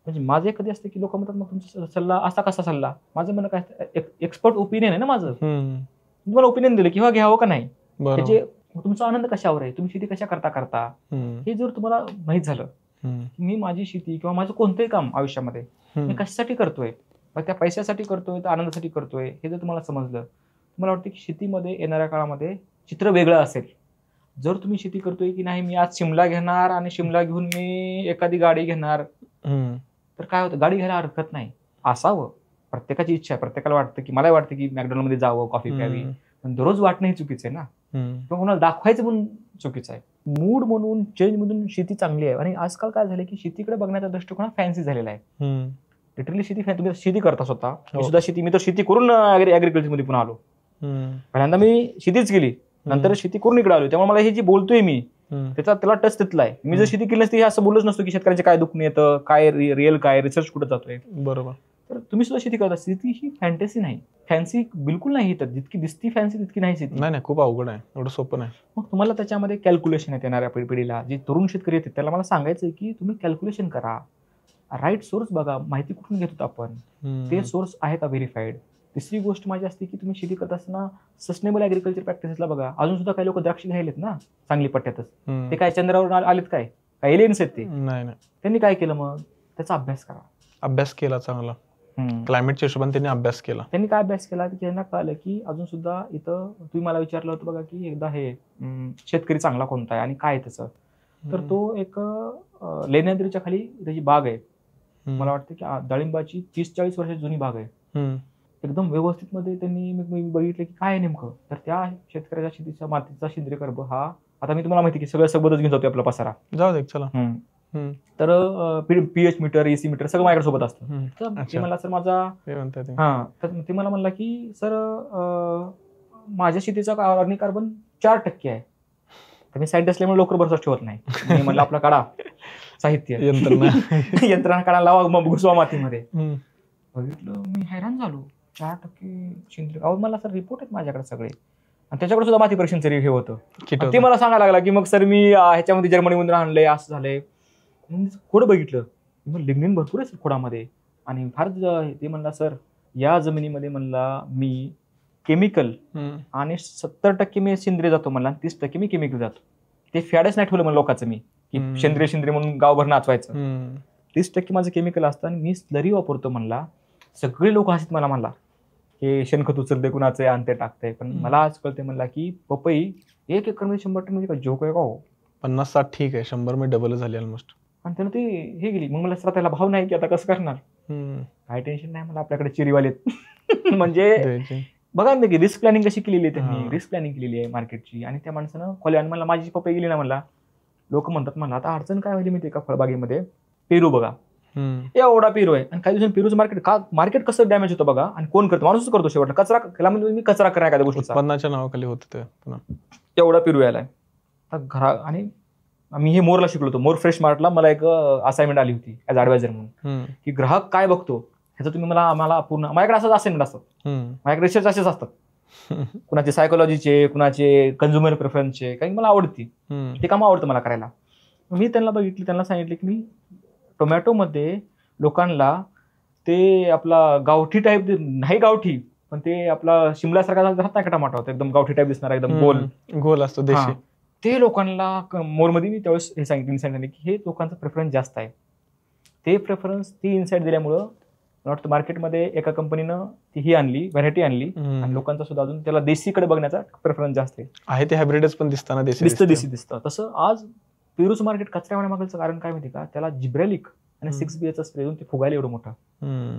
म्हणजे माझं कधी असतं की लोक म्हणतात मग तुमचा सल्ला असा कसा सल्ला, माझं म्हणणं काय एक्सपर्ट ओपिनियन आहे ना माझं. तुम्हाला ओपिनियन दिलं किंवा घ्यावं का नाही, त्याचे तुमचा आनंद कशावर आहे, तुम्ही शेती कशा करता हे जर तुम्हाला माहित झालं, मी माझी शेती किंवा माझं कोणतंही काम आयुष्यामध्ये मी कशासाठी करतोय, त्या पैशासाठी करतोय तर आनंदासाठी करतोय, हे जर तुम्हाला समजलं, तुम्हाला वाटतं की शेतीमध्ये येणाऱ्या काळामध्ये चित्र वेगळं असेल. जर तुम्ही शेती करतोय की नाही मी आज शिमला घेणार आणि शिमला घेऊन मी एखादी गाडी घेणार, तर काय होतं, गाडी घ्यायला हरकत नाही, असावं, प्रत्येकाची इच्छा आहे, प्रत्येकाला वाटतं की मला वाटतं की मॅकडॉनल्ड मध्ये जावं, कॉफी प्यावी, पण दररोज वाटणं हे चुकीचं आहे ना, किंवा कोणाला दाखवायचं म्हणून चुकीचं आहे. मूड म्हणून चेंज म्हणून शेती चांगली आहे. आणि आजकाल काय झालं की शेतीकडे बघण्याचा दृष्टिकोन फॅन्सी झालेला आहे. लिटरली शेती तुम्ही शेती करता स्वतः, सुद्धा शेती, मी तर शेती करून ऍग्रिकल्चर मध्ये पुन्हा आलो. पहिल्यांदा मी शेतीच केली, नंतर शेती करून इकडे आलो. त्यामुळे मला हे जे बोलतोय मी त्याला टच तिथला आहे. मी जर शेती केली नसती हे असं बोललोच नसतो की शेतकऱ्याचे काय दुखणं येतं, काय रिअल काय रिसर्च कुठं जातोय. बरोबर. तर तुम्ही सुद्धा शेती करता, शेती ही फॅन्टसी नाही, फॅन्सी बिलकुल नाही. तर जितकी दिसती फॅन्सी तितकी नाही शेती. नाही, खूप अवघड आहे, एवढं सोपं नाही. मग तुम्हाला त्याच्यामध्ये कॅल्क्युलेशन आहे. येणाऱ्या पिढीला जे तरुण शेतकरी आहेत त्याला मला सांगायचं की तुम्ही कॅल्क्युलेशन करा, राईट सोर्स बघा, माहिती कुठून घेतो आपण, ते सोर्स आहे का व्हेरीफाईड. तिसरी गोष्ट माझी असते की तुम्ही शेती करत असताना सस्टेनेबल ऍग्रिकल्चर प्रॅक्टिसेसला बघा. अजून सुद्धा काही लोक द्राक्ष घ्यायलेत ना चांगली पट्ट्यातच, ते काय चंद्रावर आलेत, काय एलियन्स आहेत ते. नाही, त्यांनी काय केलं, मग त्याचा अभ्यास करा. अभ्यास केला चांगला, क्लायमेटच्या हिशोबाने त्यांनी अभ्यास केला. त्यांनी काय अभ्यास केला की त्यांना कळलं की अजून सुद्धा इथं तुम्ही मला विचारलं होतं बघा की एकदा हे शेतकरी चांगला कोणता आहे आणि काय आहे त्याचं, तर तो एक लेण्याद्रीच्या खाली त्याची बाग आहे. मला वाटतं की डाळिंबाची 30-40 वर्षाची जुनी बाग आहे. एकदम व्यवस्थित मध्ये त्यांनी मी बघितलं की काय आहे नेमकं, तर त्या शेतकऱ्याच्या शेतीच्या मातीचा सेंद्रिय कर्ब हा, आता मी तुम्हाला माहिती की सगळं सोबतच घेऊन जातो आपला पसारा, जाऊ दे चला. तर पीएच मीटर, एसी मीटर सगळं माझ्याकडे सोबत असतं. तर ते मला सर माझा तर ते मला म्हणला की सर माझ्या शेतीचा ऑर्गॅनिक कार्बन 4% आहे. तर मी सायंटिस्ट असल्यामुळे लवकर भरोसा ठेवत नाही. मी म्हणलं आपला काढा साहित्य, यंत्रणा काढा, लावा, मग घुसवा मातीमध्ये. बघितलं मी हैराण झालो, 4% सेंद्रिय. अहो मला सर रिपोर्ट आहेत माझ्याकडे सगळे, आणि त्याच्याकडे सुद्धा माती परीक्षणचं हे होतं. ते मला सांगायला लागला की मग सर मी ह्याच्यामध्ये जर्मनीमधून आणलंय, असं झालंय. खोड बघितलं, लिग्निन भरपूर आहे खोडामध्ये, आणि फार ते म्हणला सर या जमिनीमध्ये म्हणला मी केमिकल आणि 70% मी सेंद्रिय जातो म्हणला, 30% मी केमिकल जातो. ते फॅडच नाही ठेवलं म्हणलं लोकांचं मी की सेंद्रिय म्हणून गावभर नाचवायचं. 30% माझं केमिकल असतं आणि मी स्लरी वापरतो म्हणला. सगळे लोक हसत मला म्हणला की शेणखत उचलते कुणाचं आणते टाकते, पण मला आज कळते म्हणला की पपई 1 एकरमध्ये 100 टन म्हणजे काय जोक आहे का हो? 50-60 ठीक आहे, 100 मध्ये डबल झाली ऑलमोस्ट. आणि त्यानं ते हे गेली. मग मला सर त्याला भाव नाही की आता कसं करणार, काय टेन्शन नाही मला, आपल्याकडे चिरीवालेत. म्हणजे बघा ना की रिस्क प्लॅनिंग कशी केलेली आहे त्यांनी, रिस्क प्लॅनिंग केलेली आहे मार्केटची. आणि त्या माणसानं खोल्या, आणि मला माझी पपई गेली ना म्हणला, लोक म्हणतात मला आता अडचण काय व्हायली माहिती का फळबागेमध्ये, पेरू बघा एवढा पेरू आहे, आणि काही दिवसांनी पेरूचं मार्केट कसं डॅमेज होतं बघा, आणि कोण करतो, माणूसच करतो शेवटला. कचरा केला म्हणजे मी कचरा करा एखाद्या गोष्टीचा, उत्पन्नाच्या नावाखाली होतं ते. एवढा पेरू यायलाय घरा. आणि मी हे मोरला शिकलो होतो, मोर फ्रेश मार्टला मला एक असाइनमेंट आली होती ऍज ऍडवायझर म्हणून, की ग्राहक काय बघतो ह्याचं तुम्ही आम्हाला पूर्ण, माझ्याकडे असंच असाइनमेंट असतात, माझ्याकडे रिसर्च असेच असतात, कुणाचे सायकोलॉजीचे, कुणाचे कन्झ्युमर प्रेफरन्सचे, काही मला आवडती, ते काम आवडतं मला करायला. मी त्यांना बघितली, त्यांना सांगितले की मी टोमॅटोमध्ये लोकांना ते आपला गावठी टाईप नाही, गावठी पण ते आपला शिमल्यासारखा राहत नाही का टमाटा होता, एकदम गावठी टाईप दिसणार, एकदम गोल असतो देशी, ते लोकांना मोरमध्ये मी त्यावेळेस हे सांगितलं की हे लोकांचा प्रेफरन्स जास्त आहे. ते प्रेफरन्स ती इन्साइट दिल्यामुळं मला वाटतं मार्केटमध्ये एका कंपनीनं ती ही आणली, व्हरायटी आणली, आणि लोकांचा सुद्धा अजून त्याला देशीकडे बघण्याचा प्रेफरन्स जास्त आहे. ते हायब्रिडच पण दिसताना देशी दिसतं. तसं आज पेरूचं मार्केट कचऱ्या होण्यामागचं कारण काय माहिती का, त्याला जिब्रेलिक आणि 6BAचा स्प्रे देऊन ते फुगायला एवढं मोठं,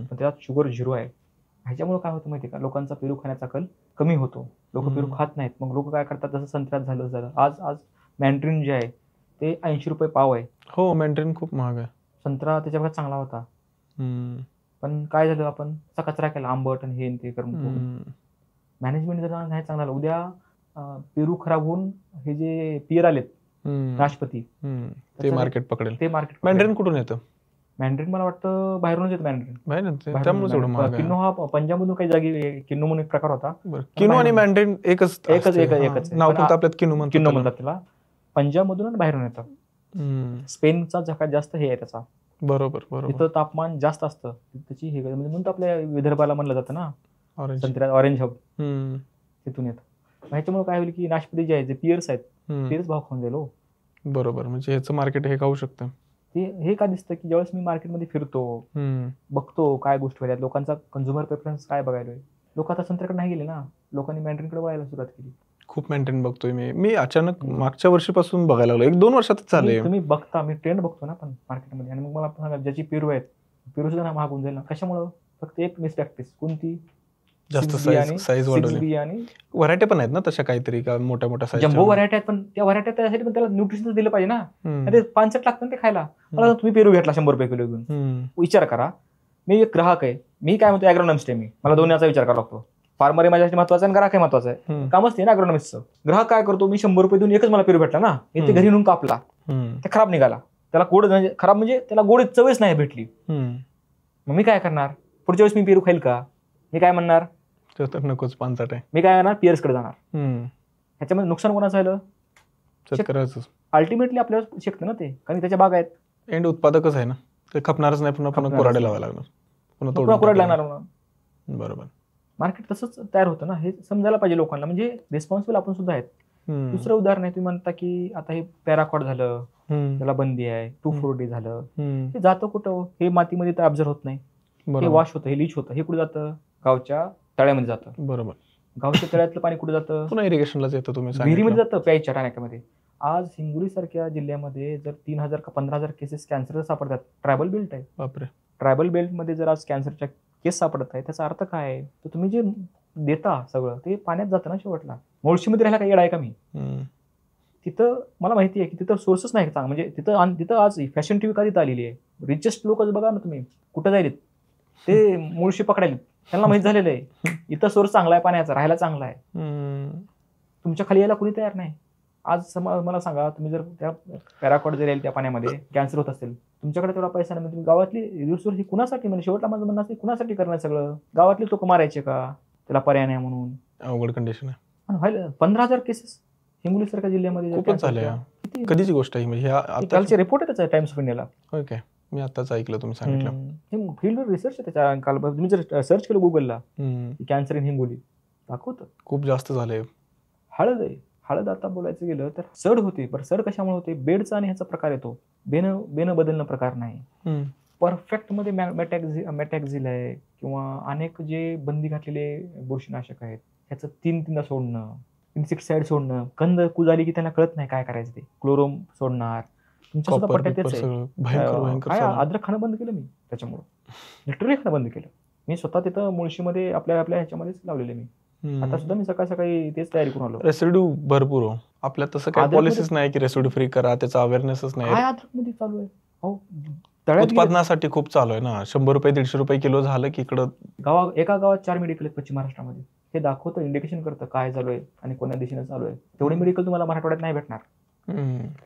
पण त्यात शुगर 0 आहे. ह्याच्यामुळे काय होतं माहिती का, लोकांचा पेरू खाण्याचा कल कमी होतो, लोक पेरू खात नाहीत. मग लोक काय करतात, जसं संत्र्यात झालं, आज मँड्रिन जे आहे ते 80 रुपये पाव आहे. हो, मँड्रिन खूप महाग आहे. संत्रा त्याच्यापेक्षा चांगला होता, पण काय झालं, आपण कचरा केला, आंबट आणि हे ते करून. मॅनेजमेंट जर नाही चांगला, उद्या पेरू खराब होऊन हे जे पियर आलेत नाशपती, ते मार्केट पकडेल. ते मार्केट. मँड्रिन कुठून येतं? मँड्रिन मला वाटतं बाहेरूनच येतं. मँड्रिन किन्नू हा पंजाबमधून काही जागी, किन्नू म्हणून एक प्रकार होता. किन्नू आणि मँड्रिन एकच नाव, आपल्यात किन्नू म्हणतात त्याला. पंजाबमधून आणि बाहेरून येतं. स्पेनचा झकात जास्त हे आहे त्याचा. बरोबर. तिथं तापमान जास्त असतं, त्याची हे म्हणजे म्हणून आपल्या विदर्भाला म्हणलं जातं ना संत्र्यात ऑरेंज हब, तिथून येतं. ह्याच्यामुळे काय होईल की नाशपती जे आहे, जे पियर्स आहेत, तेच भाव खाऊन जाईल. बरोबर, म्हणजे ह्याचं मार्केट हे खाऊ शकतं. हे का दिसतं की ज्यावेळेस मी मार्केटमध्ये फिरतो, बघतो काय गोष्टी व्हायला, लोकांचा कन्झ्युमर प्रेफरन्स काय बघायला, लोक आता संत्र्याकडे नाही गेले ना, लोकांनी मँड्रिनकडे वळायला सुरुवात केली. खूप मँड्रिन बघतोय मी अचानक मागच्या वर्षीपासून बघायला लागलो, 1-2 वर्षातच चाललंय. तुम्ही बघता, मी ट्रेंड बघतो ना पण मार्केटमध्ये, आणि मग मला सांगा ज्याची पेरू आहेत, पेरू सुद्धा महाग होऊन जाईल ना. कशामुळं? फक्त एक मिसप्रॅक्टिस. कोणती? जास्त साईज वाढवली. आणि व्हरायटी पण आहेत ना तशा काहीतरी, का मोठ्या साईज जम्बो व्हरायटी आहेत, पण त्या व्हरायटी त्यासाठी पण त्याला न्यूट्रिशन दिलं पाहिजे ना. ते 5 लागतं ते खायला. मला तुम्ही पेरू घेतला 100 रुपये किलो घेऊन, विचार करा. मी एक ग्राहक आहे, मी काय म्हणतो ॲग्रोनॉमिस्ट आहे, मला दोन्हीचा विचार करावा लागतो. फार्मर माझ्यासाठी महत्वाचा आणि ग्राहक महत्वाचा आहे. कामच ते ना ॲग्रोनॉमिस्टचं. ग्राहक काय करतो, मी 100 रुपये देऊन एकच मला पेरू भेटला ना, ते घरी नेऊन कापला, ते खराब निघाला, त्याला गोड म्हणजे खराब, म्हणजे त्याला गोड चवच नाही भेटली. मग मी काय करणार? पुढच्या वेळेस मी पेरू खाईल का? मी काय म्हणणार, नकोच, पानसट आहे. मी काय करणार, पियर्सकडे जाणार. ह्याच्यामध्ये नुकसान कोणाचं झालं? शेतकऱ्याचं. अल्टिमेटली आपल्याला शिकतं ना ते, कारण त्याच्या बागा आहेत. एंड उत्पादकच आहे ना, ते खपणारच नाही, पुन्हा कोराडे लावायला लागणार, पुन्हा कोराडे लागणार. बरोबर. मार्केट तसंच तयार होतं ना, हे समजायला पाहिजे लोकांना. म्हणजे रिस्पॉन्सिबल आपण सुद्धा आहेत. दुसरं उदाहरण आहे, तुम्ही म्हणता की आता हे पॅराकॉट झालं, त्याला बंदी आहे, 2,4-D झालं, हे जातं कुठं? हे मातीमध्ये तर ऑब्झर्व होत नाही, हे वॉश होतं, हे लीच होतं, हे कुठे जातं? गावच्या तळ्यामध्ये जातं. बरोबर. गावच्या तळ्यातलं पाणी कुठे जातं? पुन्हा इरिगेशनलाच येतं, तुम्ही विहिरीमध्ये जातं, प्यायच्या टाण्यामध्ये. आज हिंगोली सारख्या जिल्ह्यामध्ये जर 3,000 का 15,000 केसेस कॅन्सर सापडतात. ट्रायबल बेल्ट आहे. बापरे. ट्रायबल बेल्टमध्ये जर आज कॅन्सरच्या केस सापडत आहे, त्याचा अर्थ काय आहे? तर तुम्ही जे देता सगळं ते पाण्यात जातं ना शेवटला. मुळशीमध्ये राहायला काही येडा आहे का मी? तिथं मला माहिती आहे की तिथं सोर्सच नाही चांगला. म्हणजे तिथं आज फॅशन टीव्ही का तिथं आलेली आहे. रिचेस्ट लोक बघा ना तुम्ही, कुठं जायलेत ते मुळशी पकडायलेत, त्यांना माहित झालेलं आहे इथं सोर्स चांगला आहे पाण्याचा, राहायला चांगला आहे. तुमच्या खाली यायला कुणी तयार नाही. आज मला सांगा, तुम्ही जर त्या पॅराकॉट जर येईल त्या पाण्यामध्ये कॅन्सर होत असेल, तुमच्याकडे तेवढा पैसा नाही, तुम्ही गावातली रिसोर्स ही कुणासाठी, म्हणजे शेवटला माझं म्हणणं असते कुणासाठी करणार सगळं? गावातले लोक मारायचे का? त्याला पर्याय नाही म्हणून. अवघड कंडिशन आहे. व्हायला 15,000 केसेस हिंगोली सारख्या जिल्ह्यामध्ये खूपच झाल्या. कधीची गोष्ट आहे म्हणजे? कालचे रिपोर्टच आहे टाइम्स ऑफ इंडियाला. ओके, मी आताच ऐकलं, तुम्ही सांगितलं. हे फील्ड रिसर्च आहे त्याच्या. काल तुम्ही जर सर्च केलं गुगलला कॅन्सर इन हिंगोली, दाखवतं खूप जास्त झालंय. हळद आहे. हळद आता बोलायचं गेलं तर सड होते. बरं, सड कशामुळे होते? बेडचा आणि ह्याचा प्रकार येतो. बेन बदलणं प्रकार नाही. परफेक्ट मध्ये मॅटॅक्झिल आहे किंवा अनेक जे बंदी घातलेले बुरशीनाशक आहेत, ह्याचं 3-3दा सोडणं, इन्सेक्टिसाइड सोडणं, कंद कुजाली की त्यांना कळत नाही काय करायचं ते, क्लोरोम सोडणार. तुमच्या सुद्धा पट्ट्यात तेच आहे. काय अद्रक खाणं बंद केलं मी त्याच्यामुळे, लिटरली खाणं बंद केलं मी. स्वतः तिथं मुळशीमध्ये आपल्या ह्याच्यामध्येच लावलेले मी. आता सुद्धा मी सकाळी तेच तयारी करून आलो. रेसिड्यू भरपूर हो आपल्या, तसं काय पॉलिसीच नाही की रेसिड्यू फ्री करा, त्याचा अवेअरनेसच नाही. काय अद्रक मध्ये चालू आहे? हो, उत्पादनासाठी खूप चालू आहे ना. 100 रुपये 150 रुपये किलो झालं की इकडं एका गावात 4 मेडिकल आहेत पश्चिम महाराष्ट्रामध्ये. हे दाखवतं, इंडिकेशन करतं काय चालू आहे आणि कोणत्या दिशेने चालू आहे. तेवढे मेडिकल तुम्हाला मराठवाड्यात नाही भेटणार.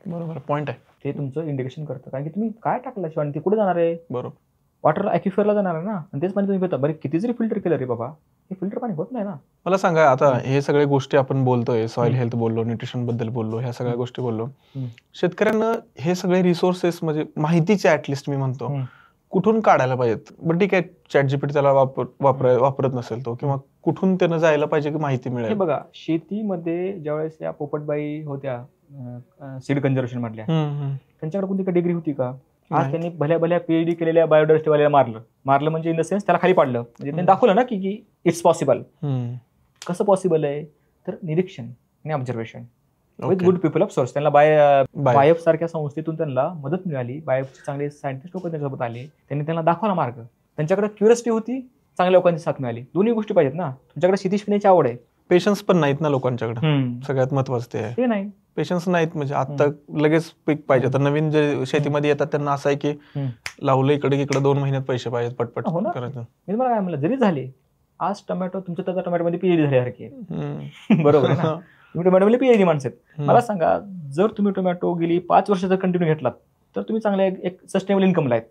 बरोबर पॉईंट आहे. ते तुमचं इंडिकेशन करतं, कारण की तुम्ही काय टाकलं शिवाय ते कुठे जाणार आहे? बरोबर, वॉटर ॲक्युफरला जाणार आहे ना, आणि तेच पाणी तुम्ही पिता. बरं, किती जरी फिल्टर केलं रे बाबा, हे फिल्टर पाणी होत नाही ना. मला सांगा, आता हे सगळे गोष्टी आपण बोलतोय, सॉइल हेल्थ बोललो, न्यूट्रिशन बद्दल बोललो, ह्या सगळ्या गोष्टी बोललो, शेतकऱ्यांना हे सगळे रिसोर्सेस म्हणजे माहितीचे ऍटलिस्ट मी म्हणतो कुठून काढायला पाहिजेत? बट ठीक आहे, ChatGPT त्याला वापरत नसेल तो, किंवा कुठून त्यानं जायला पाहिजे की माहिती मिळेल? हे बघा, शेतीमध्ये ज्यावेळेस या पोपटबाई होत्या सीड कन्झर्वेशन मधल्या, त्यांच्याकडे कोणती डिग्री होती का? आज त्यांनी भल्या PhD केलेल्या बायोडायव्हर्सिटीवाल्याला मारलं म्हणजे इन द सेन्स त्याला खाली पाडलं. म्हणजे त्यांनी दाखवलं ना की इट्स पॉसिबल. कसं पॉसिबल आहे? तर निरीक्षण आणि observation with good people of source. त्यांना बायफ सारख्या संस्थेतून त्यांना मदत मिळाली. बायफचे चांगले सायंटिस्ट लोक त्यांच्यासोबत आले, त्यांनी त्यांना दाखवला मार्ग. त्यांच्याकडे क्युरियोसिटी होती, चांगल्या लोकांची साथ मिळाली. दोन्ही गोष्टी पाहिजेत ना. तुमच्याकडे शेती शिकण्याची आवड आहे, पेशन्स पण नाहीत ना लोकांच्याकडे, सगळ्यात महत्वाचं ते आहे. ते नाही, पेशन्स नाहीत. म्हणजे आता लगेच पीक पाहिजे. तर नवीन जे शेतीमध्ये येतात त्यांना असं आहे की लावलं इकडे 2 महिन्यात पैसे पाहिजेत पटपट करायचं. मी तुम्हाला काय म्हणलं, जरी झाले आज टोमॅटो, तुमच्या त्याचा टोमॅटोमध्ये PhD झाल्यासारखी आहे. बरोबर आहे ना. तुम्ही टोमॅटोमध्ये PhD माणसं आहेत. मला सांगा, जर तुम्ही टोमॅटो गेली 5 वर्ष जर कंटिन्यू घेतलात तर तुम्ही चांगल्या एक सस्टेनेबल इन्कमला आहेत.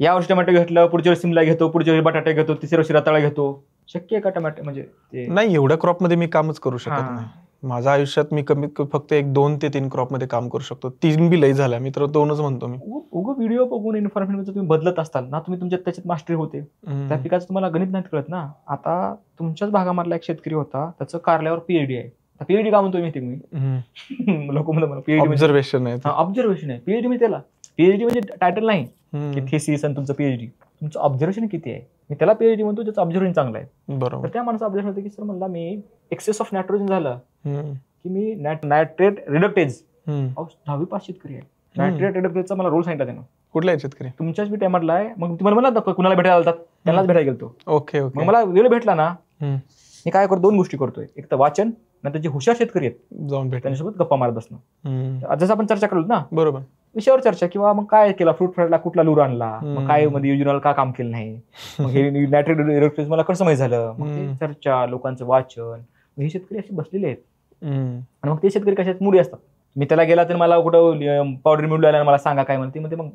या वर्षी टोमॅटो घेतलं, पुढच्या वर्षी सिमला घेतो, पुढच्या वर्षी बटाटे घेतो, तिसऱ्या वर्षी रताळा घेतो. शक्य आहे का टोमॅटो? म्हणजे नाही, एवढ्या क्रॉप मध्ये मी कामच करू शकत नाही. माझ्या आयुष्यात मी कमीत फक्त 2 ते 3 क्रॉप मध्ये काम करू शकतो. 3 बी लई झाल्या, मी तर 2च म्हणतो. मी व्हिडिओ बघून इन्फॉर्मेशन तुम्ही बदलत असताल ना, तुम्ही तुमच्या त्याच्यात मास्टरी होते. त्या पिकाचं तुम्हाला गणित नाही कळत ना. आता तुमच्याच भागामधला एक शेतकरी होता, त्याचं कारल्यावर PhD आहे. PhD का म्हणतोय माहिती मी? लोक म्हणतात मला PhD ऑब्झर्वेशन आहे. ऑब्झर्वेशन आहे PhD. मी त्याला PhD म्हणजे टायटल नाही की थेसिस आणि तुमचं PhD, तुमचं ऑब्झर्वेशन किती आहे. मी त्याला PhD म्हणतो ज्याचं ऑब्झर्वेशन चांगलं आहे. बरोबर. तर त्या माणसाचं ऑब्झर्वेशन होतं की सर म्हणला, मी एक्सेस ऑफ नायट्रोजन झालं की मी नायट्रेट रिडक्टेज 10वी पास शेतकरी आहे. नायट्रेट रिडक्टेजचा मला रोल सांगितला त्यानं. कुठला आहे शेतकरी? तुमच्याच बी टायमातला आहे. मग तुम्हाला म्हणला कुणाला भेटायला आलतात, त्यांनाच भेटायला गेलो. ओके. मग मला वेळ भेटला ना, मी काय करतो, 2 गोष्टी करतोय. एक तर वाचन, नंतर जे हुशार शेतकरी आहेत जाऊन त्यांच्यासोबत गप्पा मारत बसणं. जसं आपण चर्चा करलो ना, बरोबर, विषयावर चर्चा, किंवा मग काय केला, फ्रूट फ्राईडला कुठला लूर आणला, मग काय मध्ये युजनल का काम केलं नाही, मग हे नायट्रेट रिडक्टेज मला कसं माहिती झालं. मग चर्चा, लोकांचं वाचन. हे शेतकरी असे बसलेले आहेत. आणि मग ते शेतकरी कशात मुडी असतात. मी त्याला गेला तर मला कुठं पावडर मिळू मला सांगा काय म्हणते, मग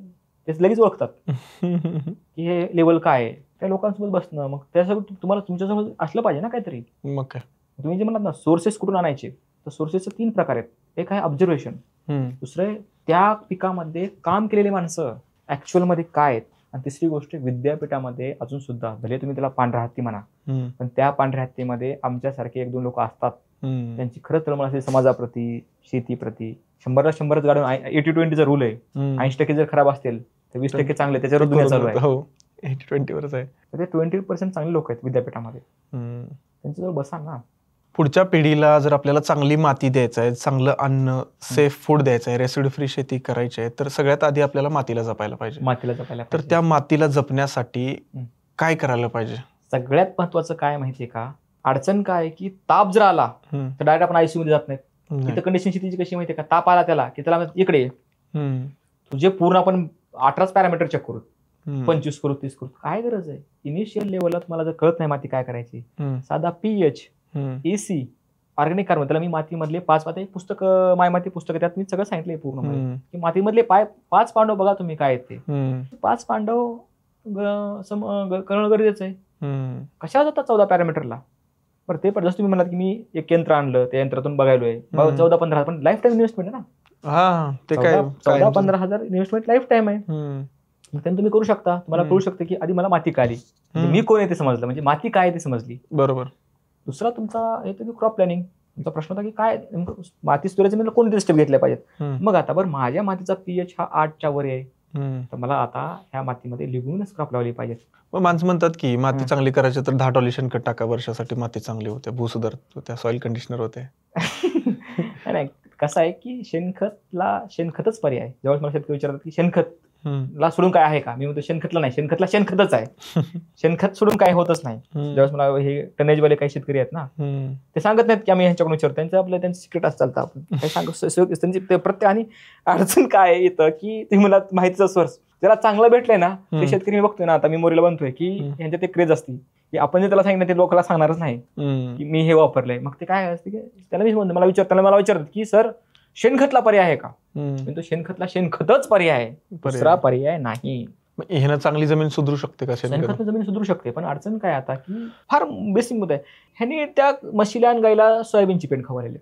ते लगेच ओळखतात की हे लेवल काय आहे. त्या लोकांसोबत बसणं, मग त्यासाठी तुम्हाला तुमच्यासोबत असलं पाहिजे ना काहीतरी. मग काय तुम्ही जे म्हणतात ना सोर्सेस कुठून आणायचे, तर सोर्सेसचे 3 प्रकार आहेत. एक आहे ऑब्झर्वेशन, दुसरं त्या पिकामध्ये काम केलेली माणसं ऍक्च्युअल मध्ये काय आहेत, आणि तिसरी गोष्ट विद्यापीठामध्ये अजून सुद्धा भले तुम्ही त्याला पांढऱ्या हत्ती म्हणा, पण त्या पांढऱ्या हत्तीमध्ये आमच्यासारखे 1-2 लोक असतात त्यांची खरंच तळमळ असेल समाजाप्रती, शेतीप्रती, 100ला 100च गाडून 80-20चा रूल आहे. 80% जर खराब असतील तर 20% चांगले, त्याच्यावर दुनिया चालू आहे. 80-20 वरच आहे. ते 20% चांगले लोक आहेत विद्यापीठामध्ये, त्यांच्याजवळ बसा ना. पुढच्या पिढीला जर आपल्याला चांगली माती द्यायचं आहे, चांगलं अन्न, सेफ फूड द्यायचं आहे, रेसिड्यू फ्री शेती करायची आहे, तर सगळ्यात आधी आपल्याला मातीला जपायला पाहिजे. तर त्या मातीला जपण्यासाठी काय करायला पाहिजे? सगळ्यात महत्वाचं काय माहितीये का, अडचण काय की ताप जर आला तर डायरेक्ट आपण आयसीयू मध्ये जात नाहीत. इथं कंडिशन शेतीची कशी माहितीये का, ताप आला त्याला की त्याला इकडे तुझे पूर्ण आपण 18 पॅरामीटर चेक करू, 25 करू, 30 करू. काय गरज आहे? इनिशियल लेवलला तुम्हाला जर कळत नाही माती काय करायची, साधा पीएच, एसी, ऑर्गॅनिक कार्बन, त्याला मी मातीमधले 5 पुस्तक, माय माती पुस्तक, त्यात मी सगळं सांगितलंय पूर्ण की मातीमधले 5 पांडव बघा तुम्ही काय आहेत ते. 5 पांडव करणं गरजेचं आहे. कशा जातात 14 पॅरामीटरला? बरं ते पण जसं तुम्ही म्हणाल की मी एक यंत्र आणलं, त्या यंत्रातून बघायलोय, 14-15 पण लाईफ टाईम इन्व्हेस्टमेंट आहे ना. 14-15 हजार इन्व्हेस्टमेंट लाईफ टाईम आहे. त्यांनी तुम्ही करू शकता. तुम्हाला कळू शकतं की आधी मला माती कळली, मी कोण आहे ते समजलं, म्हणजे माती काय आहे ते समजली. बरोबर. दुसरा तुमचा हे तुम्ही क्रॉप प्लॅनिंग, तुमचा प्रश्न होता की काय माती स्टोरेज मध्ये कोणते स्टेप घेतल्या पाहिजेत. मग आता बरं माझ्या मातीचा पीएच हा 8च्या वर आहे, तर मला आता ह्या मातीमध्ये लिहूनच क्रॉप लावली पाहिजे. मग माणसं म्हणतात की माती चांगली करायची तर 10 टॉली शेणखत टाका, वर्षासाठी माती चांगली होते, भूसुधार होत्या, सॉइल कंडिशनर होते. नाही, कसं आहे की शेणखतच पर्याय. जेव्हा मला शेतकरी विचारतात की शेणखत ला सोडून काय आहे का, मी म्हणतो शेणखतला नाही, शेणखतला शेणखतच आहे. शेणखत सोडून काय होतच नाही. ज्यावेळेस मला हे टनेजवाले काही शेतकरी आहेत ना, ते सांगत नाहीत की आम्ही ह्यांच्याकडून विचारतो, त्यांचं सिक्रेट असं चालतं. आपण काही त्यांची प्रत्येक, आणि अडचण काय येतं की तुम्ही मला माहितीचा सोर्स ज्याला चांगलं भेटलंय ना, ते शेतकरी मी बघतोय ना, आता मी मोरीला बनतोय की ह्यांच्या ते क्रेज असते की आपण जे त्याला सांगितलं ते लोकांना सांगणारच नाही की मी हे वापरलंय. मग ते काय असते की त्याला मी म्हणतो, मला विचारतात की सर शेणखतला पर्याय आहे का, तो शेणखतला शेणखतच पर्याय आहे, दुसरा पर्याय नाही. ह्यानं चांगली जमीन सुधारू शकते का? शेणखत जमीन सुधारू शकते, पण अडचण काय आता की फार बेसिक मुद्दा आहे. ह्यानी त्या म्हशीला आणि गायला सोयाबीनची पेंड खवरलेली,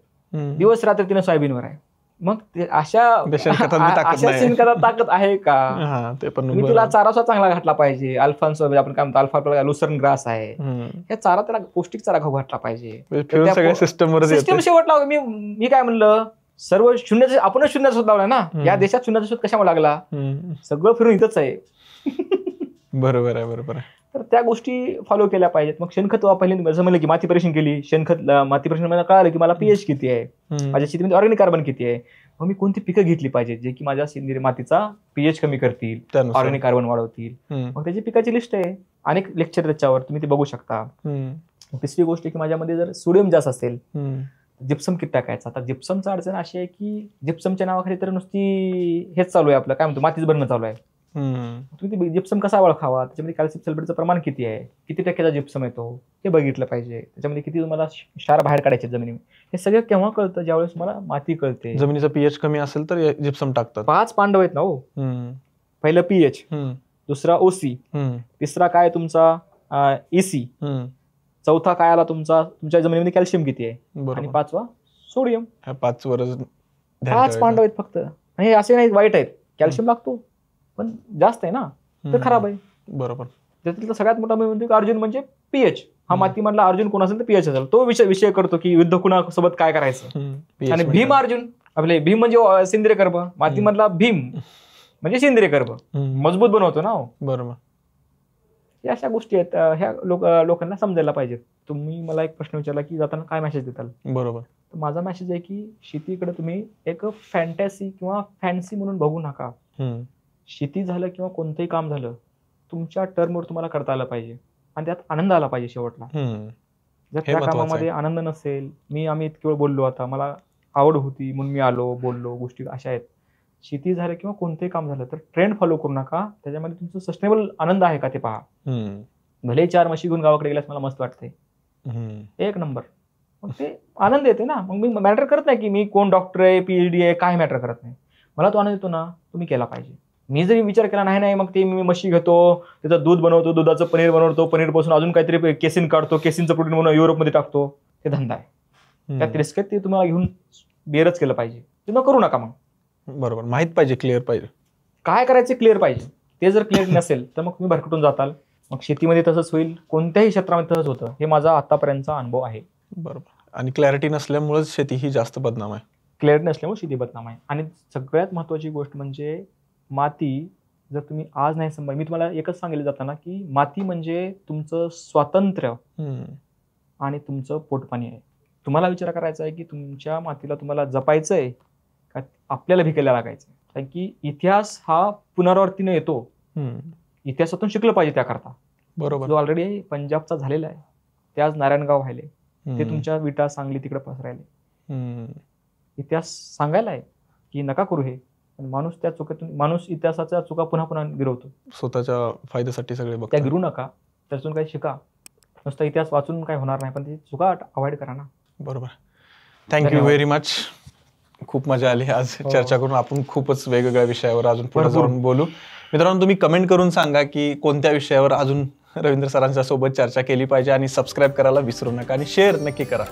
दिवस रात्र तिने सोयाबीनवर आहे. मग अशा शेणखतात ताकद आहे का? मी तिला चारा सुद्धा चांगला घातला पाहिजे. अल्फान्सो आपण काय म्हणतो, अल्फा लुसर्न ग्रास आहे, हे चारा त्याला पौष्टिक चारा खाऊ घातला पाहिजे. सिस्टम शेवटला मी काय म्हणलं, सर्व शून्य, आपणच शून्याचा शोध लावला ना. या देशात शून्याचा शोध कशामुळे लागला? सगळं फिरून इथंच आहे. बरोबर आहे, बरोबर आहे. तर त्या गोष्टी फॉलो केल्या पाहिजेत. मग शेणखत पहिल्यांदा जसं म्हणलं की माती परीक्षण केली, माती परीक्षण मला कळालं की मला पीएच किती आहे, माझ्या शेतीमध्ये ऑर्गॅनिक कार्बन किती आहे, मग मी कोणती पिकं घेतली पाहिजेत जे की माझ्या सेंद्रिय मातीचा पीएच कमी करतील, ऑर्गॅनिक कार्बन वाढवतील. मग त्याची पिकाची लिस्ट आहे, अनेक लेक्चर त्याच्यावर तुम्ही ते बघू शकता. तिसरी गोष्ट की माझ्यामध्ये जर सोडियम जास्त असेल, जिप्सम किती टाकायचा. आता जिप्समचं अडचण अशी आहे की जिप्समच्या नावाखाली तर नुसती हेच चालू आहे, आपलं काय म्हणतो मातीच बनणं चालू आहे. तुम्ही जिप्सम कसा ओळखावा, त्याच्यामध्ये कॅल्शियम सल्फेटचं प्रमाण किती आहे, किती टक्क्याचा जिप्सम येतो हे बघितलं पाहिजे. त्याच्यामध्ये किती तुम्हाला क्षार बाहेर काढायचे जमिनी, हे सगळं केव्हा कळतं, ज्यावेळेस मला माती कळते. जमिनीचा पीएच कमी असेल तर जिप्सम टाकतात. 5 पांडव आहेत ना हो. पहिलं पीएच, दुसरा ओसी, तिसरा काय तुमचा एसी, चौथा काय आला तुमच्या जमिनीमध्ये कॅल्शियम किती आहे, आणि 5वा सोडियम. 5 पांडव आहेत फक्त. आणि हे असे नाही वाईट आहेत, कॅल्शियम लागतो पण जास्त आहे ना, तर खराब आहे. बरोबर. त्यातला सगळ्यात मोठा मी म्हणतो की अर्जुन म्हणजे पीएच. हा माती मधला अर्जुन कोण असेल तर पीएच असेल, तो विषय करतो की युद्ध कुणासोबत काय करायचं. आणि भीम अर्जुन, आपले भीम म्हणजे सेंद्रिय कर्ब, मातीमधला भीम म्हणजे सेंद्रिय कर्ब, मजबूत बनवतो ना. बरोबर. या अशा गोष्टी आहेत, ह्या लोकांना समजायला पाहिजे. तुम्ही मला एक प्रश्न विचारला की जाताना काय मेसेज देताल. बरोबर. तर माझा मेसेज आहे की शेतीकडे तुम्ही एक फॅन्टॅसी किंवा फॅन्सी म्हणून बघू नका. शेती झालं किंवा कोणतंही काम झालं, तुमच्या टर्मवर तुम्हाला करता आलं पाहिजे आणि त्यात आनंद आला पाहिजे शेवटला. जर त्या कामामध्ये आनंद नसेल, आम्ही इतकी वेळ बोललो, आता मला आवड होती म्हणून मी आलो, बोललो, गोष्टी अशा आहेत. शेती झालं किंवा कोणतंही काम झालं तर ट्रेंड फॉलो करू नका. त्याच्यामध्ये तुमचं सस्टेनेबल आनंद आहे का ते पहा. भले 4 म्हशी घेऊन गावाकडे गेल्यास मला मस्त वाटते, एक नंबर, मग ते आनंद येते ना. मग मी मॅटर करत नाही की मी कोण डॉक्टर आहे, पीएचडी आहे, काय मॅटर करत नाही. मला तो आनंद येतो ना, तुम्ही केला पाहिजे. मी जरी विचार केला नाही मग ते मी म्हशी घेतो, त्याचं दूध बनवतो, दुधाचं पनीर बनवतो, पनीर पासून अजून काहीतरी केसिन काढतो, केसिनचं प्रोटीन बनवून युरोपमध्ये टाकतो, ते धंदा आहे. त्यात रिस्क आहे, ते तुम्हाला घेऊन बेरच केलं पाहिजे. ते न करू नका. मग बरोबर, माहित पाहिजे, क्लिअर पाहिजे, काय करायचं क्लिअर पाहिजे. ते जर क्लिअर नसेल तर मग तुम्ही भरकटून जाताल. मग शेतीमध्ये तसंच होईल, कोणत्याही क्षेत्रामध्ये तसंच होतं. हे माझा आतापर्यंतचा अनुभव आहे. बरोबर. आणि क्लॅरिटी नसल्यामुळेच शेती ही जास्त बदनाम आहे. क्लॅरिटी नसल्यामुळे शेती बदनाम आहे. आणि सगळ्यात महत्त्वाची गोष्ट म्हणजे माती जर तुम्ही आज नाही समजा, मी तुम्हाला एकच सांगितलं जाताना की माती म्हणजे तुमचं स्वातंत्र्य आणि तुमचं पोटपाणी आहे. तुम्हाला विचार करायचा आहे की तुमच्या मातीला तुम्हाला जपायचं आहे का आपल्याला भिकायला लागायचं. कारण की इतिहास हा पुनरावृत्तीने येतो. इतिहासातून शिकलं पाहिजे त्याकरता. बरोबर. जो ऑलरेडी पंजाबचा झालेला आहे, ते आज नारायणगाव व्हायले, ते तुमच्या विटा सांगली तिकडे पसरायले. इतिहास सांगायला आहे की नका करू हे, पण माणूस त्या चुकीतून, माणूस इतिहासाच्या चुका पुन्हा पुन्हा गिरवतो. स्वतःच्या फायद्यासाठी सगळे बघतात. त्या गिरू नका, त्यातून काही शिका. नुसता इतिहास वाचून काही होणार नाही, पण ती चुका अवॉइड करा ना. बरोबर. Thank you very much. खूप मजा आली आज चर्चा करून. आपण खूपच वेगवेगळ्या विषयावर अजून पुढे जाऊन बोलू. मित्रांनो, तुम्ही कमेंट करून सांगा की कोणत्या विषयावर अजून रवींद्र सरांच्या सोबत चर्चा केली पाहिजे, आणि सबस्क्राईब करायला विसरू नका आणि शेअर नक्की करा.